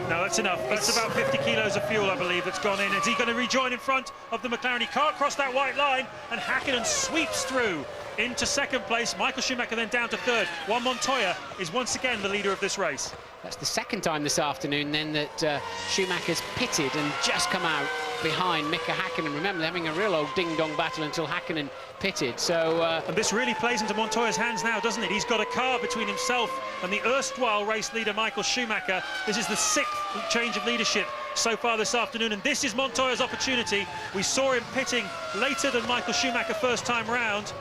Speaker 6: no, that's enough. That's about 50 kilos of fuel, I believe, that's gone in. Is he going to rejoin in front of the McLaren? He can't cross that white line, and Hakkinen sweeps through into 2nd place. Michael Schumacher then down to 3rd. Juan Montoya is once again the leader of this race.
Speaker 16: That's the 2nd time this afternoon then that Schumacher's pitted and just come out behind Mika Hakkinen. Remember, they're having a real old ding-dong battle until Hakkinen pitted. So
Speaker 6: and this really plays into Montoya's hands now, doesn't it? He's got a car between himself and the erstwhile race leader Michael Schumacher. This is the 6th change of leadership so far this afternoon, and this is Montoya's opportunity. We saw him pitting later than Michael Schumacher first time round.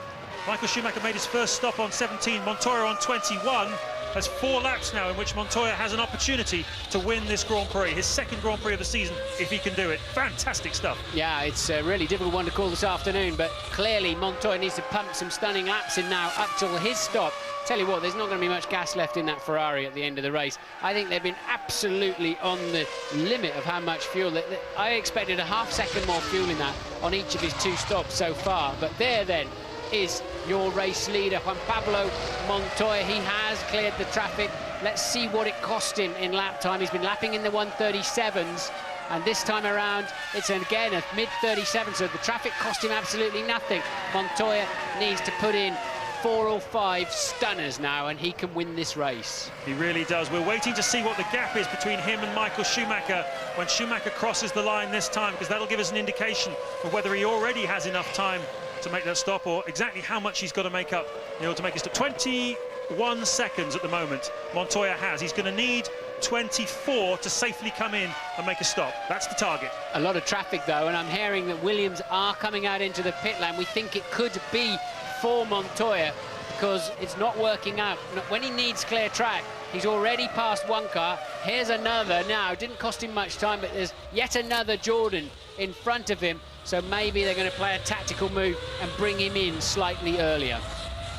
Speaker 6: Michael Schumacher made his first stop on 17, Montoya on 21. Has 4 laps now in which Montoya has an opportunity to win this Grand Prix, his 2nd Grand Prix of the season, if he can do it. Fantastic stuff.
Speaker 16: Yeah, it's a really difficult one to call this afternoon, but clearly Montoya needs to pump some stunning laps in now up till his stop. Tell you what, there's not going to be much gas left in that Ferrari at the end of the race. I think they've been absolutely on the limit of how much fuel. I expected a ½ second more fuel in that on each of his 2 stops so far, but there then is your race leader, Juan Pablo Montoya. He has cleared the traffic. Let's see what it cost him in lap time. He's been lapping in the 1:37s, And this time around, it's again a mid-37, so the traffic cost him absolutely nothing. Montoya needs to put in 4 or 5 stunners now, and he can win this race.
Speaker 6: He really does. We're waiting to see what the gap is between him and Michael Schumacher when Schumacher crosses the line this time, because that'll give us an indication of whether he already has enough time to make that stop, or exactly how much he's got to make up in order to make it stop. 21 seconds at the moment Montoya has. He's going to need 24 to safely come in and make a stop. That's the target.
Speaker 16: A lot of traffic though, and I'm hearing that Williams are coming out into the pit lane. We think it could be for Montoya because it's not working out. When he needs clear track, he's already passed one car. Here's another now. It didn't cost him much time, but there's yet another Jordan in front of him. So maybe they're going to play a tactical move and bring him in slightly earlier.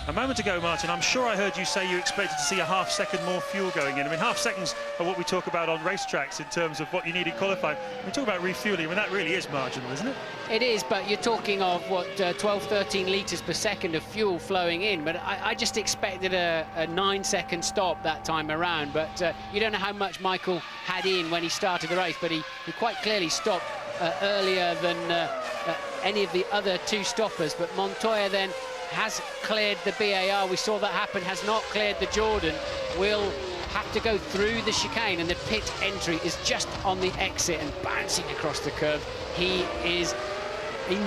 Speaker 6: A moment ago, Martin, I'm sure I heard you say you expected to see a half-second more fuel going in. I mean, half seconds are what we talk about on racetracks in terms of what you need in qualifying. We talk about refueling, I mean, that really is marginal, isn't it?
Speaker 16: It is, but you're talking of, what, 12, 13 litres per second of fuel flowing in. But I just expected a 9-second stop that time around. But you don't know how much Michael had in when he started the race, but he quite clearly stopped earlier than any of the other 2 stoppers. But Montoya then has cleared the BAR. We saw that happen, has not cleared the Jordan. Will have to go through the chicane, and the pit entry is just on the exit and bouncing across the curb. He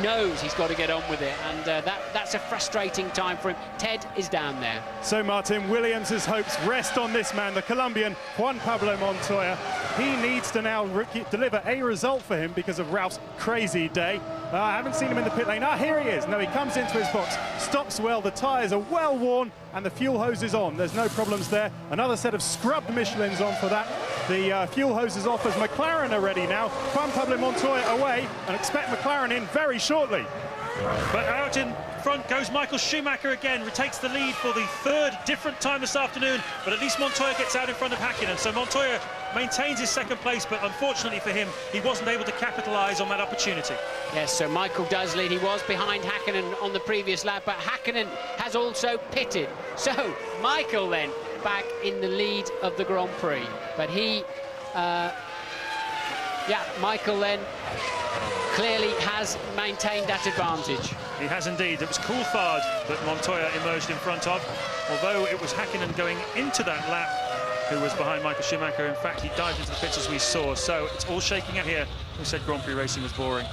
Speaker 16: knows he's got to get on with it, and that's a frustrating time for him. Ted is down there.
Speaker 8: So, Martin, Williams' hopes rest on this man, the Colombian Juan Pablo Montoya. He needs to now deliver a result for him because of Ralph's crazy day. I haven't seen him in the pit lane. Here he is. No, he comes into his box, stops well, the tyres are well worn, and the fuel hose is on. There's no problems there. Another set of scrubbed Michelins on for that. The fuel hose is off as McLaren are ready now. Juan Pablo Montoya away, and expect McLaren in very shortly.
Speaker 6: But out in front goes Michael Schumacher again, retakes the lead for the 3rd different time this afternoon, but at least Montoya gets out in front of Häkkinen. So Montoya maintains his 2nd place, but unfortunately for him, he wasn't able to capitalise on that opportunity.
Speaker 16: Yes, so Michael does lead. He was behind Häkkinen on the previous lap, but Häkkinen has also pitted. So Michael then back in the lead of the Grand Prix. But he, Michael then clearly has maintained that advantage.
Speaker 6: He has indeed. It was Coulthard that Montoya emerged in front of, although it was Häkkinen going into that lap who was behind Michael Schumacher. In fact, he dived into the pits as we saw, so it's all shaking out here. We said Grand Prix racing was boring.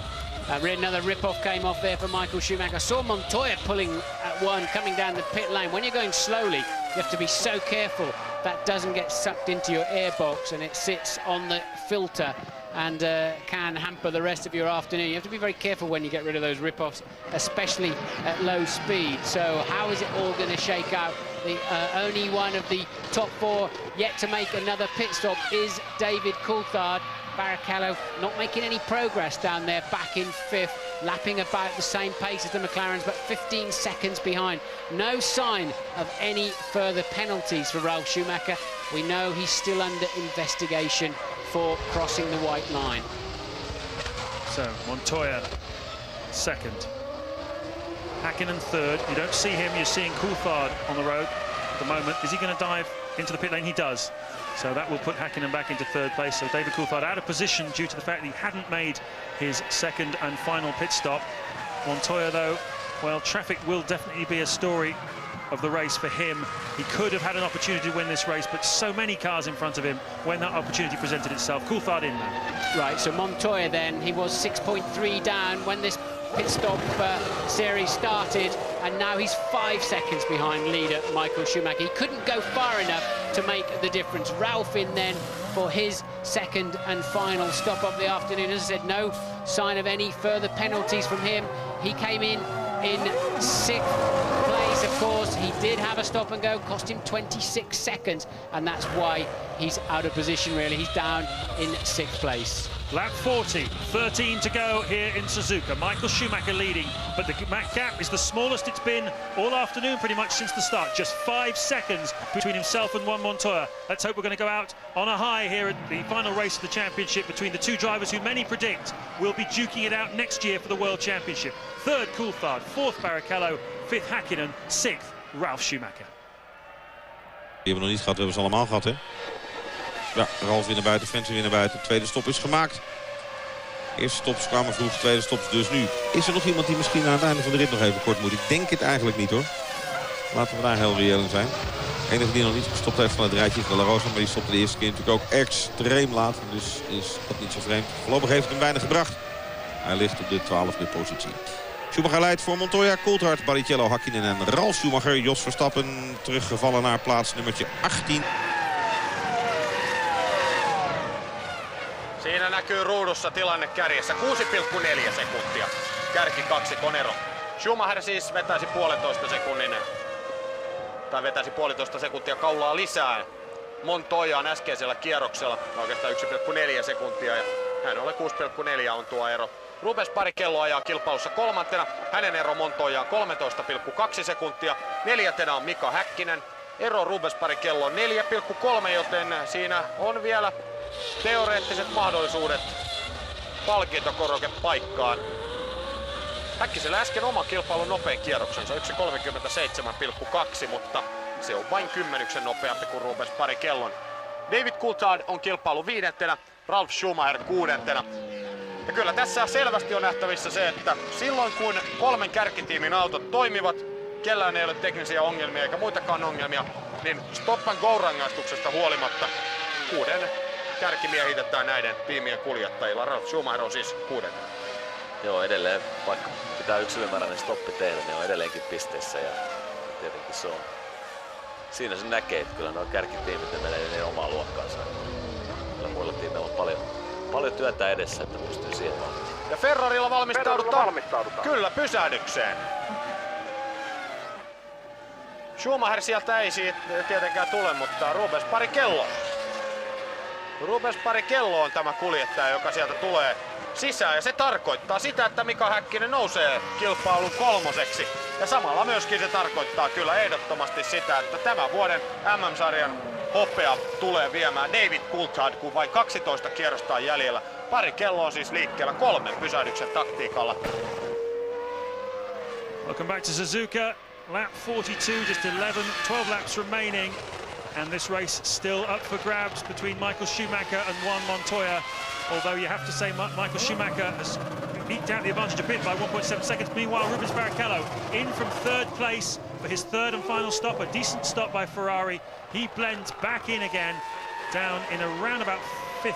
Speaker 16: Another rip-off came off there for Michael Schumacher. I saw Montoya pulling at one, coming down the pit lane. When you're going slowly, you have to be so careful that doesn't get sucked into your airbox and it sits on the filter and can hamper the rest of your afternoon. You have to be very careful when you get rid of those rip-offs, especially at low speed. So how is it all going to shake out? The only one of the top 4 yet to make another pit stop is David Coulthard. Barrichello not making any progress down there, back in 5th, lapping about the same pace as the McLarens, but 15 seconds behind. No sign of any further penalties for Ralf Schumacher. We know he's still under investigation for crossing the white line.
Speaker 6: So Montoya 2nd, Häkkinen 3rd. You don't see him, you're seeing Coulthard on the road at the moment. Is he going to dive into the pit lane? He does. So that will put Häkkinen back into 3rd place. So David Coulthard out of position due to the fact that he hadn't made his 2nd and final pit stop. Montoya, though, well, traffic will definitely be a story of the race for him. He could have had an opportunity to win this race, but so many cars in front of him when that opportunity presented itself. Coulthard in there.
Speaker 16: Right, so Montoya then, he was 6.3 down when this pit stop series started, and now he's 5 seconds behind leader Michael Schumacher. He couldn't go far enough to make the difference. Ralph in then for his 2nd and final stop of the afternoon. As I said, no sign of any further penalties from him. He came in 6th place, of course. He did have a stop and go, cost him 26 seconds, and that's why he's out of position, really. He's down in 6th place.
Speaker 6: Lap 40, 13 to go here in Suzuka. Michael Schumacher leading, but the gap is the smallest it's been all afternoon, pretty much since the start. Just 5 seconds between himself and Juan Montoya. Let's hope we're going to go out on a high here at the final race of the championship between the 2 drivers who many predict will be duking it out next year for the World Championship. 3rd, Coulthard. 4th, Barrichello. 5th, Häkkinen. 6th, Ralf Schumacher.
Speaker 10: Die hebben we nog niet gehad, we hebben ze allemaal gehad, hè? Ja, Ralf weer naar buiten, Frentzen weer naar buiten. Tweede stop is gemaakt. Eerste stops kwamen vroeg, tweede stops dus nu. Is er nog iemand die misschien aan het einde van de rit nog even kort moet? Ik denk het eigenlijk niet, hoor. Laten we daar heel reëel in zijn. De enige die nog niet gestopt heeft van het rijtje is de La Rosa. Maar die stopte de eerste keer natuurlijk ook extreem laat. Dus is dat niet zo vreemd. Voorlopig heeft het hem weinig gebracht. Hij ligt op de 12e positie. Schumacher leidt voor Montoya, Coulthard, Barrichello, Hakkinen en Ralf Schumacher. Jos Verstappen teruggevallen naar plaats nummertje 18.
Speaker 7: Siinä näkyy ruudussa tilanne kärjessä. 6,4 sekuntia. Kärkikaksikon ero. Schumacher siis vetäisi 1,5 sekunnin. Tai vetäisi 1,5 sekuntia kaulaa lisää Montoyaan äskeisellä kierroksella. Oikeastaan 1,4 sekuntia. Ja hän ole 6,4 on tuo ero. Rubens Barrichello ajaa kilpailussa kolmantena. Hänen ero Montoyaan 13,2 sekuntia. Neljäntenä on Mika Häkkinen. Ero Rubens Barrichello 4,3, joten siinä on vielä teoreettiset mahdollisuudet palkintokorokepaikkaan. Häkkisellä äsken oma kilpailun nopein kierroksensa 1.37,2, mutta se on vain 10 nopeampi kuin Rubens Barricellon. David Coulthard on kilpailu viidentenä, Ralf Schumacher kuudentena. Ja kyllä tässä selvästi on nähtävissä se, että silloin kun kolmen kärkitiimin autot toimivat, kellään ei ole teknisiä ongelmia eikä muitakaan ongelmia, niin stop and go -rangaistuksesta huolimatta 6 kärki miehitetään näiden tiimien kuljettajilla. Ralf Schumacher on siis 6.
Speaker 3: Joo, edelleen, vaikka pitää yksilömääräinen stoppi tehdä, niin on edelleenkin pisteissä ja tietenkin se on. Siinä se näkee, että kyllä nuo kärkitiimit ne menee niin omaa luokkaansa. Kyllä muilla tiimeillä on paljon työtä edessä, että pystyy siihen onnistumaan.
Speaker 7: Ja Ferrarilla valmistaudutaan. Kyllä pysähdykseen. Schumacher sieltä ei siitä tietenkään tule, mutta Rubens Barrichello. Rubens Barrichello on tämä kuljettaja, joka sieltä tulee sisään. Ja se tarkoittaa sitä, että Mika Häkkinen nousee kilpailun kolmoseksi. Ja samalla myöskin se tarkoittaa kyllä ehdottomasti sitä, että tämän vuoden MM-sarjan hopea tulee viemään David Coulthard, kun vain 12 kierrosta on jäljellä. Barrichello on siis liikkeellä 3 pysähdyksen taktiikalla.
Speaker 6: Welcome back to Suzuka. Lap 42, just 12 laps remaining. And this race still up for grabs between Michael Schumacher and Juan Montoya. Although you have to say Michael Schumacher has eked out the advantage a bit by 1.7 seconds. Meanwhile, Rubens Barrichello in from third place for his third and final stop. A decent stop by Ferrari. He blends back in again, down in around about 5th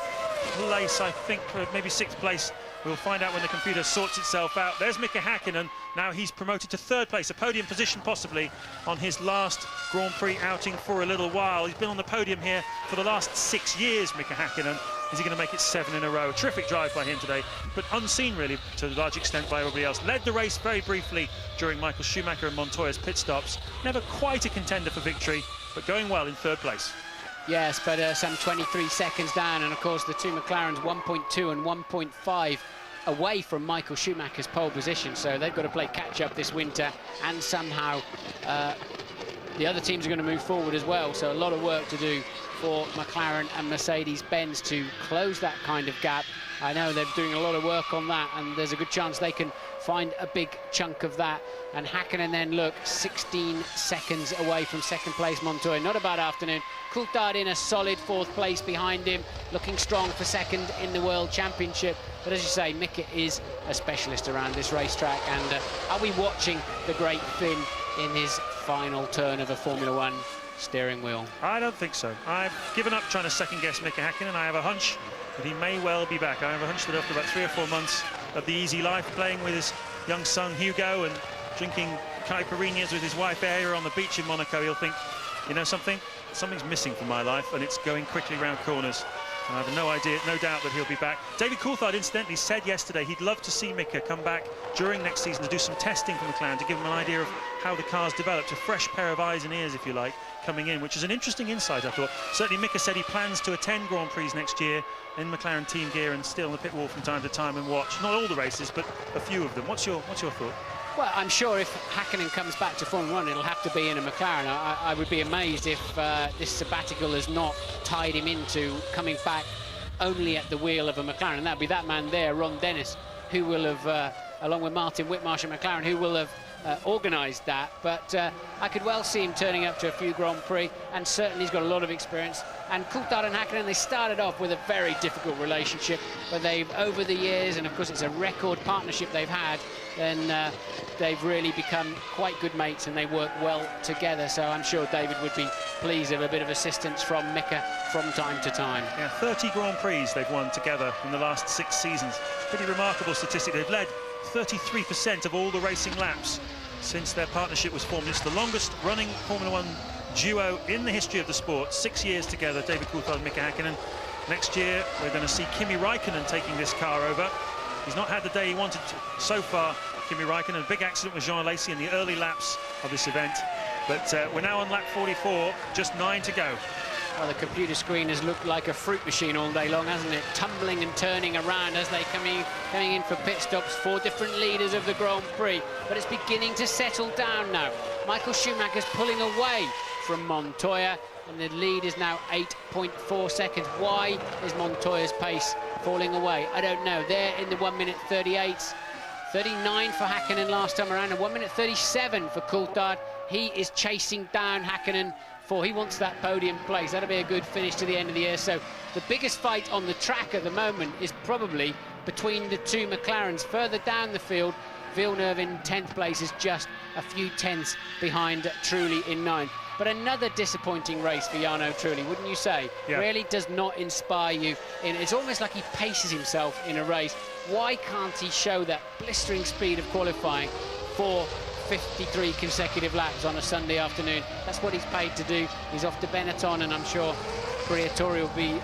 Speaker 6: place, I think, maybe 6th place. We'll find out when the computer sorts itself out. There's Mika Häkkinen. Now he's promoted to third place, a podium position possibly on his last Grand Prix outing for a little while. He's been on the podium here for the last 6 years, Mika Häkkinen. Is he going to make it 7 in a row? A terrific drive by him today, but unseen really to a large extent by everybody else. Led the race very briefly during Michael Schumacher and Montoya's pit stops. Never quite a contender for victory, but going well in third place.
Speaker 16: Yes, but some 23 seconds down, and of course the two McLarens 1.2 and 1.5 away from Michael Schumacher's pole position, so they've got to play catch-up this winter, and somehow the other teams are going to move forward as well, so a lot of work to do for McLaren and Mercedes-Benz to close that kind of gap. I know they're doing a lot of work on that, and there's a good chance they can find a big chunk of that. And Häkkinen then, look, 16 seconds away from second place Montoya. Not a bad afternoon. Coulthard in a solid 4th place behind him, looking strong for second in the World Championship. But as you say, Mika is a specialist around this racetrack. And are we watching the great Finn in his final turn of a Formula One steering wheel?
Speaker 6: I don't think so. I've given up trying to second-guess Mika Häkkinen. I have a hunch that he may well be back. I have a hunch that after about 3 or 4 months of the easy life, playing with his young son Hugo and drinking caipirinhas with his wife Aya on the beach in Monaco, he'll think, you know something? Something's missing from my life, and it's going quickly round corners. And I have no doubt that he'll be back. David Coulthard, incidentally, said yesterday he'd love to see Mika come back during next season to do some testing for McLaren, to give him an idea of how the car's developed, a fresh pair of eyes and ears, if you like, coming in, which is an interesting insight, I thought. Certainly Mika said he plans to attend Grand Prix next year in McLaren team gear and still on the pit wall from time to time and watch, not all the races, but a few of them. What's your thought?
Speaker 16: Well, I'm sure if Häkkinen comes back to Formula One, it'll have to be in a McLaren. I would be amazed if this sabbatical has not tied him into coming back only at the wheel of a McLaren. And that'd be that man there, Ron Dennis, who will have, along with Martin Whitmarsh and McLaren, who will have organised that, but I could well see him turning up to a few Grand Prix, and certainly he's got a lot of experience. And Coulthard and Häkkinen, they started off with a very difficult relationship, but they've, over the years, and of course it's a record partnership they've had, then they've really become quite good mates and they work well together. So I'm sure David would be pleased with a bit of assistance from Mika from time to time.
Speaker 6: Yeah, 30 Grand Prix they've won together in the last 6 seasons. Pretty remarkable statistic. They've led 33% of all the racing laps since their partnership was formed. It's the longest running Formula One duo in the history of the sport. 6 years together, David Coulthard and Mika Häkkinen. Next year, we're going to see Kimi Räikkönen taking this car over. He's not had the day he wanted so far, Kimi Räikkönen. A big accident with Jean Alesi in the early laps of this event. But we're now on lap 44, just 9 to go.
Speaker 16: Well, the computer screen has looked like a fruit machine all day long, hasn't it? Tumbling and turning around as they coming in for pit stops. 4 different leaders of the Grand Prix, but it's beginning to settle down now. Michael Schumacher's pulling away from Montoya, and the lead is now 8.4 seconds. Why is Montoya's pace falling away? I don't know. They're in the 1:38. 39 for Häkkinen last time around, and 1:37 for Coulthard. He is chasing down Häkkinen. He wants that podium place. That'll be a good finish to the end of the year. So the biggest fight on the track at the moment is probably between the 2 McLarens. Further down the field, Villeneuve in 10th place is just a few tenths behind Trulli in 9th. But another disappointing race for Jarno Trulli, wouldn't you say?
Speaker 6: Yeah. Really
Speaker 16: does not inspire you. It's almost like he paces himself in a race. Why can't he show that blistering speed of qualifying for 53 consecutive laps on a Sunday afternoon? That's what he's paid to do. He's off to Benetton, and I'm sure Briatore will be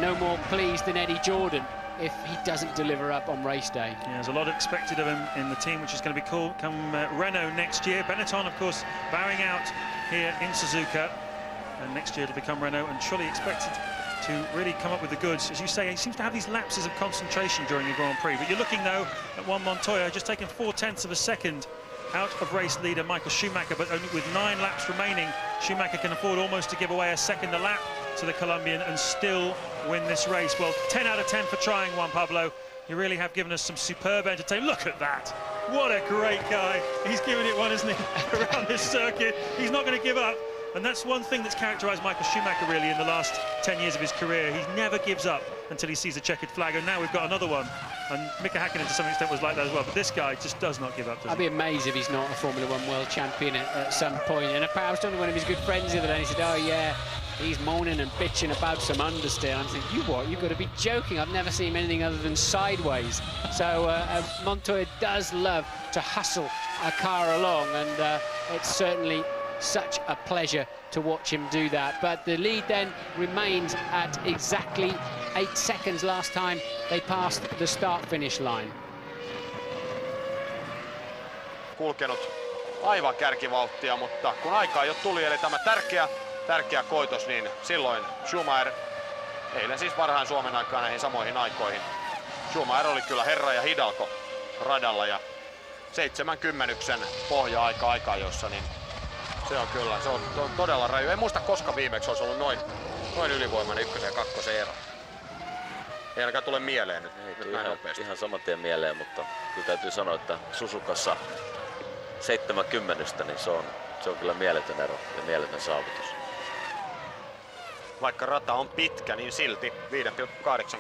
Speaker 16: no more pleased than Eddie Jordan if he doesn't deliver up on race day.
Speaker 6: Yeah, there's a lot expected of him in the team, which is going to be cool come Renault next year. Benetton, of course, bowing out here in Suzuka, and next year it'll become Renault, and Trulli expected to really come up with the goods. As you say, he seems to have these lapses of concentration during the Grand Prix, but you're looking though at Juan Montoya just taking 0.4 of a second out of race leader Michael Schumacher, but only with 9 laps remaining, Schumacher can afford almost to give away a second a lap to the Colombian and still win this race. Well, 10 out of 10 for trying, Juan Pablo. You really have given us some superb entertainment. Look at that. What a great guy. He's giving it one, isn't he, around this circuit. He's not going to give up. And that's one thing that's characterised Michael Schumacher really in the last 10 years of his career. He never gives up until he sees a checkered flag, and now we've got another one. And Mika Häkkinen to some extent was like that as well, but this guy just does not give up.
Speaker 16: I'd be amazed if he's not a Formula One world champion at some point. And I was talking to one of his good friends the other day, and he said, oh yeah, he's moaning and bitching about some understeer. I'm thinking, you what? You've got to be joking. I've never seen him anything other than sideways. So Montoya does love to hustle a car along, and it's certainly such a pleasure to watch him do that. But the lead then remains at exactly 8 seconds last time they passed the start-finish line.
Speaker 7: Kulkenut aivan kärkivauhtia, mutta kun aikaa jo tuli, eli tämä tärkeä koitos, niin silloin Schumacher, eilen siis varhain Suomen aikaan näihin samoihin aikoihin, Schumacher oli kyllä herra ja hidalko radalla, ja 70 pohja-aika aika-ajossa, niin se on kyllä, se on todella raju. En muista koska viimeksi olisi ollut noin ylivoimainen 1. ja 2. ero. Ei ainakaan tule mieleen nyt näin nopeasti.
Speaker 3: Ihan saman tien mieleen, mutta kyllä täytyy sanoa, että Suzukassa 70, niin se on kyllä mieletön ero ja mieletön saavutus.
Speaker 7: Vaikka rata on pitkä, niin silti 5,8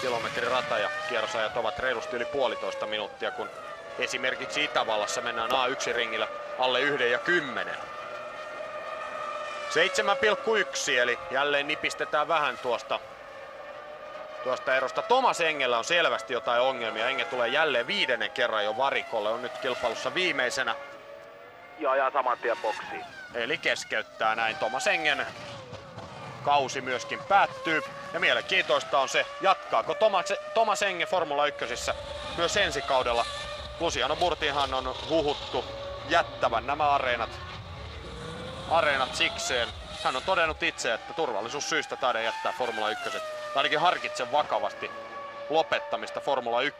Speaker 7: kilometrin rata ja kierrosajat ovat reilusti yli 1,5 minuuttia, kun esimerkiksi Itävallassa mennään A1-ringillä alle 1 ja 10. 7,1, eli jälleen nipistetään vähän tuosta erosta. Thomas Engellä on selvästi jotain ongelmia. Enge tulee jälleen 5. kerran jo varikolle. On nyt kilpailussa viimeisenä.
Speaker 22: Ja ajaa saman tien boksiin.
Speaker 7: Eli keskeyttää näin. Thomas Engen kausi myöskin päättyy. Ja mielenkiintoista on se, jatkaako Thomas Enge Formula 1 myös ensi kaudella. Luciano Burtinhan on huhuttu jättävän nämä areenat sikseen. Hän on todennut itse, että turvallisuussyistä taida jättää Formula 1. Ainakin harkitsen vakavasti lopettamista Formula 1.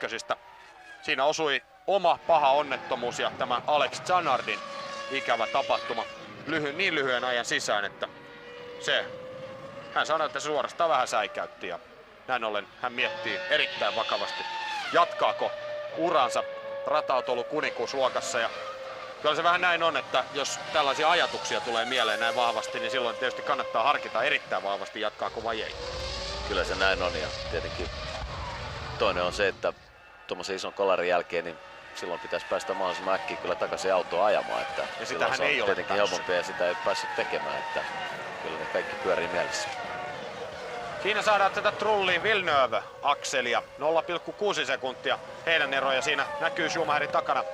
Speaker 7: Siinä osui oma paha onnettomuus ja tämä Alex Zanardin ikävä tapahtuma niin lyhyen ajan sisään, että hän sanoi, että se suorastaan vähän säikäytti, ja näin ollen hän miettii erittäin vakavasti, jatkaako uransa rata-auto ollut kuninkuusluokassa. Ja kyllä se vähän näin on, että jos tällaisia ajatuksia tulee mieleen näin vahvasti, niin silloin tietysti kannattaa harkita erittäin vahvasti, jatkaako vai ei.
Speaker 3: Kyllä se näin on, ja tietenkin toinen on se, että tuommoisen ison kolarin jälkeen niin silloin pitäisi päästä mahdollisimman äkkiä kyllä takaisin autoa ajamaan. Että
Speaker 7: ja sitähän se on ei ole
Speaker 3: tietenkin helpompi ja sitä ei päässyt tekemään, että kyllä ne kaikki pyörii mielessä.
Speaker 7: Siinä saadaan tätä Trulli Villeneuve-akselia, 0,6 sekuntia heidän eroja. Siinä näkyy Schumacherin takana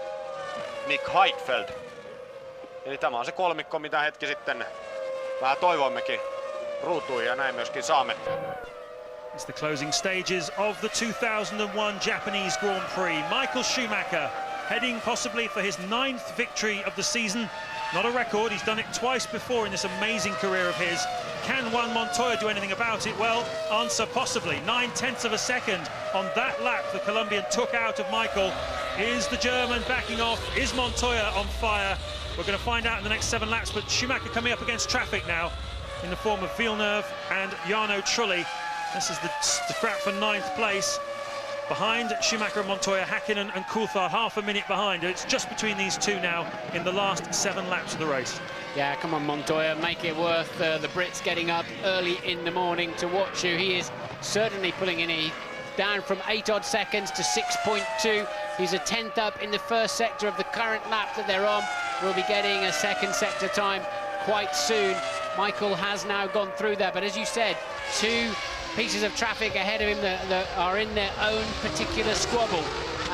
Speaker 7: Nick Heidfeld. Eli tämä on se kolmikko, mitä hetki sitten vähän toivoimmekin ruutuun, ja näin myöskin saamme.
Speaker 6: It's the closing stages of the 2001 Japanese Grand Prix. Michael Schumacher heading possibly for his 9th victory of the season. Not a record, he's done it twice before in this amazing career of his. Can Juan Montoya do anything about it? Well, answer possibly. 9/10 of a second on that lap the Colombian took out of Michael. Is the German backing off? Is Montoya on fire? We're going to find out in the next 7 laps, but Schumacher coming up against traffic now in the form of Villeneuve and Jarno Trulli. This is the scrap for 9th place. Behind Schumacher and Montoya, Häkkinen and Coulthard half a minute behind. It's just between these two now in the last 7 laps of the race.
Speaker 16: Yeah, come on Montoya, make it worth the Brits getting up early in the morning to watch you. He is certainly pulling in. Down from 8 odd seconds to 6.2. He's a 10th up in the first sector of the current lap that they're on. We'll be getting a second sector time quite soon. Michael has now gone through there, but as you said, 2 pieces of traffic ahead of him that are in their own particular squabble,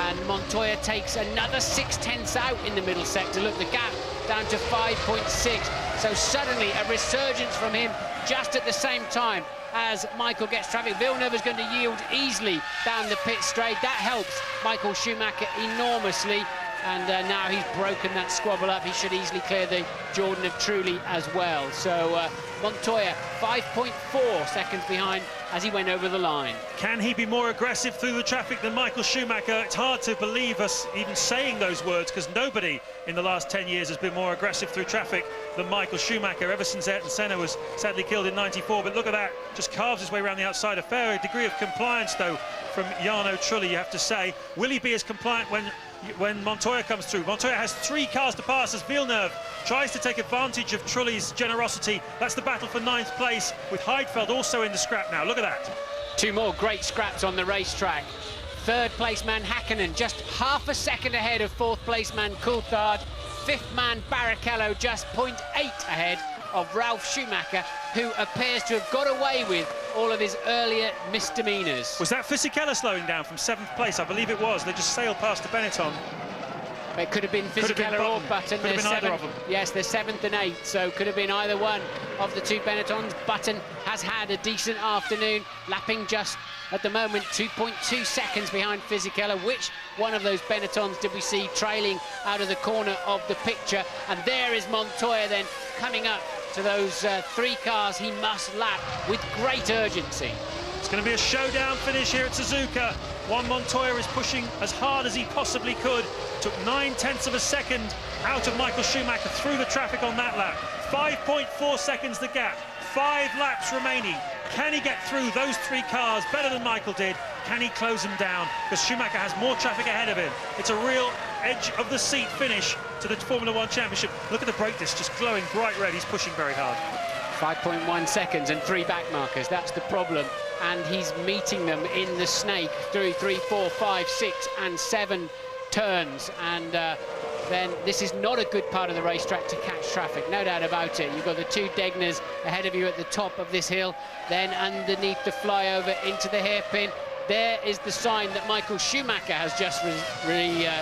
Speaker 16: and Montoya takes another 6/10ths out in the middle sector. Look, the gap down to 5.6, so suddenly a resurgence from him just at the same time as Michael gets traffic. Villeneuve is going to yield easily down the pit straight. That helps Michael Schumacher enormously, and now he's broken that squabble up. He should easily clear the Jordan of Trulli as well. So Montoya 5.4 seconds behind as he went over the line.
Speaker 6: Can he be more aggressive through the traffic than Michael Schumacher? It's hard to believe us even saying those words, because nobody in the last 10 years has been more aggressive through traffic than Michael Schumacher, ever since Ayrton Senna was sadly killed in '94. But look at that, just carves his way around the outside. A fair degree of compliance, though, from Jarno Trulli, you have to say. Will he be as compliant when Montoya comes through? Montoya has 3 cars to pass as Villeneuve tries to take advantage of Trulli's generosity. That's the battle for 9th place, with Heidfeld also in the scrap now. Look at that.
Speaker 16: 2 more great scraps on the racetrack. 3rd place man Häkkinen just half a second ahead of 4th place man Coulthard. 5th man Barrichello just 0.8 ahead of Ralf Schumacher, who appears to have got away with all of his earlier misdemeanors.
Speaker 6: Was that Fisichella slowing down from 7th place? I believe it was. They just sailed past the Benetton.
Speaker 16: It could have been Fisichella or Button.
Speaker 6: Could have been either of them.
Speaker 16: Yes, they're 7th and 8th, so could have been either one of the 2 Benettons. Button has had a decent afternoon, lapping just at the moment 2.2 seconds behind Fisichella. Which one of those Benettons did we see trailing out of the corner of the picture? And there is Montoya then coming up to those 3 cars he must lap with great urgency.
Speaker 6: It's going to be a showdown finish here at Suzuka. Juan Montoya is pushing as hard as he possibly could. Took 9/10ths of a second out of Michael Schumacher through the traffic on that lap. 5.4 seconds the gap. 5 laps remaining. Can he get through those 3 cars better than Michael did? Can he close them down? Because Schumacher has more traffic ahead of him. It's a real edge of the seat finish to the Formula 1 Championship. Look at the brake disc just glowing bright red. He's pushing very hard.
Speaker 16: 5.1 seconds and 3 back markers. That's the problem. And he's meeting them in the snake through 3, 4, 5, 6 and 7 turns. And then this is not a good part of the racetrack to catch traffic, no doubt about it. You've got the 2 Degners ahead of you at the top of this hill, then underneath the flyover into the hairpin. There is the sign that Michael Schumacher has just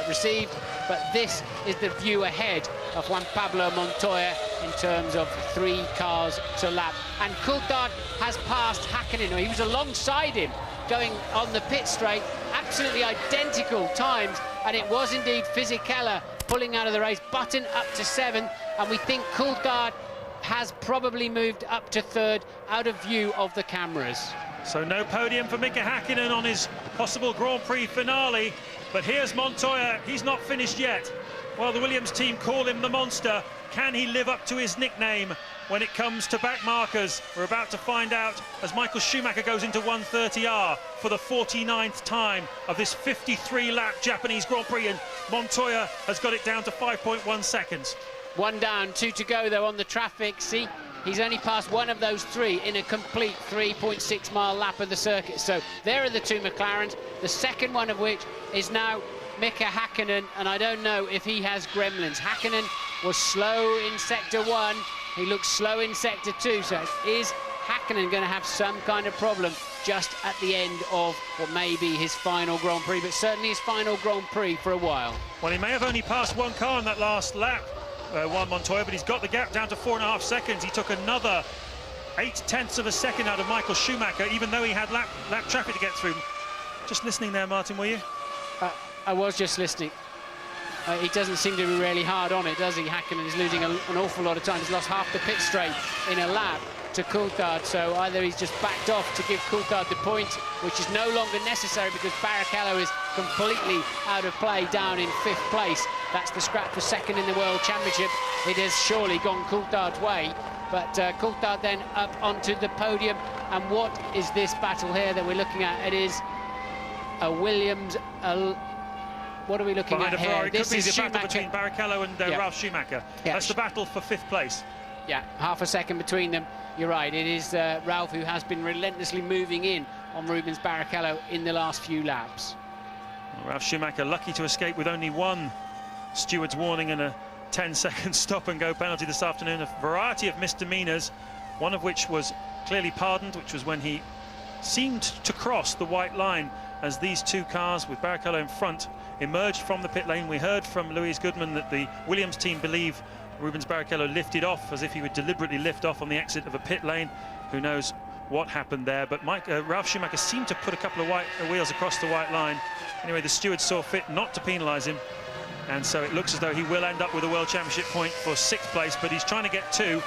Speaker 16: received, but this is the view ahead of Juan Pablo Montoya in terms of 3 cars to lap. And Coulthard has passed Häkkinen, or he was alongside him going on the pit straight, absolutely identical times, and it was indeed Fisichella pulling out of the race. Button up to 7th, and we think Coulthard has probably moved up to 3rd out of view of the cameras.
Speaker 6: So no podium for Mika Häkkinen on his possible Grand Prix finale, but here's Montoya. He's not finished yet. Well, the Williams team call him the Monster. Can he live up to his nickname when it comes to back markers? We're about to find out as Michael Schumacher goes into 130R for the 49th time of this 53-lap Japanese Grand Prix, and Montoya has got it down to 5.1 seconds.
Speaker 16: One down, 2 to go though on the traffic. See, he's only passed one of those 3 in a complete 3.6-mile lap of the circuit. So there are the 2 McLarens, the second one of which is now Mika Häkkinen, and I don't know if he has gremlins. Häkkinen was slow in Sector 1, he looks slow in Sector 2, so is Häkkinen going to have some kind of problem just at the end of what may be his final Grand Prix, but certainly his final Grand Prix for a while?
Speaker 6: Well, he may have only passed one car in that last lap, Juan Montoya, but he's got the gap down to 4.5 seconds. He took another 0.8 of a second out of Michael Schumacher, even though he had lap traffic to get through. Just listening there, Martin, were you?
Speaker 16: I was just listening. He doesn't seem to be really hard on it, does he? Häkkinen is losing an awful lot of time. He's lost half the pit straight in a lap to Coulthard, so either he's just backed off to give Coulthard the point, which is no longer necessary because Barrichello is completely out of play down in 5th place. That's the scrap for 2nd in the World Championship. It has surely gone Coulthard's way, but Coulthard then up onto the podium. And what is this battle here that we're looking at? It is a Williams... what are we looking
Speaker 6: Behind
Speaker 16: at
Speaker 6: a Ferrari.
Speaker 16: here? This
Speaker 6: could be
Speaker 16: is
Speaker 6: the battle between Barrichello and Ralf Schumacher.
Speaker 16: Yeah.
Speaker 6: That's the battle for 5th place.
Speaker 16: Yeah, half a second between them. You're right, it is Ralf who has been relentlessly moving in on Rubens Barrichello in the last few laps.
Speaker 6: Well, Ralf Schumacher lucky to escape with only one steward's warning and a 10-second stop-and-go penalty this afternoon. A variety of misdemeanours, one of which was clearly pardoned, which was when he seemed to cross the white line as these 2 cars with Barrichello in front emerged from the pit lane. We heard from Louise Goodman that the Williams team believe Rubens Barrichello lifted off as if he would deliberately lift off on the exit of a pit lane. Who knows what happened there, but Ralf Schumacher seemed to put a couple of wheels across the white line. Anyway, the stewards saw fit not to penalise him, and so it looks as though he will end up with a World Championship point for 6th place, but he's trying to get 2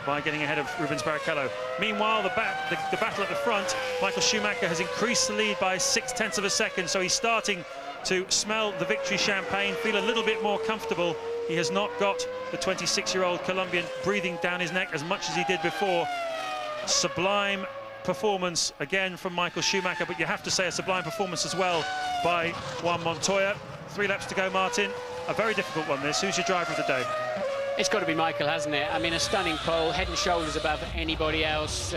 Speaker 6: by getting ahead of Rubens Barrichello. Meanwhile, the battle at the front, Michael Schumacher has increased the lead by 0.6 of a second, so he's starting to smell the victory champagne, feel a little bit more comfortable. He has not got the 26-year-old Colombian breathing down his neck as much as he did before. Sublime performance again from Michael Schumacher, but you have to say a sublime performance as well by Juan Montoya. 3 laps to go, Martin. A very difficult one, this. Who's your driver of the day?
Speaker 16: It's got to be Michael, hasn't it? I mean, a stunning pole, head and shoulders above anybody else.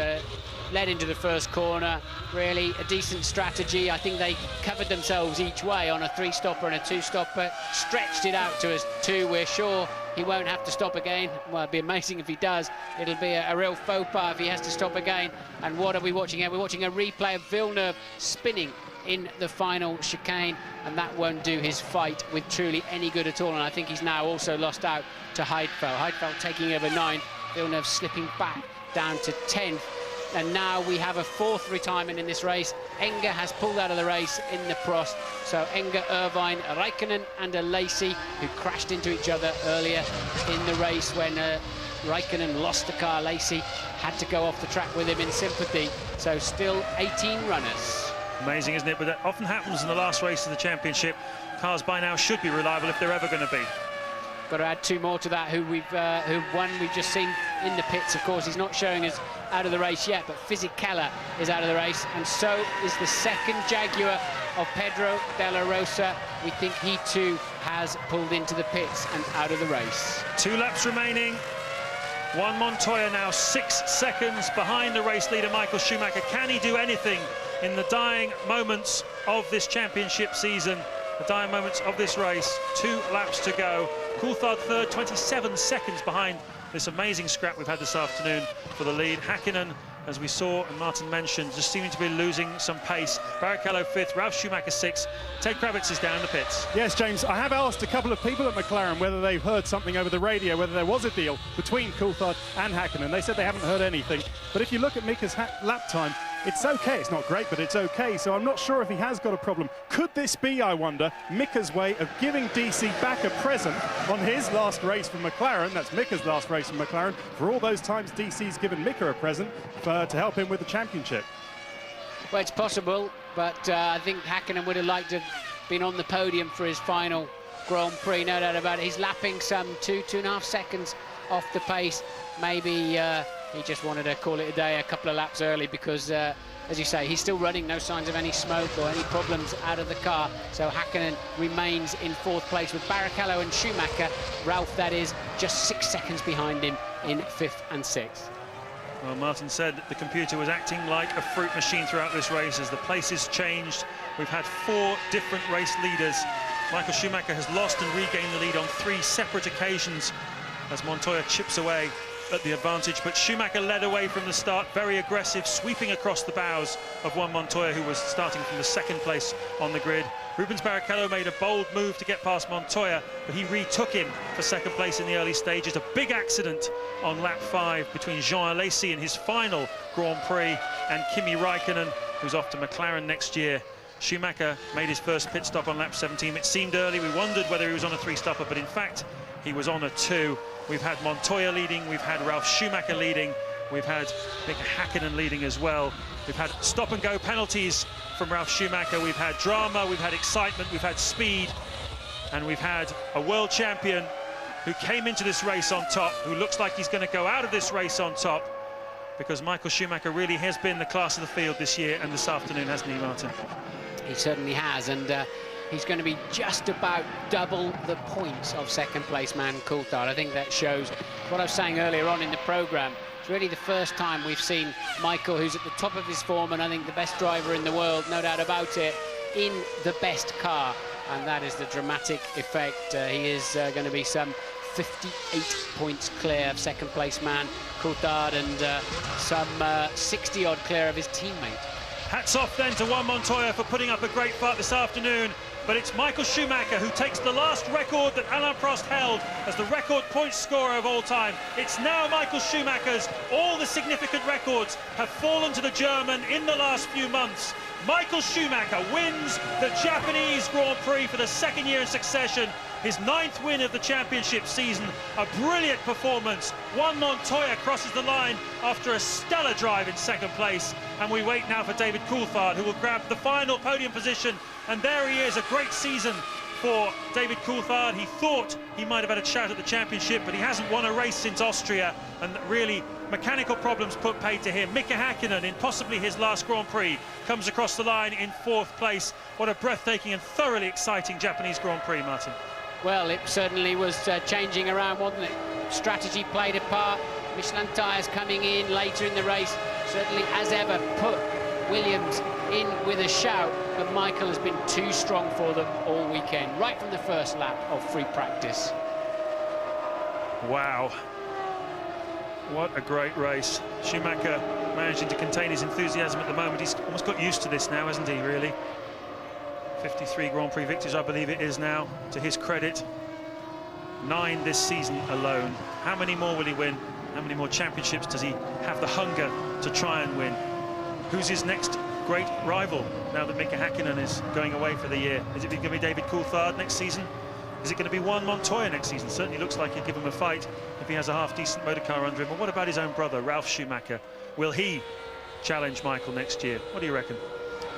Speaker 16: Led into the first corner, really a decent strategy. I think they covered themselves each way on a 3-stopper and a 2-stopper, stretched it out to us 2. We're sure he won't have to stop again. Well, it'd be amazing if he does. It'll be a real faux pas if he has to stop again. And what are we watching here? We're watching a replay of Villeneuve spinning in the final chicane, and that won't do his fight with truly any good at all. And I think he's now also lost out to Heidfeld. Heidfeld taking over 9, Villeneuve slipping back down to 10th. And now we have a 4th retirement in this race. Enger has pulled out of the race in the Prost. So Enger, Irvine, Räikkönen and Lacey, who crashed into each other earlier in the race when Räikkönen lost the car. Lacey had to go off the track with him in sympathy. So still 18 runners.
Speaker 6: Amazing, isn't it? But that often happens in the last race of the championship. Cars by now should be reliable if they're ever going to be.
Speaker 16: Got to add 2 more to that. Who one we've just seen in the pits. Of course, he's not showing us out of the race yet, but Fisichella is out of the race, and so is the 2nd Jaguar of Pedro Della Rosa. We think he too has pulled into the pits and out of the race.
Speaker 6: 2 laps remaining. Juan Montoya now 6 seconds behind the race leader Michael Schumacher. Can he do anything in the dying moments of this championship season? The dying moments of this race. 2 laps to go. Coulthard 3rd, 27 seconds behind this amazing scrap we've had this afternoon for the lead. Häkkinen, as we saw and Martin mentioned, just seeming to be losing some pace. Barrichello 5th, Ralf Schumacher 6th. Ted Kravitz is down in the pits.
Speaker 8: Yes, James, I have asked a couple of people at McLaren whether they've heard something over the radio, whether there was a deal between Coulthard and Häkkinen. They said they haven't heard anything. But if you look at Mika's lap time, it's okay. It's not great, but it's okay. So I'm not sure if he has got a problem. Could this be, I wonder, Mika's way of giving DC back a present on his last race for McLaren? That's Mika's last race for McLaren, for all those times DC's given Mika a present to help him with the championship.
Speaker 16: Well, it's possible, but I think Häkkinen would have liked to have been on the podium for his final Grand Prix, no doubt about it. He's lapping some 2.5 seconds off the pace. Maybe he just wanted to call it a day a couple of laps early because, as you say, he's still running, no signs of any smoke or any problems out of the car. So Häkkinen remains in 4th place with Barrichello and Schumacher. Ralph, that is, just 6 seconds behind him in 5th and 6th.
Speaker 6: Well, Martin said that the computer was acting like a fruit machine throughout this race as the places changed. We've had 4 different race leaders. Michael Schumacher has lost and regained the lead on 3 separate occasions as Montoya chips away at the advantage, but Schumacher led away from the start, very aggressive, sweeping across the bows of Juan Montoya, who was starting from the 2nd place on the grid. Rubens Barrichello made a bold move to get past Montoya, but he retook him for 2nd place in the early stages. A big accident on lap 5 between Jean Alesi in his final Grand Prix and Kimi Raikkonen, who's off to McLaren next year. Schumacher made his first pit stop on lap 17. It seemed early, we wondered whether he was on a 3-stopper, but in fact he was on a 2. We've had Montoya leading, we've had Ralf Schumacher leading, we've had Mika Häkkinen leading as well. We've had stop-and-go penalties from Ralf Schumacher, we've had drama, we've had excitement, we've had speed, and we've had a world champion who came into this race on top, who looks like he's going to go out of this race on top, because Michael Schumacher really has been the class of the field this year and this afternoon, hasn't he, Martin?
Speaker 16: He certainly has, and he's going to be just about double the points of 2nd place man Coulthard. I think that shows what I was saying earlier on in the programme. It's really the first time we've seen Michael, who's at the top of his form and I think the best driver in the world, no doubt about it, in the best car. And that is the dramatic effect. He is going to be some 58 points clear of 2nd place man Coulthard and some 60-odd clear of his teammate.
Speaker 6: Hats off then to Juan Montoya for putting up a great fight this afternoon. But it's Michael Schumacher who takes the last record that Alain Prost held as the record point scorer of all time. It's now Michael Schumacher's. All the significant records have fallen to the German in the last few months. Michael Schumacher wins the Japanese Grand Prix for the 2nd year in succession. His 9th win of the championship season. A brilliant performance. Juan Montoya crosses the line after a stellar drive in 2nd place. And we wait now for David Coulthard, who will grab the final podium position. And there he is, a great season for David Coulthard. He thought he might have had a shout at the championship, but he hasn't won a race since Austria. And really, mechanical problems put paid to him. Mika Häkkinen, in possibly his last Grand Prix, comes across the line in 4th place. What a breathtaking and thoroughly exciting Japanese Grand Prix, Martin.
Speaker 16: Well, it certainly was changing around, wasn't it? Strategy played a part. Michelin tyres coming in later in the race, certainly as ever put Williams in with a shout, but Michael has been too strong for them all weekend, right from the first lap of free practice.
Speaker 6: Wow. What a great race. Schumacher managing to contain his enthusiasm at the moment. He's almost got used to this now, hasn't he, really? 53 Grand Prix victories, I believe it is now, to his credit. 9 this season alone. How many more will he win? How many more championships does he have the hunger to try and win? Who's his next great rival now that Mika Häkkinen is going away for the year? Is it going to be David Coulthard next season? Is it going to be Juan Montoya next season? Certainly looks like he'd give him a fight if he has a half-decent motor car under him. But what about his own brother, Ralf Schumacher? Will he challenge Michael next year? What do you reckon?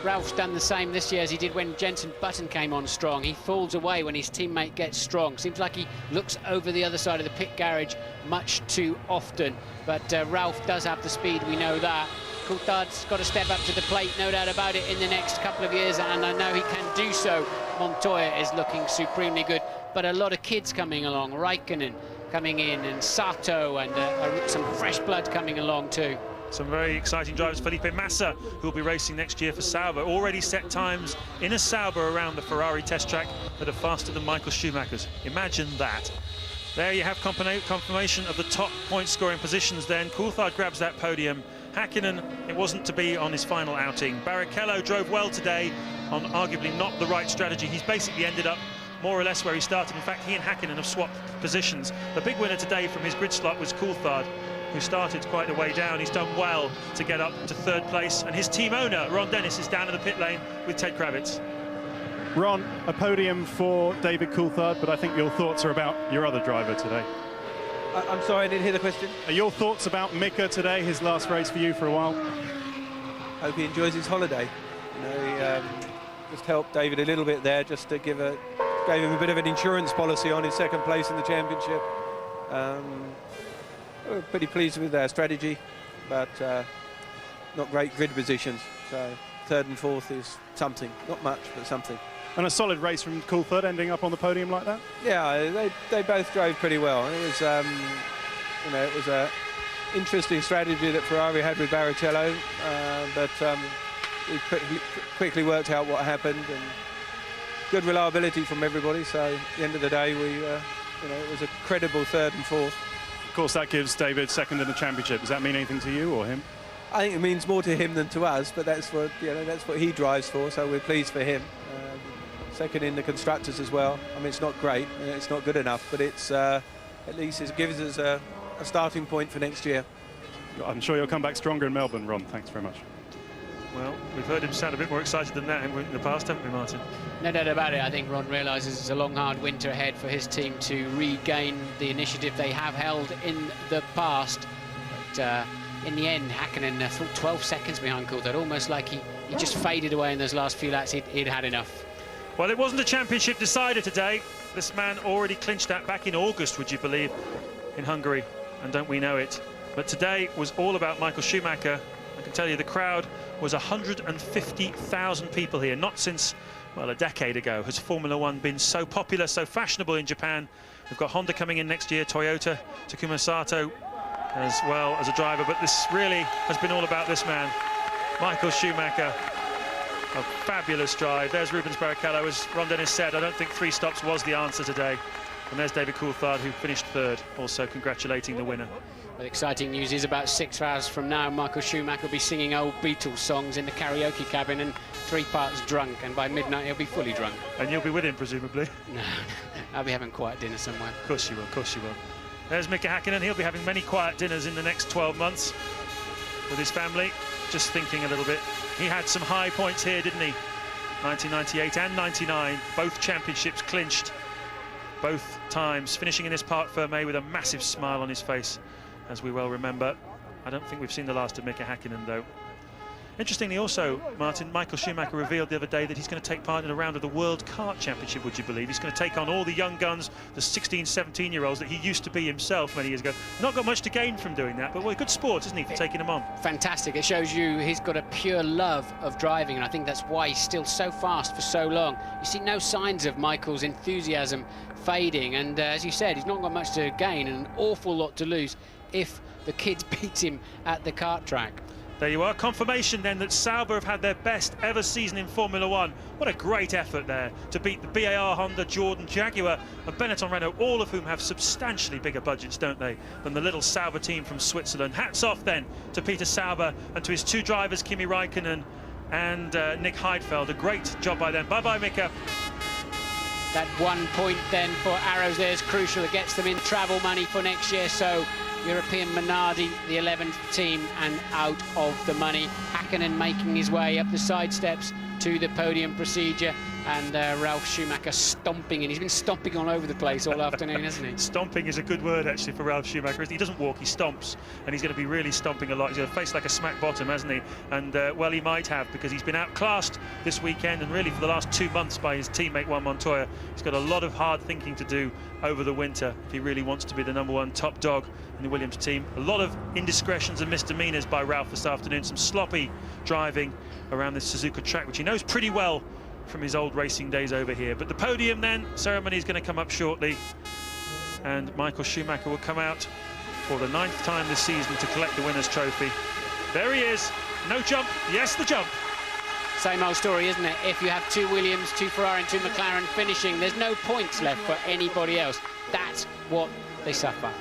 Speaker 16: Ralph's done the same this year as he did when Jenson Button came on strong. He falls away when his teammate gets strong. Seems like he looks over the other side of the pit garage much too often. But Ralph does have the speed, we know that. Coulthard's got to step up to the plate, no doubt about it, in the next couple of years, and I know he can do so. Montoya is looking supremely good, but a lot of kids coming along. Raikkonen coming in, and Sato, and some fresh blood coming along too.
Speaker 6: Some very exciting drivers. Felipe Massa, who will be racing next year for Sauber, already set times in a Sauber around the Ferrari test track that are faster than Michael Schumacher's. Imagine that. There you have confirmation of the top point-scoring positions then. Coulthard grabs that podium. Häkkinen, it wasn't to be on his final outing. Barrichello drove well today on arguably not the right strategy. He's basically ended up more or less where he started. In fact, he and Häkkinen have swapped positions. The big winner today from his grid slot was Coulthard, who started quite a way down. He's done well to get up to 3rd place. And his team owner, Ron Dennis, is down in the pit lane with Ted Kravitz.
Speaker 8: Ron, a podium for David Coulthard, but I think your thoughts are about your other driver today.
Speaker 12: I'm sorry, I didn't hear the question.
Speaker 8: Are your thoughts about Mika today, his last race for you for a while?
Speaker 12: Hope he enjoys his holiday. You know, he just helped David a little bit there, just to give a gave him a bit of an insurance policy on his second place in the championship. We're pretty pleased with their strategy, but not great grid positions. So third and fourth is something, not much, but something.
Speaker 8: And a solid race from Coulthard, ending up on the podium like that.
Speaker 12: Yeah, they both drove pretty well. It was, you know, it was a interesting strategy that Ferrari had with Barrichello, but we quickly worked out what happened, and good reliability from everybody. So at the end of the day, we, you know, it was a credible third and fourth.
Speaker 8: Of course, that gives David second in the championship. Does that mean anything to you or him?
Speaker 12: I think it means more to him than to us, but that's what, you know, that's what he drives for. So we're pleased for him. Second in the constructors as well. I mean, it's not great, it's not good enough, but it's at least it gives us a starting point for next year.
Speaker 8: I'm sure you'll come back stronger in Melbourne, Ron. Thanks very much.
Speaker 6: Well, we've heard him sound a bit more excited than that in the past, haven't we, Martin?
Speaker 16: No doubt about it. I think Ron realises it's a long, hard winter ahead for his team to regain the initiative they have held in the past. But in the end, Häkkinen 12 seconds behind Coulthard, almost like he just faded away in those last few laps. He'd had enough.
Speaker 6: Well, it wasn't a championship decider today. This man already clinched that back in August, would you believe, in Hungary, and don't we know it. But today was all about Michael Schumacher. I can tell you the crowd was 150,000 people here. Not since, well, a decade ago has Formula One been so popular, so fashionable in Japan. We've got Honda coming in next year, Toyota, Takuma Sato as well as a driver. But this really has been all about this man, Michael Schumacher. A fabulous drive. There's Rubens Barrichello. As Ron Dennis said, I don't think 3 stops was the answer today. And there's David Coulthard, who finished third, also congratulating the winner.
Speaker 16: Well, exciting news is about 6 hours from now, Michael Schumacher will be singing old Beatles songs in the karaoke cabin and 3 parts drunk, and by midnight he'll be fully drunk.
Speaker 6: And you'll be with him, presumably?
Speaker 16: No, I'll be having quiet dinner somewhere.
Speaker 6: Of course you will, of course you will. There's Mika Häkkinen. He'll be having many quiet dinners in the next 12 months with his family. Just thinking a little bit. He had some high points here, didn't he? 1998 and 99, both championships clinched, both times, finishing in this Parc Fermé with a massive smile on his face, as we well remember. I don't think we've seen the last of Mika Häkkinen, though. Interestingly also, Martin, Michael Schumacher revealed the other day that he's going to take part in a round of the World Kart Championship, would you believe? He's going to take on all the young guns, the 16, 17-year-olds that he used to be himself many years ago. Not got much to gain from doing that, but well, a good sport, isn't he, for taking them on?
Speaker 16: Fantastic. It shows you he's got a pure love of driving, and I think that's why he's still so fast for so long. You see no signs of Michael's enthusiasm fading, and as you said, he's not got much to gain and an awful lot to lose if the kids beat him at the kart track.
Speaker 6: There you are, confirmation then that Sauber have had their best ever season in Formula One. What a great effort there to beat the BAR, Honda, Jordan, Jaguar and Benetton Renault, all of whom have substantially bigger budgets, don't they, than the little Sauber team from Switzerland. Hats off then to Peter Sauber and to his 2 drivers, Kimi Räikkönen and Nick Heidfeld. A great job by them. Bye-bye, Mika.
Speaker 16: That 1 point then for Arrows there is crucial. It gets them in travel money for next year, so European Minardi, the 11th team, and out of the money. Häkkinen making his way up the side steps to the podium procedure, and Ralf Schumacher stomping, and he's been stomping all over the place all afternoon, hasn't he?
Speaker 6: Stomping is a good word, actually, for Ralf Schumacher. He doesn't walk, he stomps, and he's going to be really stomping a lot. He's going to face like a smack bottom, hasn't he? And, well, he might have, because he's been outclassed this weekend, and really for the last 2 months by his teammate Juan Montoya. He's got a lot of hard thinking to do over the winter if he really wants to be the #1 top dog in the Williams team. A lot of indiscretions and misdemeanors by Ralf this afternoon, some sloppy driving around this Suzuka track, which he knows pretty well from his old racing days over here. But the podium then, ceremony is going to come up shortly, and Michael Schumacher will come out for the 9th time this season to collect the winner's trophy. There he is, no jump, yes the jump.
Speaker 16: Same old story, isn't it? If you have 2 Williams, 2 Ferrari and 2 McLaren finishing, there's no points left for anybody else. That's what they suffer.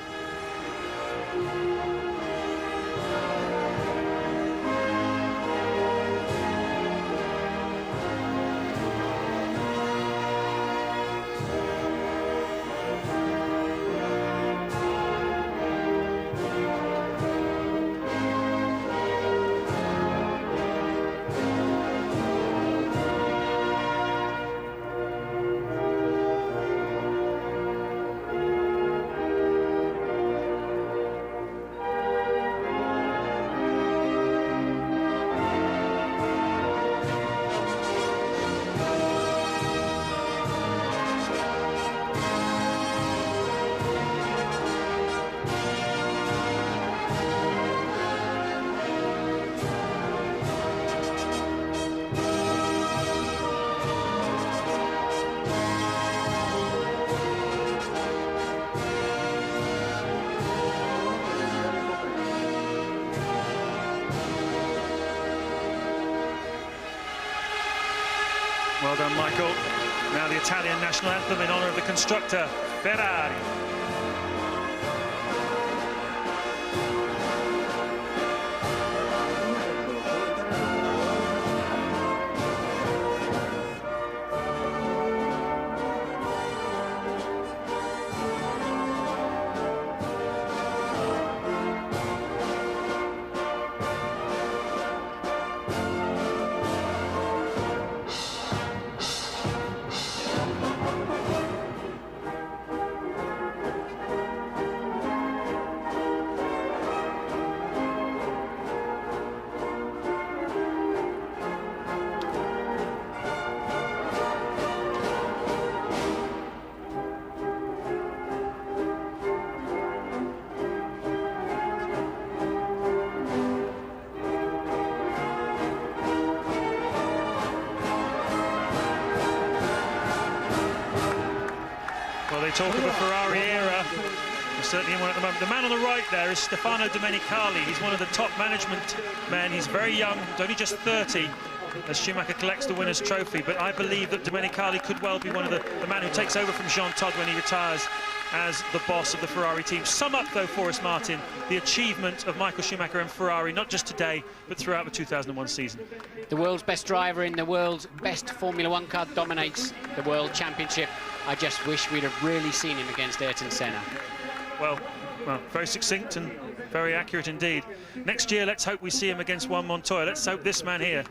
Speaker 6: Well done, Michael. Now the Italian national anthem in honour of the constructor, Ferrari. Well, they talk of a Ferrari era. We're certainly in one at the moment. The man on the right there is Stefano Domenicali. He's one of the top management men. He's very young, he's only just 30, as Schumacher collects the winner's trophy. But I believe that Domenicali could well be one of the man who takes over from Jean Todt when he retires as the boss of the Ferrari team. Sum up, though, for us, Martin, the achievement of Michael Schumacher and Ferrari, not just today, but throughout the 2001 season.
Speaker 16: The world's best driver in the world's best Formula One car dominates the World Championship. I just wish we'd have really seen him against Ayrton Senna.
Speaker 6: Well, very succinct and very accurate indeed. Next year, let's hope we see him against Juan Montoya. Let's hope this man here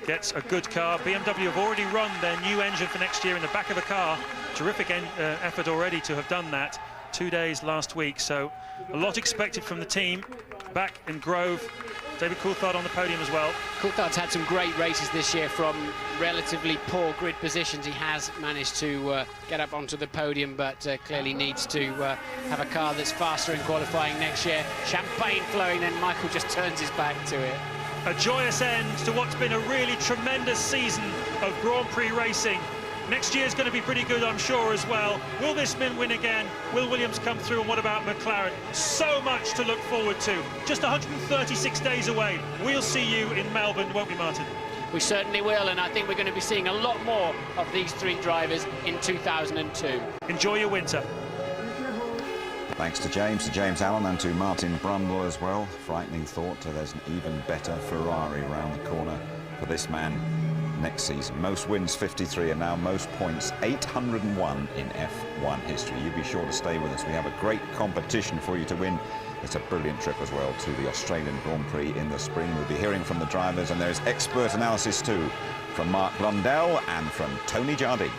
Speaker 6: gets a good car. BMW have already run their new engine for next year in the back of the car. Terrific effort already to have done that. 2 days last week, so a lot expected from the team. Back in Grove, David Coulthard on the podium as well.
Speaker 16: Coulthard's had some great races this year from relatively poor grid positions. He has managed to get up onto the podium, but clearly needs to have a car that's faster in qualifying next year. Champagne flowing, and Michael just turns his back to it.
Speaker 6: A joyous end to what's been a really tremendous season of Grand Prix racing. Next year's going to be pretty good, I'm sure, as well. Will this win again? Will Williams come through? And what about McLaren? So much to look forward to. Just 136 days away. We'll see you in Melbourne, won't we, Martin?
Speaker 16: We certainly will, and I think we're going to be seeing a lot more of these three drivers in 2002.
Speaker 6: Enjoy your winter.
Speaker 5: Thanks to James Allen, and to Martin Brundle as well. Frightening thought, there's an even better Ferrari around the corner for this man next season. Most wins 53, and now most points 801 in F1 history. You be sure to stay with us. We have a great competition for you to win. It's a brilliant trip as well to the Australian Grand Prix in the spring. We'll be hearing from the drivers, and there's expert analysis too from Mark Blundell and from Tony Jardine.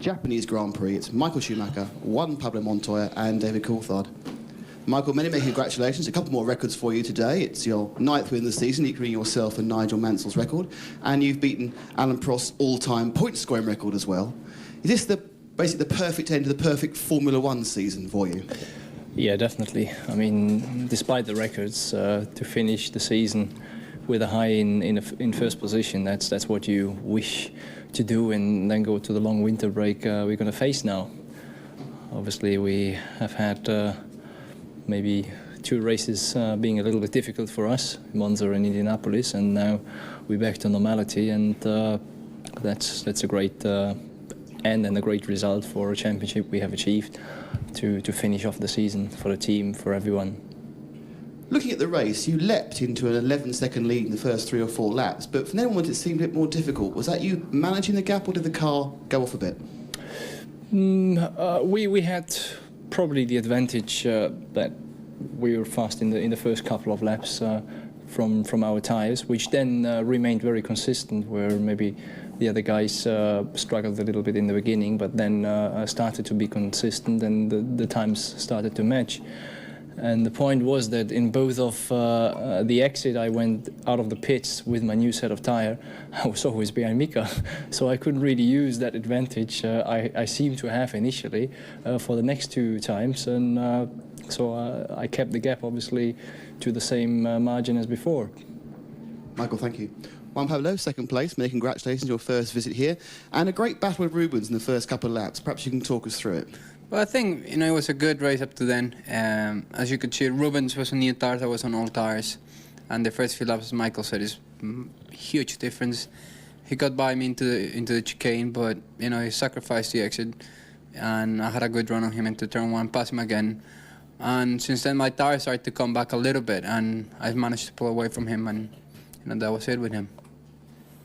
Speaker 13: Japanese Grand Prix. It's Michael Schumacher, Juan Pablo Montoya and David Coulthard. Michael, many congratulations. A couple more records for you today. It's your 9th win of the season, equaling yourself and Nigel Mansell's record. And you've beaten Alan Prost's all-time point-scoring record as well. Is this basically the perfect end to the perfect Formula One season for you?
Speaker 18: Yeah, definitely. I mean, despite the records, to finish the season with a high in first position, that's what you wish to do, and then go to the long winter break we're going to face now. Obviously, we have had maybe 2 races being a little bit difficult for us, Monza and Indianapolis, and now we're back to normality, and that's a great end and a great result for a championship we have achieved to finish off the season for the team, for everyone.
Speaker 13: Looking at the race, you leapt into an 11-second lead in the first 3 or 4 laps, but from then onwards it seemed a bit more difficult. Was that you managing the gap, or did the car go off a bit?
Speaker 18: We had probably the advantage that we were fast in the first couple of laps from our tyres, which then remained very consistent, where maybe the other guys struggled a little bit in the beginning, but then started to be consistent, and the times started to match. And the point was that in both of the exit, I went out of the pits with my new set of tyre. I was always behind Mika, so I couldn't really use that advantage I seemed to have initially for the next 2 times. And so I kept the gap, obviously, to the same margin as before.
Speaker 13: Michael, thank you. Juan Pablo, second place. Many congratulations, your first visit here. And a great battle with Rubens in the first couple of laps. Perhaps you can talk us through it.
Speaker 19: Well, I think, it was a good race up to then. As you could see, Rubens was on new tyres, I was on old tyres. And the first few laps, as Michael said, is huge difference. He got by me into the chicane, but, he sacrificed the exit. And I had a good run on him into turn 1, passed him again. And since then, my tyres started to come back a little bit, and I've managed to pull away from him, and that was it with him.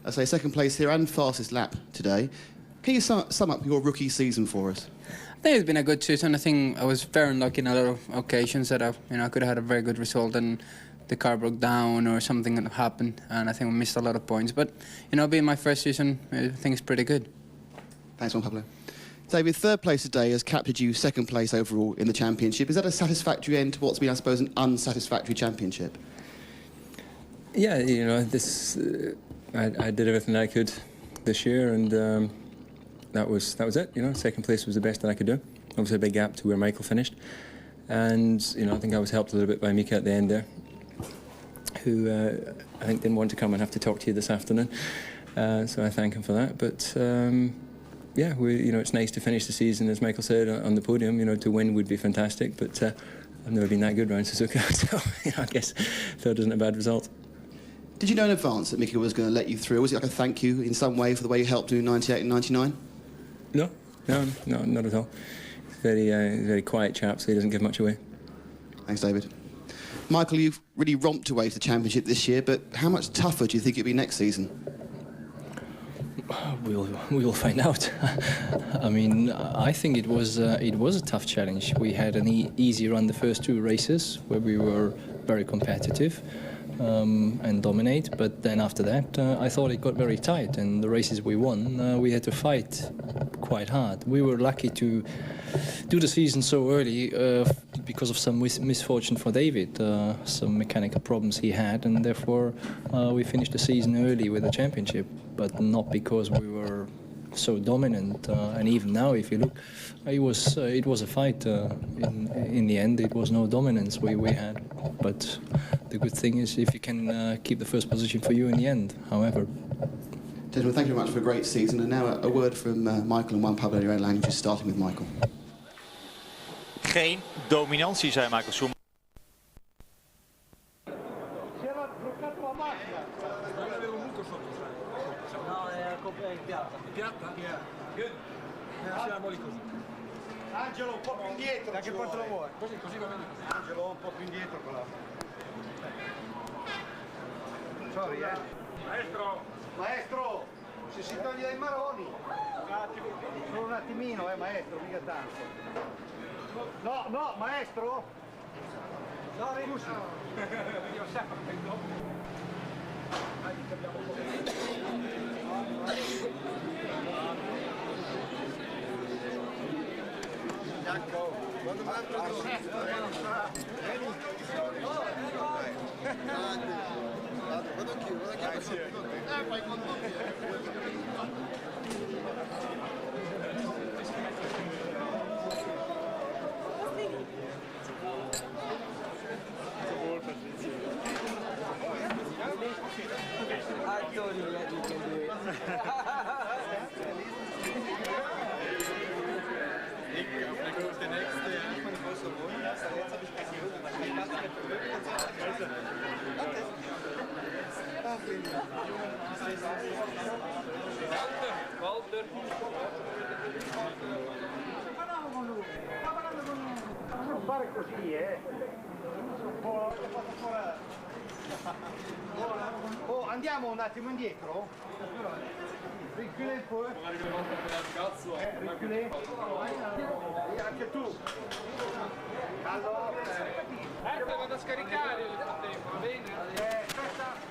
Speaker 13: I say second place here and fastest lap today. Can you sum up your rookie season for us?
Speaker 19: I think it's been a good season. I think I was very unlucky in a lot of occasions that I could have had a very good result and the car broke down or something that happened, and I think we missed a lot of points. But being my first season, I think it's pretty good.
Speaker 13: Thanks, Juan Pablo. David, third place today has captured you second place overall in the championship. Is that a satisfactory end to what's been, I suppose, an unsatisfactory championship?
Speaker 20: Yeah, I did everything I could this year, and that was it. Second place was the best that I could do. Obviously a big gap to where Michael finished, and I think I was helped a little bit by Mika at the end there, who I think didn't want to come and have to talk to you this afternoon. So I thank him for that. But yeah, it's nice to finish the season, as Michael said, on the podium. To win would be fantastic, but I've never been that good around Suzuka, so I guess third isn't a bad result.
Speaker 13: Did you know in advance that Mika was going to let you through? Was it like a thank you in some way for the way you helped do 98 and 99?
Speaker 20: No, not at all. Very quiet chap, so he doesn't give much away.
Speaker 13: Thanks, David. Michael, you've really romped away to the championship this year, but how much tougher do you think it'll be next season?
Speaker 18: We will find out. I mean, I think it was a tough challenge. We had an easy run the first 2 races where we were very competitive and dominate, but then after that I thought it got very tight, and the races we won we had to fight quite hard. We were lucky to do the season so early because of some misfortune for David, some mechanical problems he had, and therefore we finished the season early with the championship, but not because we were so dominant. And even now, if you look, it was a fight. In the end, it was no dominance we had. But the good thing is if you can keep the first position for you in the end. However.
Speaker 13: Gentlemen, thank you very much for a great season. And now a word from Michael and Juan Pablo in your own languages, starting with Michael.
Speaker 25: Geen dominantie, zei Michael Schumacher.
Speaker 21: Angelo, un po' più indietro. Da che parte lo vuoi? Così va bene. Angelo, un po' più indietro con la. Sorry, Maestro! Maestro! Se si toglie dai maroni! Solo un attimino, maestro, mica tanto. No, maestro! Sorry! Scusi! Io sempre prendo. Dai, abbiamo un po'.
Speaker 1: I told you that you can do it.
Speaker 21: Der nächste, ich meine, große Runde. Jetzt habe ich keine Lust, weil ich dachte, ich bin und so weiter. Danke. Ach, vielen Dank.
Speaker 1: Walter.
Speaker 21: Non fare così, Oh, andiamo un attimo indietro? Reculez un po'. Reculez. Anche tu. Allora.
Speaker 1: Vado a scaricare nel frattempo, va bene?
Speaker 21: Aspetta.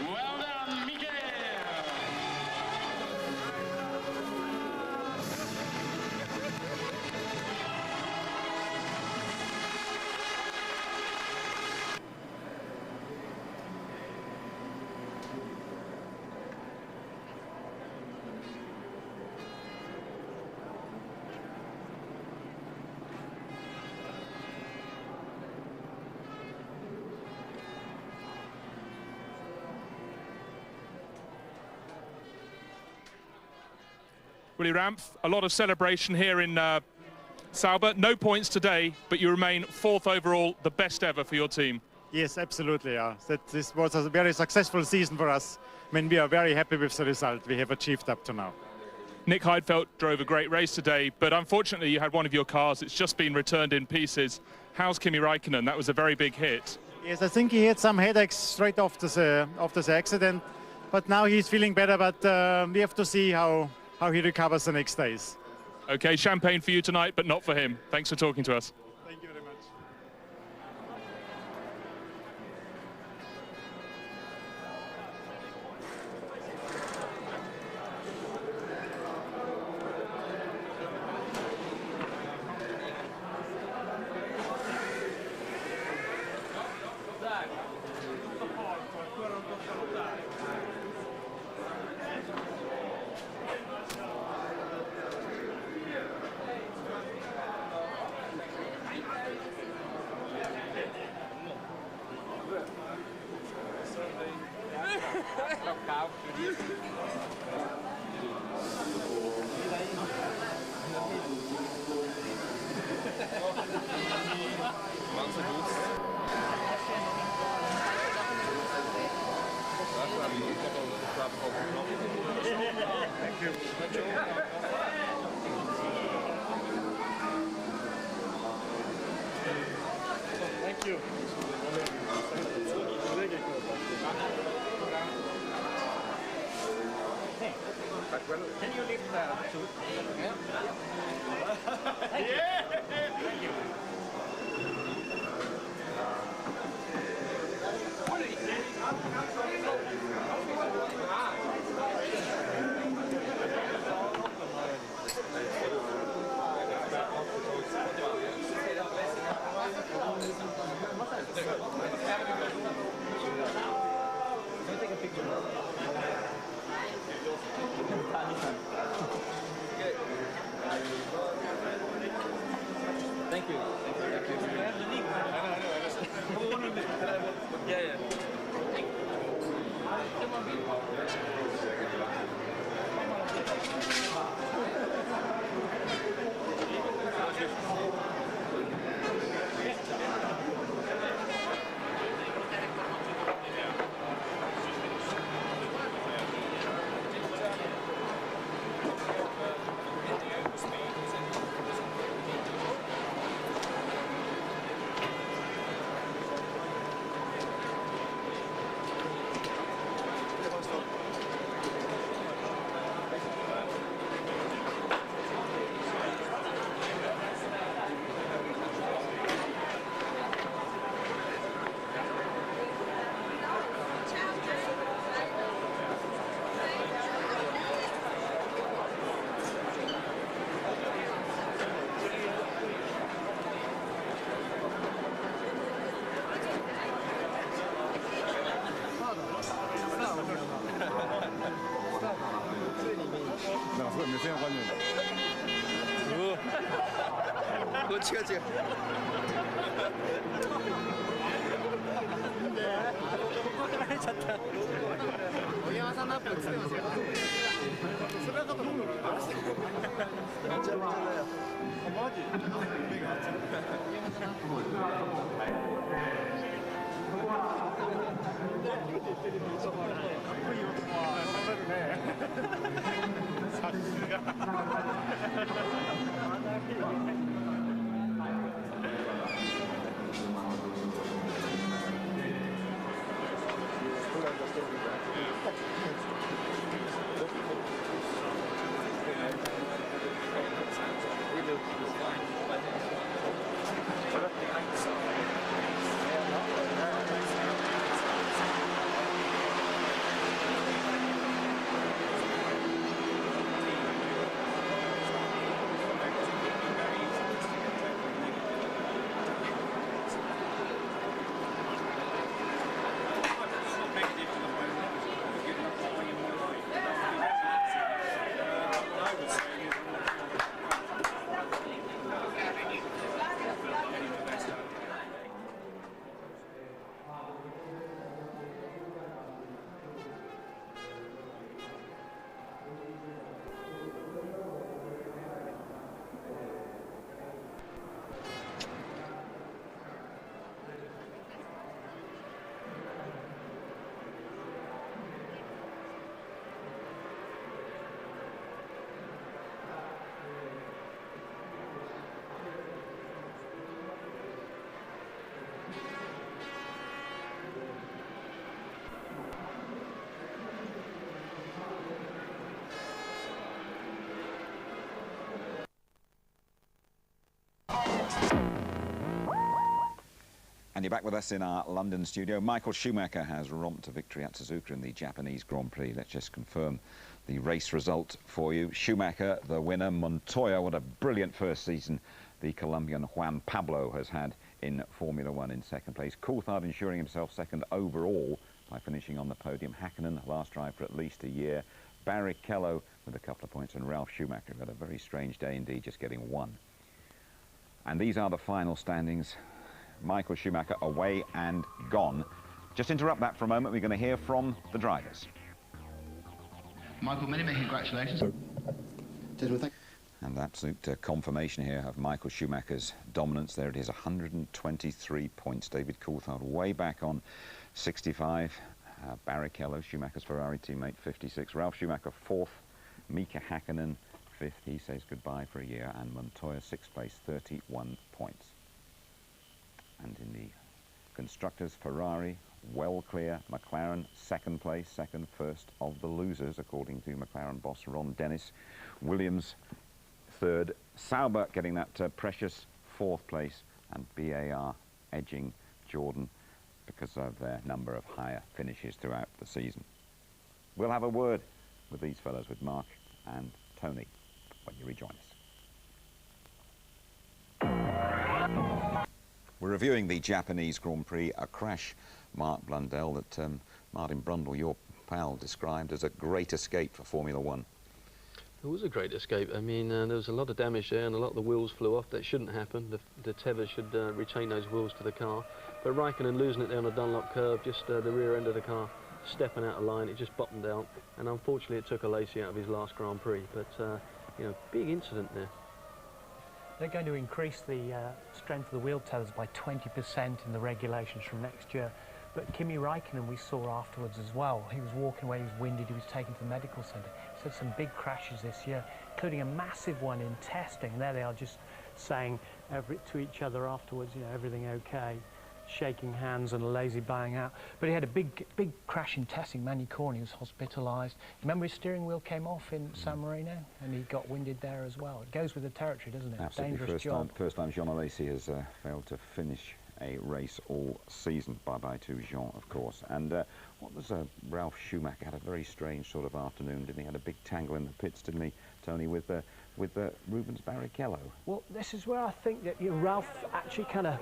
Speaker 1: Well done, Miguel.
Speaker 2: Willy Ramph, a lot of celebration here in Sauber. No points today, but you remain 4th overall, the best ever for your team.
Speaker 4: Yes, absolutely. Yeah. This was a very successful season for us. I mean, we are very happy with the result we have achieved up to now.
Speaker 2: Nick Heidfeld drove a great race today, but unfortunately you had one of your cars. It's just been returned in pieces. How's Kimi Räikkönen? That was a very big hit.
Speaker 4: Yes, I think he had some headaches straight after the accident, but now he's feeling better. But we have to see how he recovers the next days.
Speaker 2: Okay, champagne for you tonight, but not for him. Thanks for talking to us.
Speaker 4: Thank you very much. Thank you. Can you lift that too? Thank you. Thank you.
Speaker 21: Thank you. Yeah, yeah.
Speaker 5: And you're back with us in our London studio. Michael Schumacher has romped to victory at Suzuka in the Japanese Grand Prix. Let's just confirm the race result for you. Schumacher, the winner. Montoya, what a brilliant first season the Colombian Juan Pablo has had in Formula One in second place. Coulthard ensuring himself second overall by finishing on the podium. Hakkinen, last drive for at least a year. Barrichello with a couple of points, and Ralf Schumacher had a very strange day indeed, just getting one. And these are the final standings. Michael Schumacher away and gone. Just interrupt that for a moment. We're going to hear from the drivers.
Speaker 13: Michael, many congratulations.
Speaker 5: And absolute confirmation here of Michael Schumacher's dominance. There it is, 123 points. David Coulthard way back on 65. Barrichello, Schumacher's Ferrari teammate, 56. Ralf Schumacher, fourth. Mika Hakkinen, fifth. He says goodbye for a year. And Montoya, sixth place, 31 points. And in the constructors, Ferrari, well clear. McLaren, second place, second, first of the losers, according to McLaren boss Ron Dennis. Williams, third. Sauber getting that precious fourth place, and BAR edging Jordan because of their number of higher finishes throughout the season. We'll have a word with these fellows, with Mark and Tony, when you rejoin us. We're reviewing the Japanese Grand Prix, a crash, Mark Blundell, that Martin Brundle, your pal, described as a great escape for Formula One.
Speaker 9: It was a great escape. I mean, there was a lot of damage there and a lot of the wheels flew off. That shouldn't happen. The tether should retain those wheels to the car. But Raikkonen losing it down a Dunlop curve, just the rear end of the car stepping out of line, it just bottomed out. And unfortunately it took a Lacey out of his last Grand Prix. But, you know, big incident there.
Speaker 14: They're going to increase the strength of the wheel tethers by 20% in the regulations from next year. But Kimi Raikkonen, we saw afterwards as well. He was walking away, he was winded, he was taken to the medical centre. He's had some big crashes this year, including a massive one in testing. There they are just saying to each other afterwards, you know, everything okay, shaking hands and a lazy bowing out. But he had a big crash in testing. Manny Corn, he was hospitalised. Remember his steering wheel came off in San Marino and he got winded there as well. It goes with the territory, doesn't it?
Speaker 5: Absolutely.
Speaker 14: Dangerous job.
Speaker 5: First time Jean Alesi has failed to finish a race all season. Bye-bye to Jean, of course. And what was Ralf Schumacher had a very strange sort of afternoon, didn't he? Had a big tangle in the pits, didn't he, Tony, with Rubens Barrichello?
Speaker 14: Well, this is where I think that Ralf actually kind of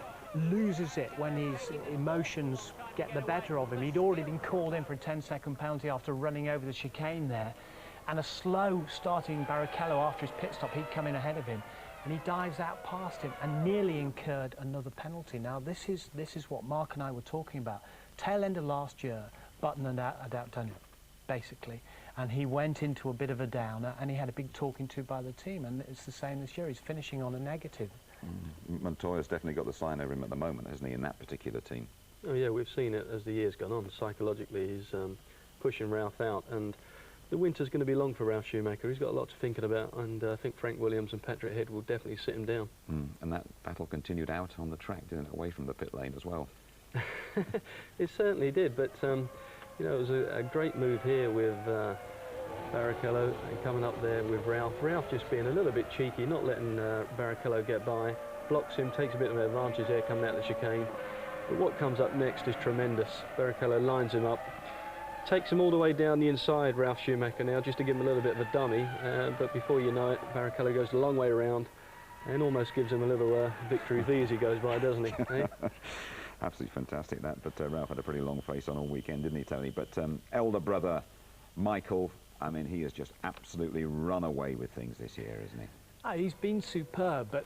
Speaker 14: loses it when his emotions get the better of him. He'd already been called in for a 10-second penalty after running over the chicane there, and a slow starting Barrichello after his pit stop, he'd come in ahead of him, and he dives out past him and nearly incurred another penalty. Now this is what Mark and I were talking about. Tail end of last year, Button had outdone him, basically, and he went into a bit of a downer and he had a big talking to by the team, and it's the same this year. He's finishing on a negative.
Speaker 5: Montoya's definitely got the sign over him at the moment, hasn't he, in that particular team?
Speaker 9: Oh yeah, we've seen it as the year's gone on. Psychologically, he's pushing Ralf out, and the winter's going to be long for Ralf Schumacher. He's got a lot to thinking about, and I think Frank Williams and Patrick Head will definitely sit him down.
Speaker 5: And that battle continued out on the track, didn't it, away from the pit lane as well?
Speaker 9: It certainly did, but you know, it was a great move here with Barrichello and coming up there with Ralf. Ralf just being a little bit cheeky, not letting Barrichello get by, blocks him, takes a bit of an advantage there coming out the chicane. But what comes up next is tremendous. Barrichello lines him up, takes him all the way down the inside, Ralf Schumacher now, just to give him a little bit of a dummy, but before you know it, Barrichello goes a long way around and almost gives him a little victory V as he goes by, doesn't he? Eh?
Speaker 5: Absolutely fantastic that, but Ralf had a pretty long face on all weekend, didn't he, Tony? But elder brother Michael, I mean, he has just absolutely run away with things this year, isn't he?
Speaker 14: He's been superb, but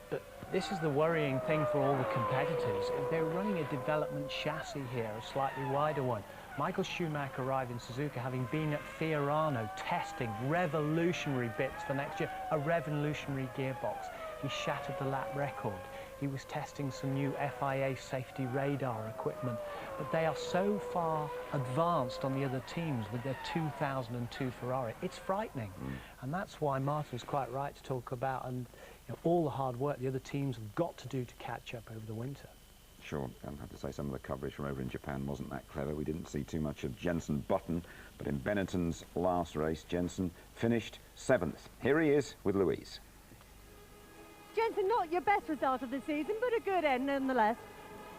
Speaker 14: this is the worrying thing for all the competitors. They're running a development chassis here, a slightly wider one. Michael Schumacher arrived in Suzuka having been at Fiorano testing revolutionary bits for next year, a revolutionary gearbox. He shattered the lap record. He was testing some new FIA safety radar equipment, but they are so far advanced on the other teams with their 2002 Ferrari. It's frightening, and that's why Martin was quite right to talk about all the hard work the other teams have got to do to catch up over the winter.
Speaker 5: Sure, I have to say some of the coverage from over in Japan wasn't that clever. We didn't see too much of Jenson Button, but in Benetton's last race, Jenson finished 7th. Here he is with Louise.
Speaker 15: Jenson, not your best result of the season, but a good end nonetheless.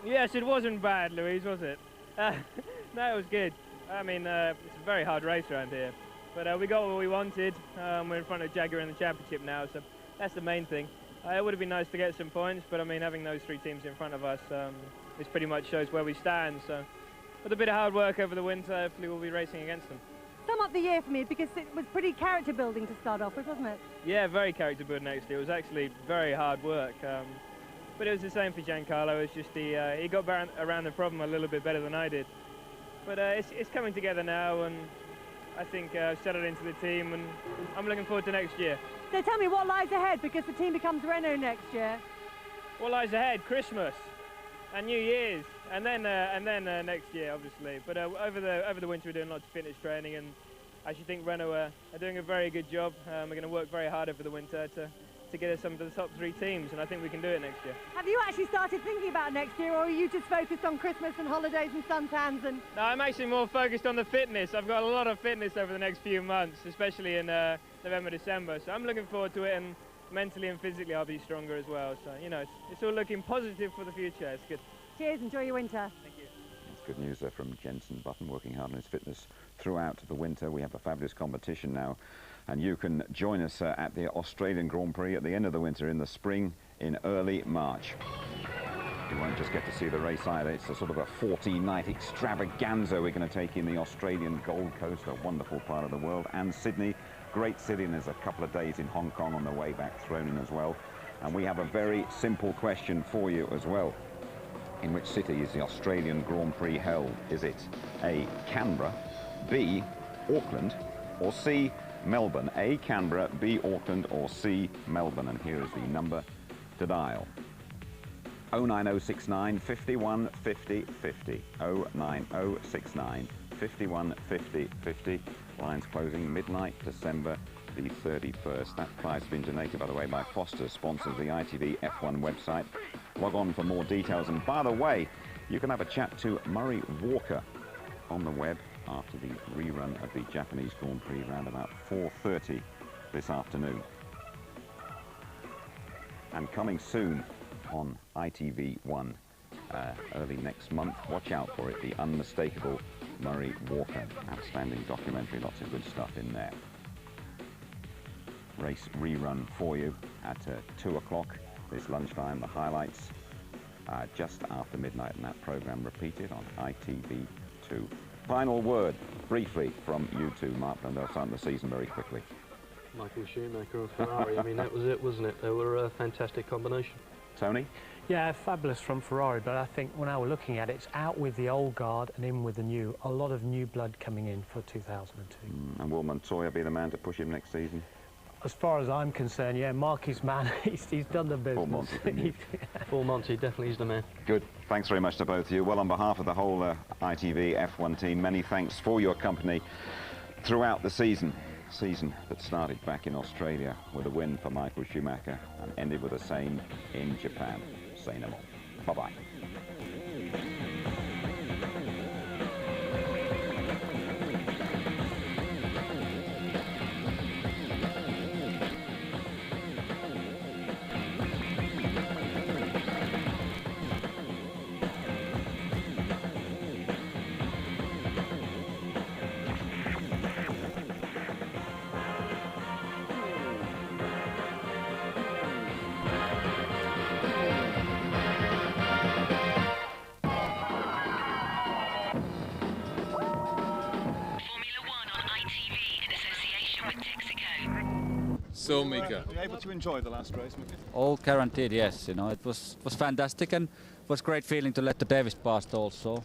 Speaker 10: Yes, it wasn't bad, Louise, was it? No, it was good. I mean, it's a very hard race around here. But we got what we wanted. We're in front of Jaguar in the championship now, so that's the main thing. It would have been nice to get some points, but I mean, having those three teams in front of us, this pretty much shows where we stand. So with a bit of hard work over the winter, hopefully we'll be racing against them.
Speaker 15: Sum up the year for me, because it was pretty character building to start off with, wasn't it?
Speaker 10: Yeah, very character building actually. It was actually very hard work. But it was the same for Giancarlo. It's just he got around the problem a little bit better than I did. But it's coming together now, and I think I've settled into the team, and I'm looking forward to next year.
Speaker 15: So tell me what lies ahead, because the team becomes Renault next year.
Speaker 10: What lies ahead? Christmas and New Year's, and then next year, obviously. But over the winter, we're doing lots of fitness training, and I actually think Renault are doing a very good job. We're going to work very hard over the winter to get us some of the top three teams, and I think we can do it next year.
Speaker 15: Have you actually started thinking about next year, or are you just focused on Christmas and holidays and suntans? And
Speaker 10: no, I'm actually more focused on the fitness. I've got a lot of fitness over the next few months, especially in November, December. So I'm looking forward to it, and mentally and physically I'll be stronger as well. So, you know, it's all looking positive for the future. It's good.
Speaker 15: Cheers, enjoy your winter.
Speaker 10: Thank you.
Speaker 5: That's good news there from Jenson Button, working hard on his fitness throughout the winter. We have a fabulous competition now, and you can join us at the Australian Grand Prix at the end of the winter, in the spring, in early March. You won't just get to see the race either. It's a sort of a 40-night extravaganza. We're going to take in the Australian Gold Coast, a wonderful part of the world, and Sydney, great city, and there's a couple of days in Hong Kong on the way back thrown in as well. And we have a very simple question for you as well. In which city is the Australian Grand Prix held? Is it A, Canberra, B, Auckland, or C, Melbourne? A, Canberra, B, Auckland, or C, Melbourne? And here is the number to dial. 09069 51 50 50. 09069 51 50 50. Lines closing midnight, December the 31st. That prize has been donated, by the way, by Foster, sponsor of the ITV F1 website. Log on for more details. And by the way, you can have a chat to Murray Walker on the web after the rerun of the Japanese Grand Prix around about 4:30 this afternoon. And coming soon on ITV1 early next month, watch out for it, the unmistakable Murray Walker. Outstanding documentary, lots of good stuff in there. Race rerun for you at 2 o'clock this lunchtime. The highlights just after midnight, and that programme repeated on ITV2. Final word, briefly, from you two, Mark Blundell, starting the season very quickly.
Speaker 9: Michael Schumacher and Ferrari, I mean, that was it, wasn't it? They were a fantastic combination.
Speaker 5: Tony?
Speaker 14: Yeah, fabulous from Ferrari, but I think when I was looking at it, it's out with the old guard and in with the new. A lot of new blood coming in for 2002.
Speaker 5: And will Montoya be the man to push him next season?
Speaker 14: As far as I'm concerned, yeah, Marky's man, he's done the business.
Speaker 5: Full Monty,
Speaker 9: Full Monty, definitely is the man.
Speaker 5: Good. Thanks very much to both of you. Well, on behalf of the whole ITV F1 team, many thanks for your company throughout the season that started back in Australia with a win for Michael Schumacher and ended with the same in Japan. Say no more. Bye-bye.
Speaker 11: So, Mika, were you able to enjoy the last race, Mika?
Speaker 17: All guaranteed, yes. You know, it was fantastic, and it was great feeling to let the Davis past also.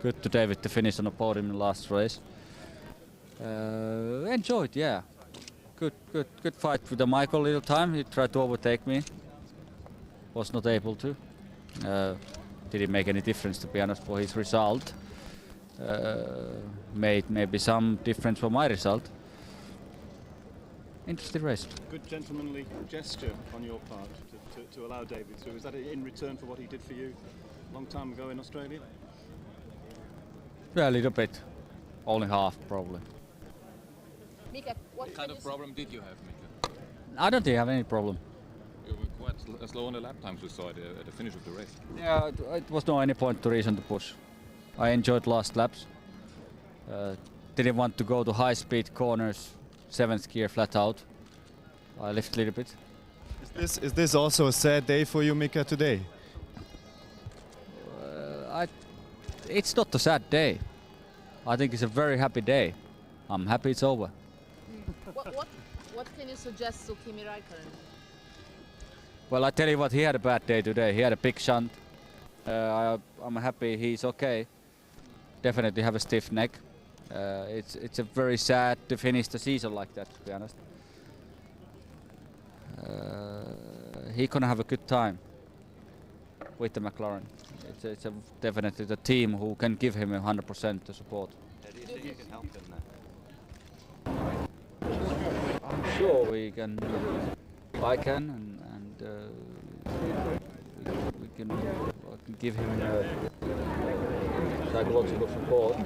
Speaker 17: Good to David to finish on the podium in the last race. Enjoyed, yeah. Good fight with the Michael little time. He tried to overtake me. Was not able to. Didn't make any difference, to be honest, for his result. Made maybe some difference for my result. Interesting race.
Speaker 11: Good gentlemanly gesture on your part to allow David through. Is that in return for what he did for you a long time ago in Australia?
Speaker 17: Yeah, a little bit. Only half, probably.
Speaker 23: Mika, what kind of problem did you have, Mika?
Speaker 17: I don't think I have any problem.
Speaker 23: You were quite
Speaker 3: slow on the lap times we saw at the finish of the race.
Speaker 17: Yeah, it was no any point to reason to push. I enjoyed last laps. Didn't want to go to high-speed corners, 7th gear flat out. I left a little bit.
Speaker 11: Is this also a sad day for you, Mika, today?
Speaker 17: It's not a sad day. I think it's a very happy day. I'm happy it's over.
Speaker 7: What can you suggest to Kimi Räikkönen?
Speaker 17: Well, I tell you what, he had a bad day today. He had a big shunt. I'm happy he's okay. Definitely have a stiff neck. It's a very sad to finish the season like that, to be honest. He gonna have a good time with the McLaren. It's definitely the team who can give him 100% the support.
Speaker 5: Do you think you can help him there?
Speaker 17: I'm sure we can. I can, and we can give him psychological support. I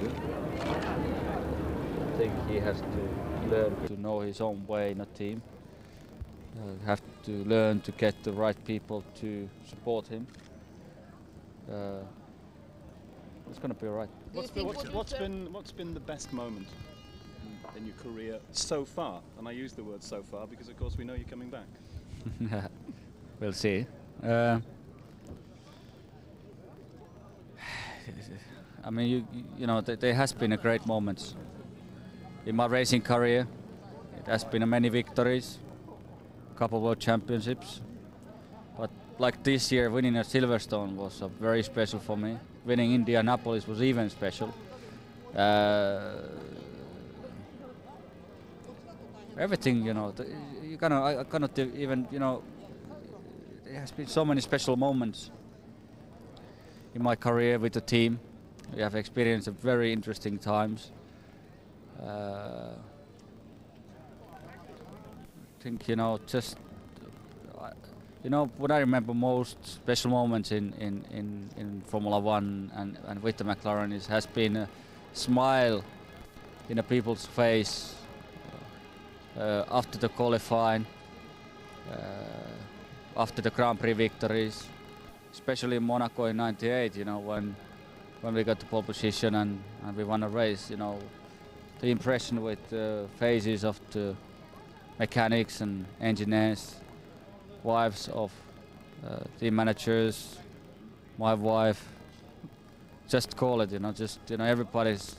Speaker 17: think he has to learn to know his own way in a team. Have to learn to get the right people to support him. It's going to be all right.
Speaker 11: What's been the best moment in your career so far? And I use the word so far because, of course, we know you're coming back.
Speaker 17: We'll see. I mean, you know, there has been a great moments in my racing career. It has been many victories, a couple of world championships. But like this year, winning at Silverstone was very special for me. Winning Indianapolis was even special. Everything, you know, I cannot even, you know, there has been so many special moments in my career with the team. We have experienced very interesting times. I think, you know, just you know, what I remember most special moments in Formula One and with the McLaren has been a smile in a people's face after the qualifying, after the Grand Prix victories, especially in Monaco in '98. You know, when we got the pole position and we won a race. You know, the impression with the faces of the mechanics and engineers, wives of team managers, my wife, just call it, you know, just, you know, everybody's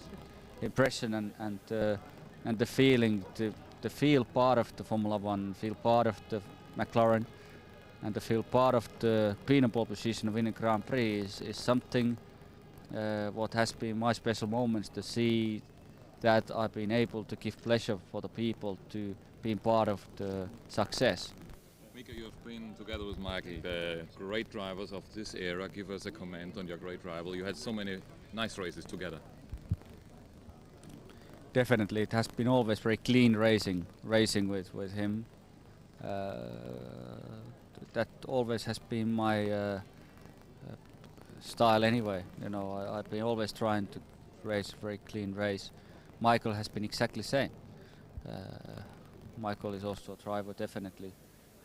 Speaker 17: impression and the feeling to feel part of the Formula One, feel part of the McLaren, and to feel part of the being pole position winning Grand Prix is something what has been my special moments, to see that I've been able to give pleasure for the people to being part of the success.
Speaker 3: Mika, you have been together with Michael, the great drivers of this era. Give us a comment on your great rival. You had so many nice races together.
Speaker 17: Definitely, it has been always very clean racing with him. That always has been my style anyway. You know, I've been always trying to race a very clean race. Michael has been exactly the same. Michael is also a driver, definitely.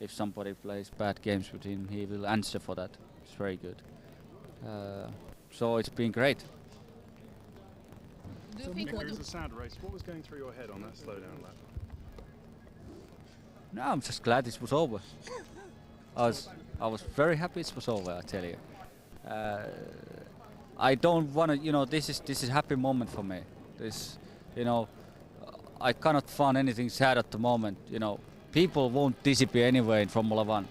Speaker 17: If somebody plays bad games with him, he will answer for that. It's very good. So it's been great.
Speaker 8: So Mika, it was a sad race. What was going through your head on that slowdown lap?
Speaker 17: No, I'm just glad it was over. I was very happy it was over, I tell you. I don't want to, you know, this is a happy moment for me. This, you know, I cannot find anything sad at the moment. You know, people won't disappear anyway in Formula One.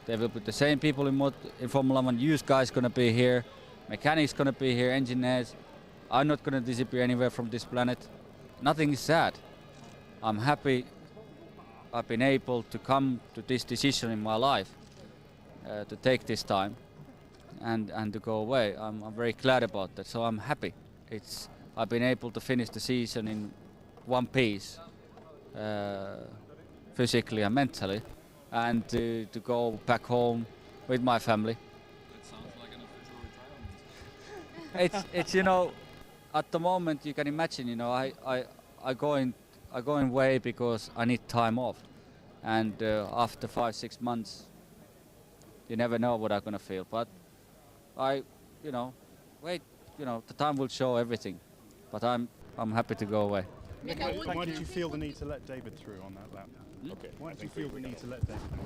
Speaker 17: There will be the same people in Formula One. You guys gonna be here, mechanics gonna be here, engineers. I'm not gonna disappear anywhere from this planet. Nothing is sad. I'm happy I've been able to come to this decision in my life, to take this time and to go away. I'm very glad about that, so I'm happy. I've been able to finish the season in one piece, physically and mentally, and to go back home with my family.
Speaker 3: That sounds like an official retirement.
Speaker 17: It's you know, at the moment you can imagine, you know, I going away because I need time off, and after 5-6 months you never know what I'm gonna feel. But wait, the time will show everything. But I'm happy to go away.
Speaker 8: Why did you feel the need to let David through on that lap? Okay. Why did you feel the need to let David through?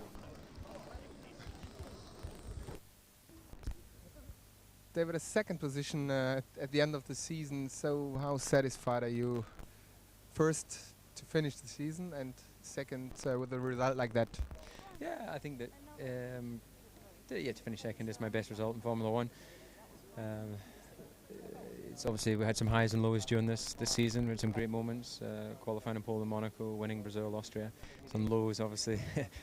Speaker 12: David, a second position at the end of the season, so how satisfied are you? First, to finish the season, and second, with a result like that?
Speaker 20: Yeah, I think that to finish second is my best result in Formula One. It's obviously we had some highs and lows during this season. We had some great moments, qualifying in pole in Monaco, winning Brazil, Austria. Some lows, obviously,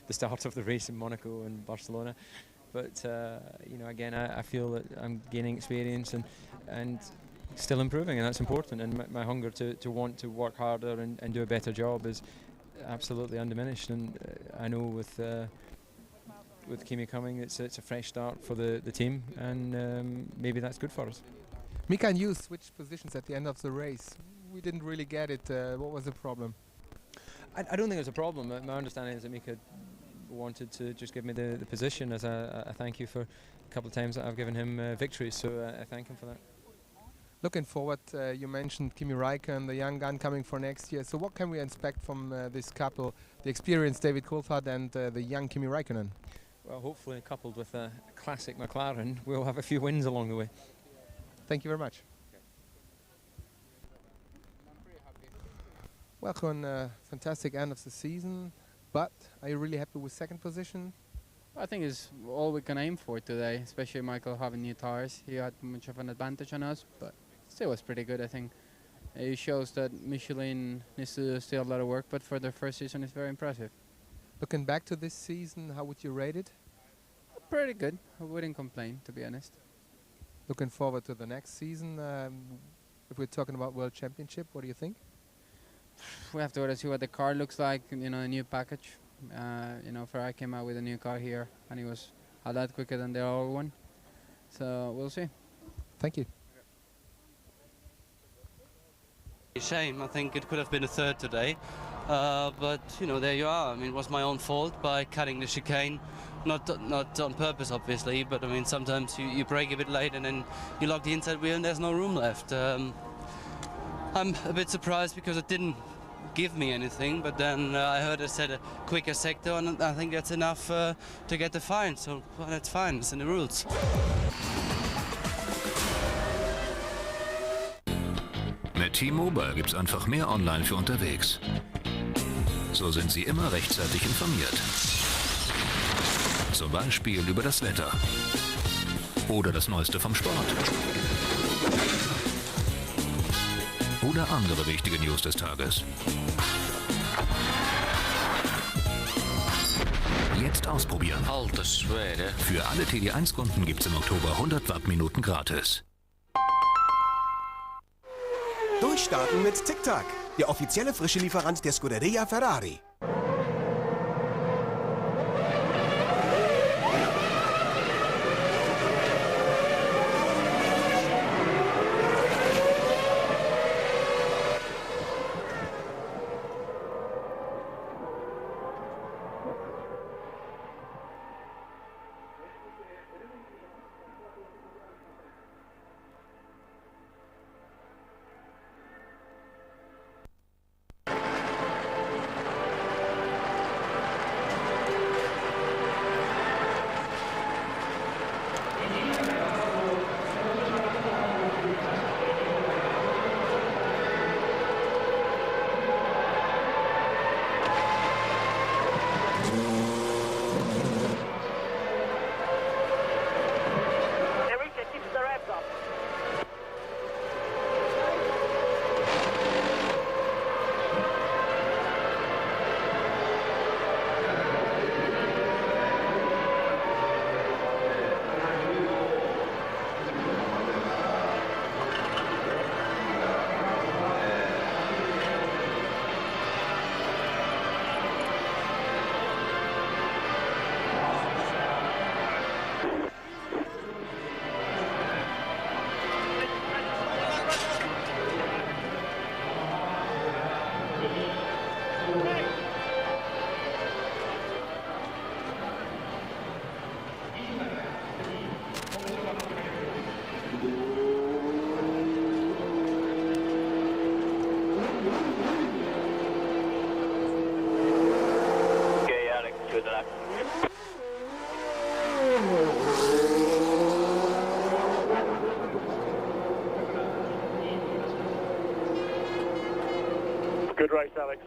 Speaker 20: the start of the race in Monaco and Barcelona. But again, I feel that I'm gaining experience and still improving, and that's important. And my hunger to want to work harder and do a better job is absolutely undiminished. And I know with Kimi coming, it's a fresh start for the team, and maybe that's good for us.
Speaker 12: Mika and you switched positions at the end of the race. We didn't really get it. What was the problem?
Speaker 20: I don't think it was a problem. My understanding is that Mika wanted to just give me the position as a thank you for a couple of times that I've given him victories, so I thank him for that.
Speaker 12: Looking forward, you mentioned Kimi Räikkönen, the young gun coming for next year. So what can we expect from this couple, the experienced David Coulthard and the young Kimi Räikkönen?
Speaker 20: Well, hopefully coupled with a classic McLaren, we'll have a few wins along the way.
Speaker 12: Thank you very much. Well, Con, fantastic end of the season, but are you really happy with second position?
Speaker 19: I think it's all we can aim for today, especially Michael having new tires. He had much of an advantage on us, but still was pretty good, I think. It shows that Michelin needs to do still a lot of work, but for their first season it's very impressive.
Speaker 12: Looking back to this season, how would you rate it?
Speaker 19: Pretty good. I wouldn't complain, to be honest.
Speaker 12: Looking forward to the next season. If we're talking about World Championship, what do you think?
Speaker 19: We have to see what the car looks like, a new package. Ferrari came out with a new car here, and it was a lot quicker than the old one. So we'll see.
Speaker 12: Thank you.
Speaker 16: Shame. I think it could have been a third today. But there you are. I mean, it was my own fault by cutting the chicane. Not on purpose, obviously, but I mean, sometimes you brake a bit late and then you lock the inside wheel and there's no room left. I'm a bit surprised because it didn't give me anything, but then I heard it said a quicker sector, and I think that's enough to get the fine. So well, that's fine. It's in the rules.
Speaker 22: Mit T-Mobile gibt's einfach mehr online für unterwegs. So sind Sie immer rechtzeitig informiert. Zum Beispiel über das Wetter oder das Neueste vom Sport oder andere wichtige News des Tages. Jetzt ausprobieren.
Speaker 23: Alter Schwede.
Speaker 22: Für alle TD1-Kunden gibt's im Oktober 100 Wattminuten gratis.
Speaker 24: Durchstarten mit TikTok, der offizielle frische Lieferant der Scuderia Ferrari.
Speaker 1: to the left.
Speaker 6: Good race, Alex.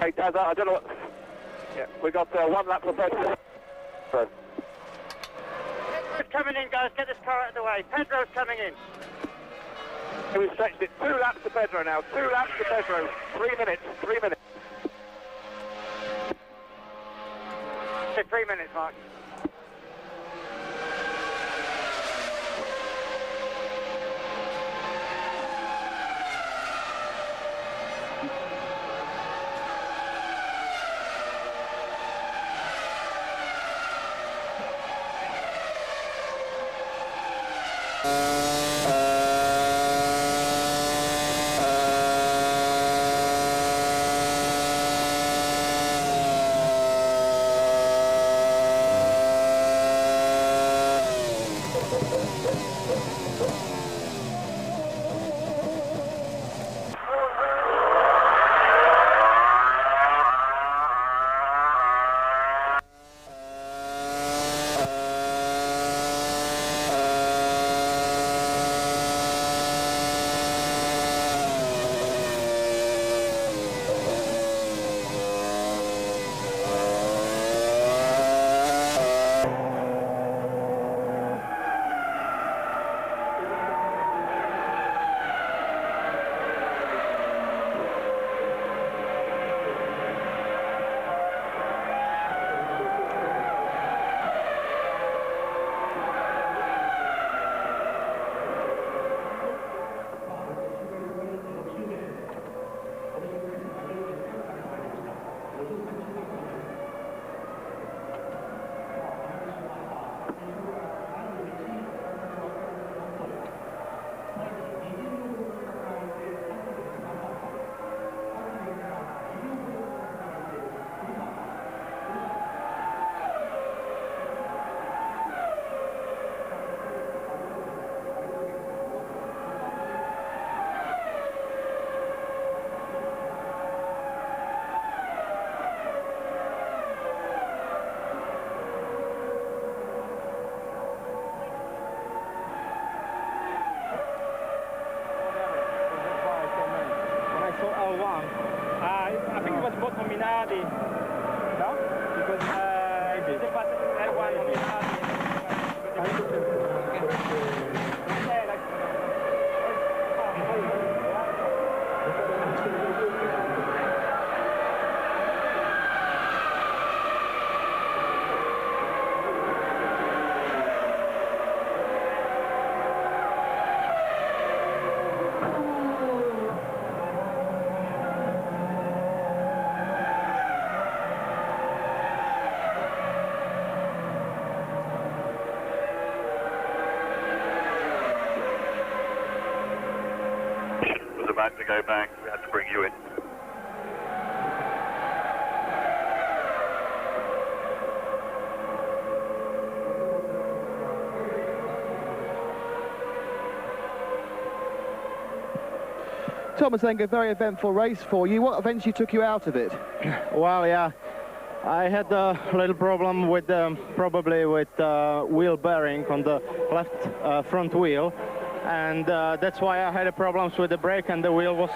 Speaker 1: Okay, I don't know what... Yeah, we got 1 lap for Pedro.
Speaker 6: Pedro's coming in, guys. Get this car out of the way. Pedro's coming in.
Speaker 1: We've stretched it 2 laps to Pedro now. 2 laps to Pedro. 3 minutes. 3 minutes.
Speaker 6: 3 minutes, Mark.
Speaker 10: I think it was both on Minardi. No? Because they passed L1 on Minardi.
Speaker 1: About to go back, we had to bring you in.
Speaker 18: Thomas, then a very eventful race for you. What eventually took you out of it?
Speaker 23: Well, yeah, I had a little problem with probably with wheel bearing on the left front wheel. And that's why I had problems with the brake and the wheel was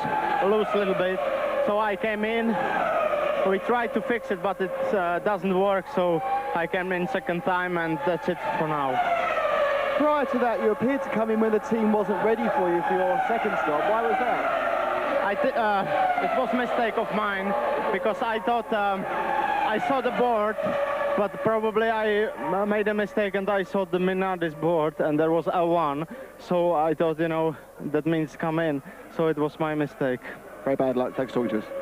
Speaker 23: loose a little bit. So I came in, we tried to fix it, but it doesn't work, so I came in second time and that's it for now.
Speaker 18: Prior to that, you appeared to come in when the team wasn't ready for you for your second stop. Why was that?
Speaker 23: It was a mistake of mine because I thought I saw the board, but probably I made a mistake and I saw the Minardi's board and there was L1. So I thought, you know, that means come in. So it was my mistake.
Speaker 18: Very bad luck. Thanks for talking to us.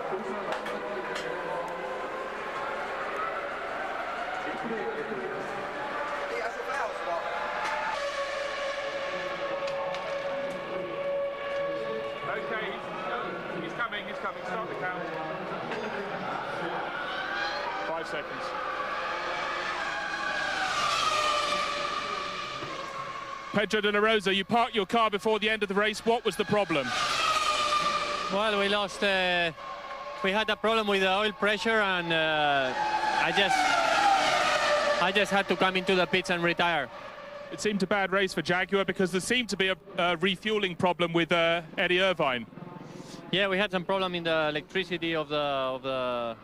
Speaker 1: Okay, he's coming. Start the count.
Speaker 8: 5 seconds. Pedro de la Rosa, you parked your car before the end of the race. What was the problem?
Speaker 10: Well, we lost. We had a problem with the oil pressure, and I just had to come into the pits and retire.
Speaker 8: It seemed a bad race for Jaguar because there seemed to be a refueling problem with Eddie Irvine.
Speaker 10: Yeah, we had some problem in the electricity of the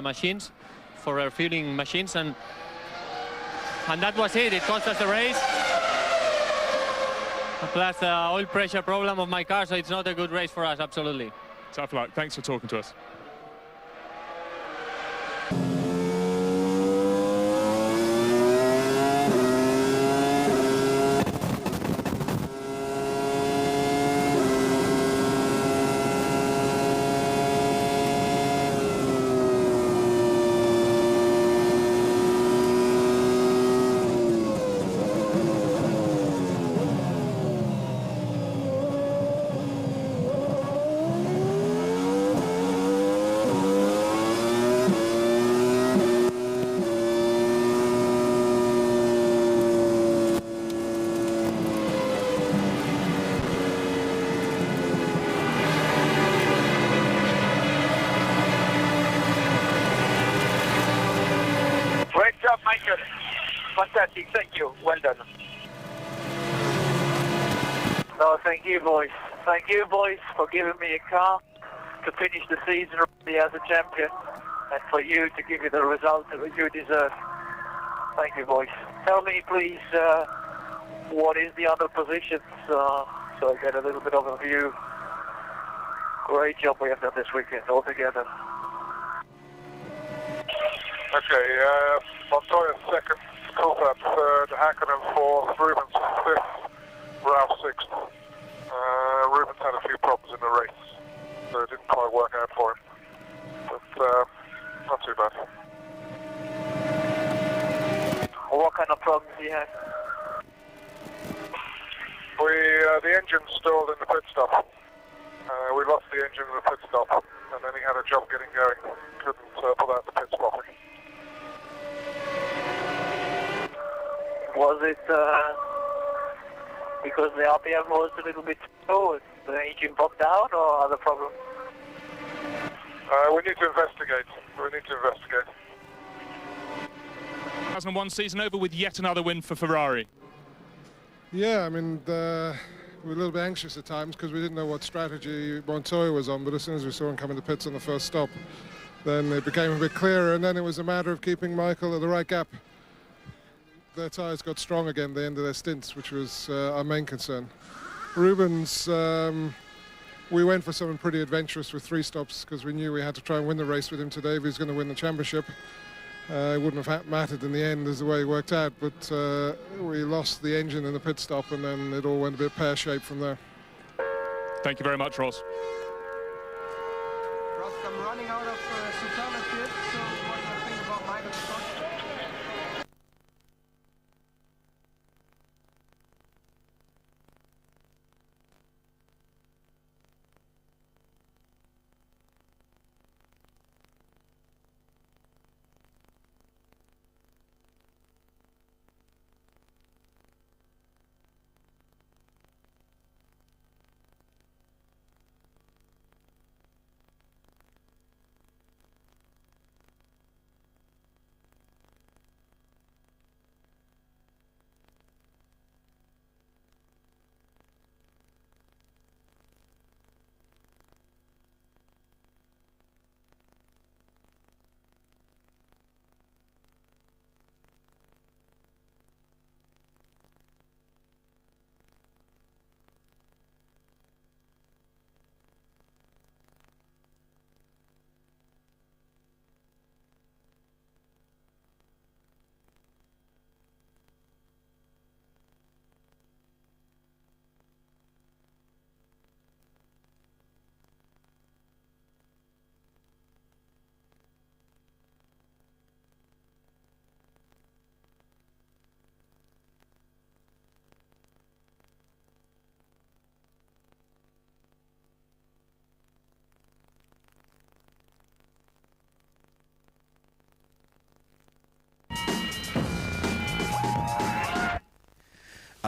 Speaker 10: machines, for our fueling machines, and that was it. It cost us the race. Plus the oil pressure problem of my car, so it's not a good race for us, absolutely.
Speaker 8: Tough luck. Thanks for talking to us.
Speaker 1: Michael. Fantastic, thank you. Well done. No, thank you, boys. Thank you, boys, for giving me a car to finish the season as a champion, and for you to give me the result that you deserve. Thank you, boys. Tell me, please, what is the other positions, so I get a little bit of a view. Great job we have done this weekend altogether.
Speaker 2: Okay, Montoya second, Coulthard third, Hakkinen fourth, Rubens fifth, Ralph sixth. Rubens had a few problems in the race, so it didn't quite work out for him. But not too bad.
Speaker 1: What kind of problems do you have?
Speaker 2: The engine stalled in the pit stop. We lost the engine in the pit stop, and then he had a job getting going. Couldn't pull out the pits properly.
Speaker 1: Was it because the RPM was a little bit slow, the engine broke down, or other problem?
Speaker 2: We need to investigate.
Speaker 8: 2001 season over with yet another win for Ferrari.
Speaker 4: Yeah, I mean, we were a little bit anxious at times because we didn't know what strategy Montoya was on, but as soon as we saw him come in the pits on the first stop, then it became a bit clearer, and then it was a matter of keeping Michael at the right gap. Their tyres got strong again at the end of their stints, which was our main concern. Rubens, we went for something pretty adventurous with 3 stops because we knew we had to try and win the race with him today if he was going to win the championship. It wouldn't have mattered in the end as the way it worked out, but we lost the engine in the pit stop, and then it all went a bit pear-shaped from there.
Speaker 8: Thank you very much, Ross.
Speaker 18: Ross, I'm running out of superlatives, so what do you think about Michael's shot?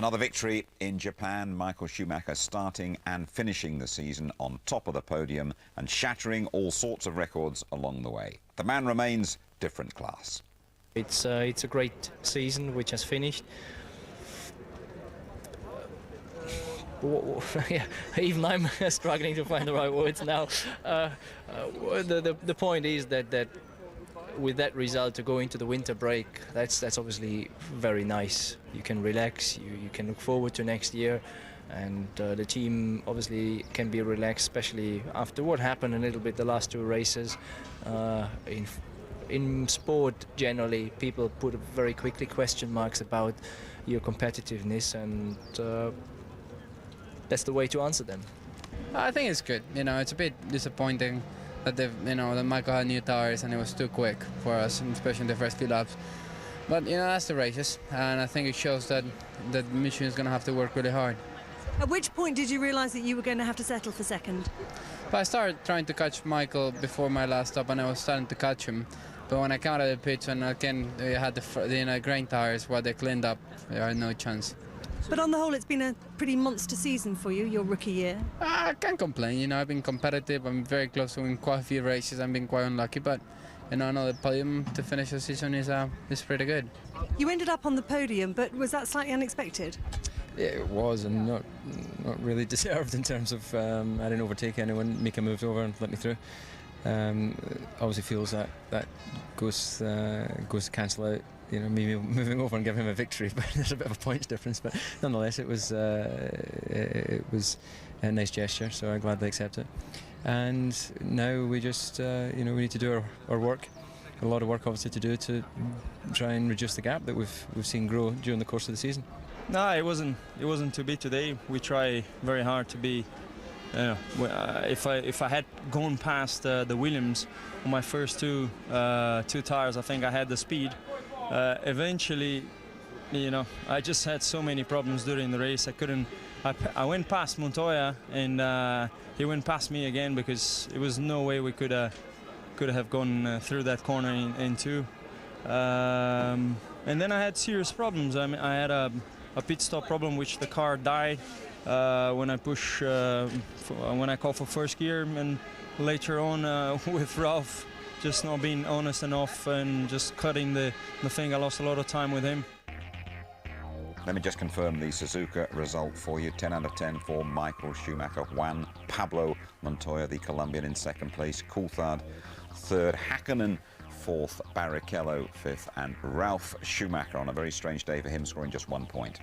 Speaker 5: Another victory in Japan. Michael Schumacher starting and finishing the season on top of the podium and shattering all sorts of records along the way. The man remains different class.
Speaker 13: It's a great season which has finished. Yeah, even I'm struggling to find the right words now. The point is that with that result to go into the winter break, that's obviously very nice. You can relax, you can look forward to next year, and the team obviously can be relaxed, especially after what happened a little bit the last two races. In sport generally, people put very quickly question marks about your competitiveness, and that's the way to answer them.
Speaker 19: I think it's good. You know, it's a bit disappointing that that Michael had new tires and it was too quick for us, especially in the first few laps. But you know, that's the races, and I think it shows that Michelin is going to have to work really hard.
Speaker 14: At which point did you realise that you were going to have to settle for second?
Speaker 19: But I started trying to catch Michael before my last stop, and I was starting to catch him. But when I came out of the pits, and again they had the grain tires, what they cleaned up, there had no chance.
Speaker 14: But on the whole, it's been a pretty monster season for you, your rookie year.
Speaker 19: I can't complain. You know, I've been competitive. I'm very close to winning quite a few races. I've been quite unlucky, but you know, another podium to finish the season is pretty good.
Speaker 14: You ended up on the podium, but was that slightly unexpected?
Speaker 20: Yeah, it was, and not really deserved in terms of I didn't overtake anyone. Mika moved over and let me through. Obviously feels that goes to cancel out, you know, me moving over and giving him a victory, but there's a bit of a points difference. But nonetheless, it was a nice gesture, so I gladly accept it. And now we just you know, we need to do our work. A lot of work obviously to do to try and reduce the gap that we've seen grow during the course of the season.
Speaker 15: No, it wasn't to be today. We try very hard to be. If I had gone past the Williams on my first two tires, I think I had the speed. Eventually, you know, I just had so many problems during the race. I went past Montoya, and he went past me again, because it was no way we could have gone through that corner in two. And then I had serious problems. I mean, I had a pit stop problem, which the car died when I push when I call for first gear, and later on with Ralph just not being honest enough and just cutting the thing. I lost a lot of time with him.
Speaker 5: Let me just confirm the Suzuka result for you. 10 out of 10 for Michael Schumacher. Juan Pablo Montoya, the Colombian, in second place. Coulthard third. Hakkinen fourth. Barrichello fifth. And Ralf Schumacher, on a very strange day for him, scoring just 1 point.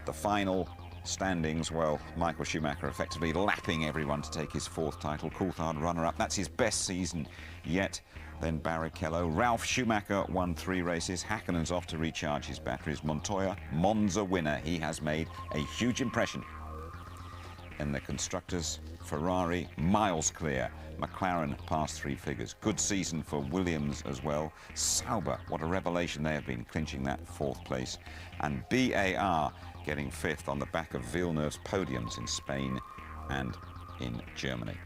Speaker 5: The final standings, well, Michael Schumacher effectively lapping everyone to take his fourth title. Coulthard runner-up. That's his best season yet. Then Barrichello. Ralf Schumacher won 3 races. Hakkinen's off to recharge his batteries. Montoya, Monza winner. He has made a huge impression. In the constructors, Ferrari miles clear. McLaren past 3 figures. Good season for Williams as well. Sauber, what a revelation they have been, clinching that 4th place. And BAR getting 5th on the back of Villeneuve's podiums in Spain and in Germany.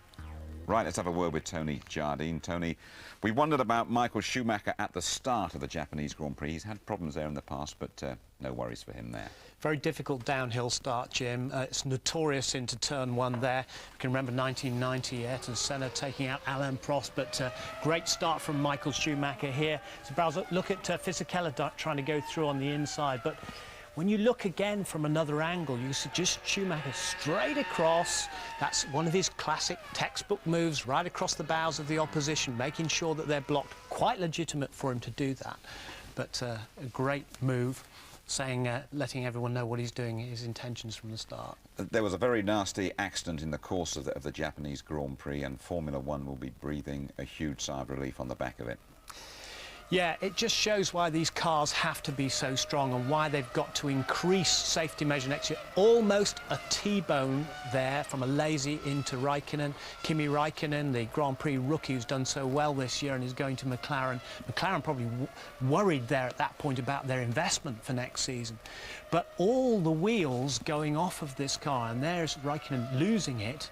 Speaker 5: Right, let's have a word with Tony Jardine. Tony, we wondered about Michael Schumacher at the start of the Japanese Grand Prix. He's had problems there in the past, but no worries for him there.
Speaker 21: Very difficult downhill start, Jim. It's notorious into turn 1 there. You can remember 1990, Ayrton Senna taking out Alain Prost, but great start from Michael Schumacher here. So look at Fisichella trying to go through on the inside, but when you look again from another angle, you see just Schumacher straight across. That's one of his classic textbook moves, right across the bows of the opposition, making sure that they're blocked. Quite legitimate for him to do that, but a great move, saying, letting everyone know what he's doing, his intentions from the start.
Speaker 5: There was a very nasty accident in the course of the Japanese Grand Prix, and Formula One will be breathing a huge sigh of relief on the back of it.
Speaker 21: Yeah, it just shows why these cars have to be so strong and why they've got to increase safety measure next year. Almost a T-bone there from a lazy into Raikkonen. Kimi Raikkonen, the Grand Prix rookie who's done so well this year and is going to McLaren. McLaren probably worried there at that point about their investment for next season. But all the wheels going off of this car, and there's Raikkonen losing it.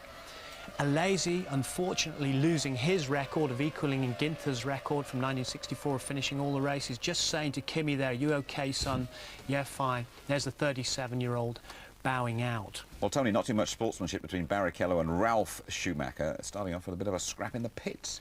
Speaker 21: Alesi, unfortunately, losing his record of equaling Ginther's record from 1964 of finishing all the races, just saying to Kimi there, "You okay, son?" "Yeah, fine." There's the 37-year-old bowing out.
Speaker 5: Well, Tony, not too much sportsmanship between Barrichello and Ralf Schumacher, starting off with a bit of a scrap in the pits.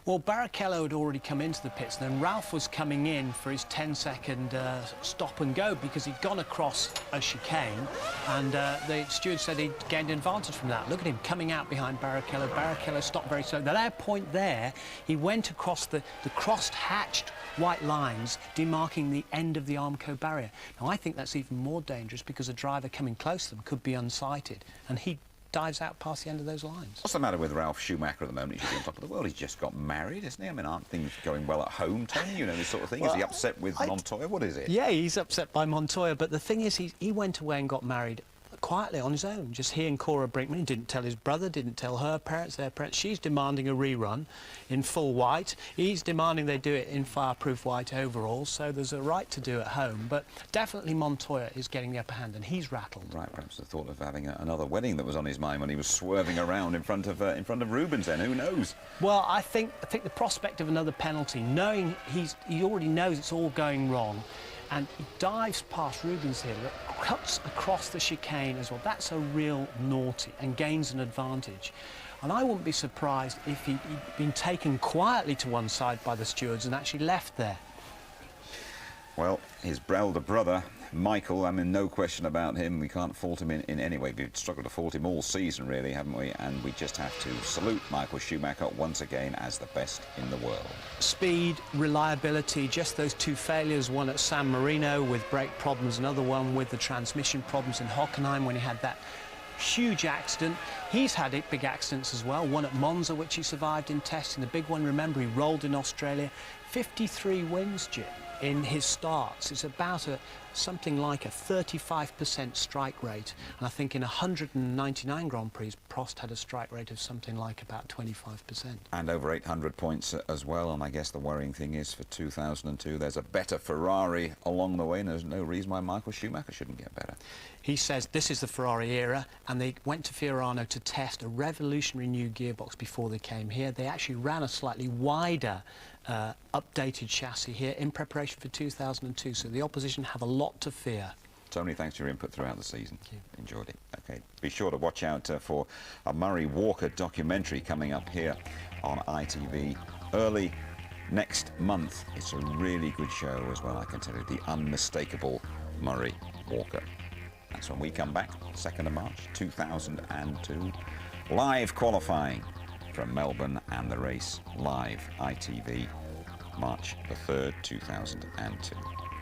Speaker 21: Well, Barrichello had already come into the pits, and then Ralph was coming in for his 10-second stop and go because he'd gone across a chicane, and the steward said he'd gained an advantage from that. Look at him coming out behind Barrichello. Barrichello stopped very slow. At that point there, he went across the crossed-hatched white lines demarking the end of the Armco barrier. Now, I think that's even more dangerous because a driver coming close to them could be unsighted, and he dives out past the end of those lines.
Speaker 5: What's the matter with Ralf Schumacher at the moment? He should be on top of the world. He's just got married, isn't he? I mean, aren't things going well at home, Tony? You know, this sort of thing. Well, is he upset with Montoya? What is it?
Speaker 21: Yeah, he's upset by Montoya, but the thing is, he went away and got married quietly on his own. Just he and Cora Brinkman. He didn't tell his brother, didn't tell her parents, their parents. She's demanding a rerun in full white. He's demanding they do it in fireproof white overalls, so there's a right to do at home. But definitely Montoya is getting the upper hand, and he's rattled.
Speaker 5: Right, perhaps the thought of having another wedding that was on his mind when he was swerving around in front of Rubens. Then who knows?
Speaker 21: Well, I think the prospect of another penalty, knowing he already knows it's all going wrong, and he dives past Rubens here, cuts across the chicane as well. That's a real naughty and gains an advantage. And I wouldn't be surprised if he'd been taken quietly to one side by the stewards and actually left there.
Speaker 5: Well, his elder brother, Michael, I mean, no question about him. We can't fault him in any way. We've struggled to fault him all season, really, haven't we? And we just have to salute Michael Schumacher once again as the best in the world.
Speaker 21: Speed, reliability, just those two failures, one at San Marino with brake problems, another one with the transmission problems in Hockenheim when he had that huge accident. He's had big accidents as well, one at Monza, which he survived in testing. The big one, remember, he rolled in Australia. 53 wins, Jim, in his starts. It's about something like a 35% strike rate. And I think in 199 Grand Prix, Prost had a strike rate of something like about 25%.
Speaker 5: And over 800 points as well. And I guess the worrying thing is for 2002, there's a better Ferrari along the way, and there's no reason why Michael Schumacher shouldn't get better.
Speaker 21: He says this is the Ferrari era, and they went to Fiorano to test a revolutionary new gearbox before they came here. They actually ran a slightly wider updated chassis here in preparation for 2002, so the opposition have a lot to fear.
Speaker 5: Tony, thanks for your input throughout the season. Enjoyed it. Okay, be sure to watch out for a Murray Walker documentary coming up here on ITV early next month. It's a really good show as well, I can tell you. The unmistakable Murray Walker. That's when we come back, 2nd of March 2002. Live qualifying from Melbourne and the race live, ITV, March the 3rd, 2002.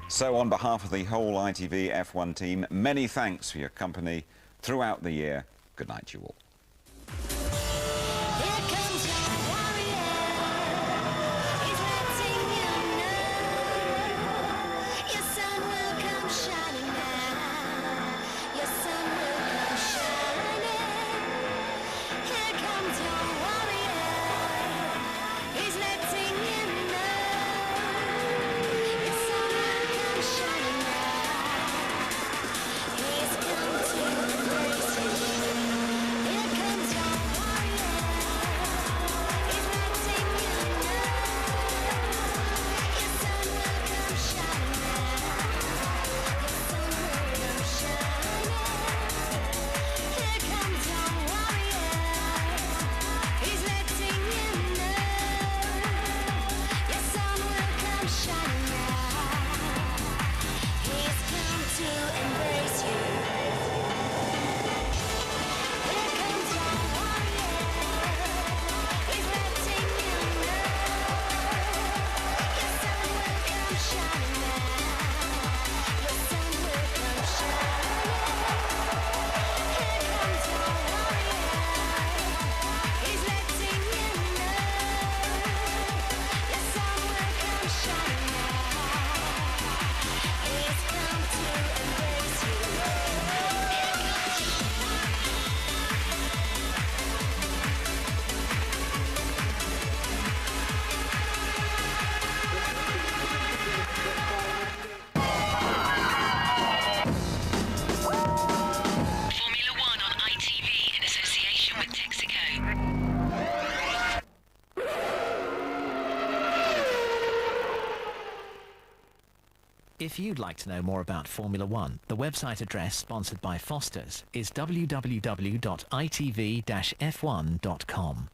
Speaker 5: So on behalf of the whole ITV F1 team, many thanks for your company throughout the year. Good night to you all.
Speaker 3: If you'd like to know more about Formula One, the website address sponsored by Foster's is www.itv-f1.com.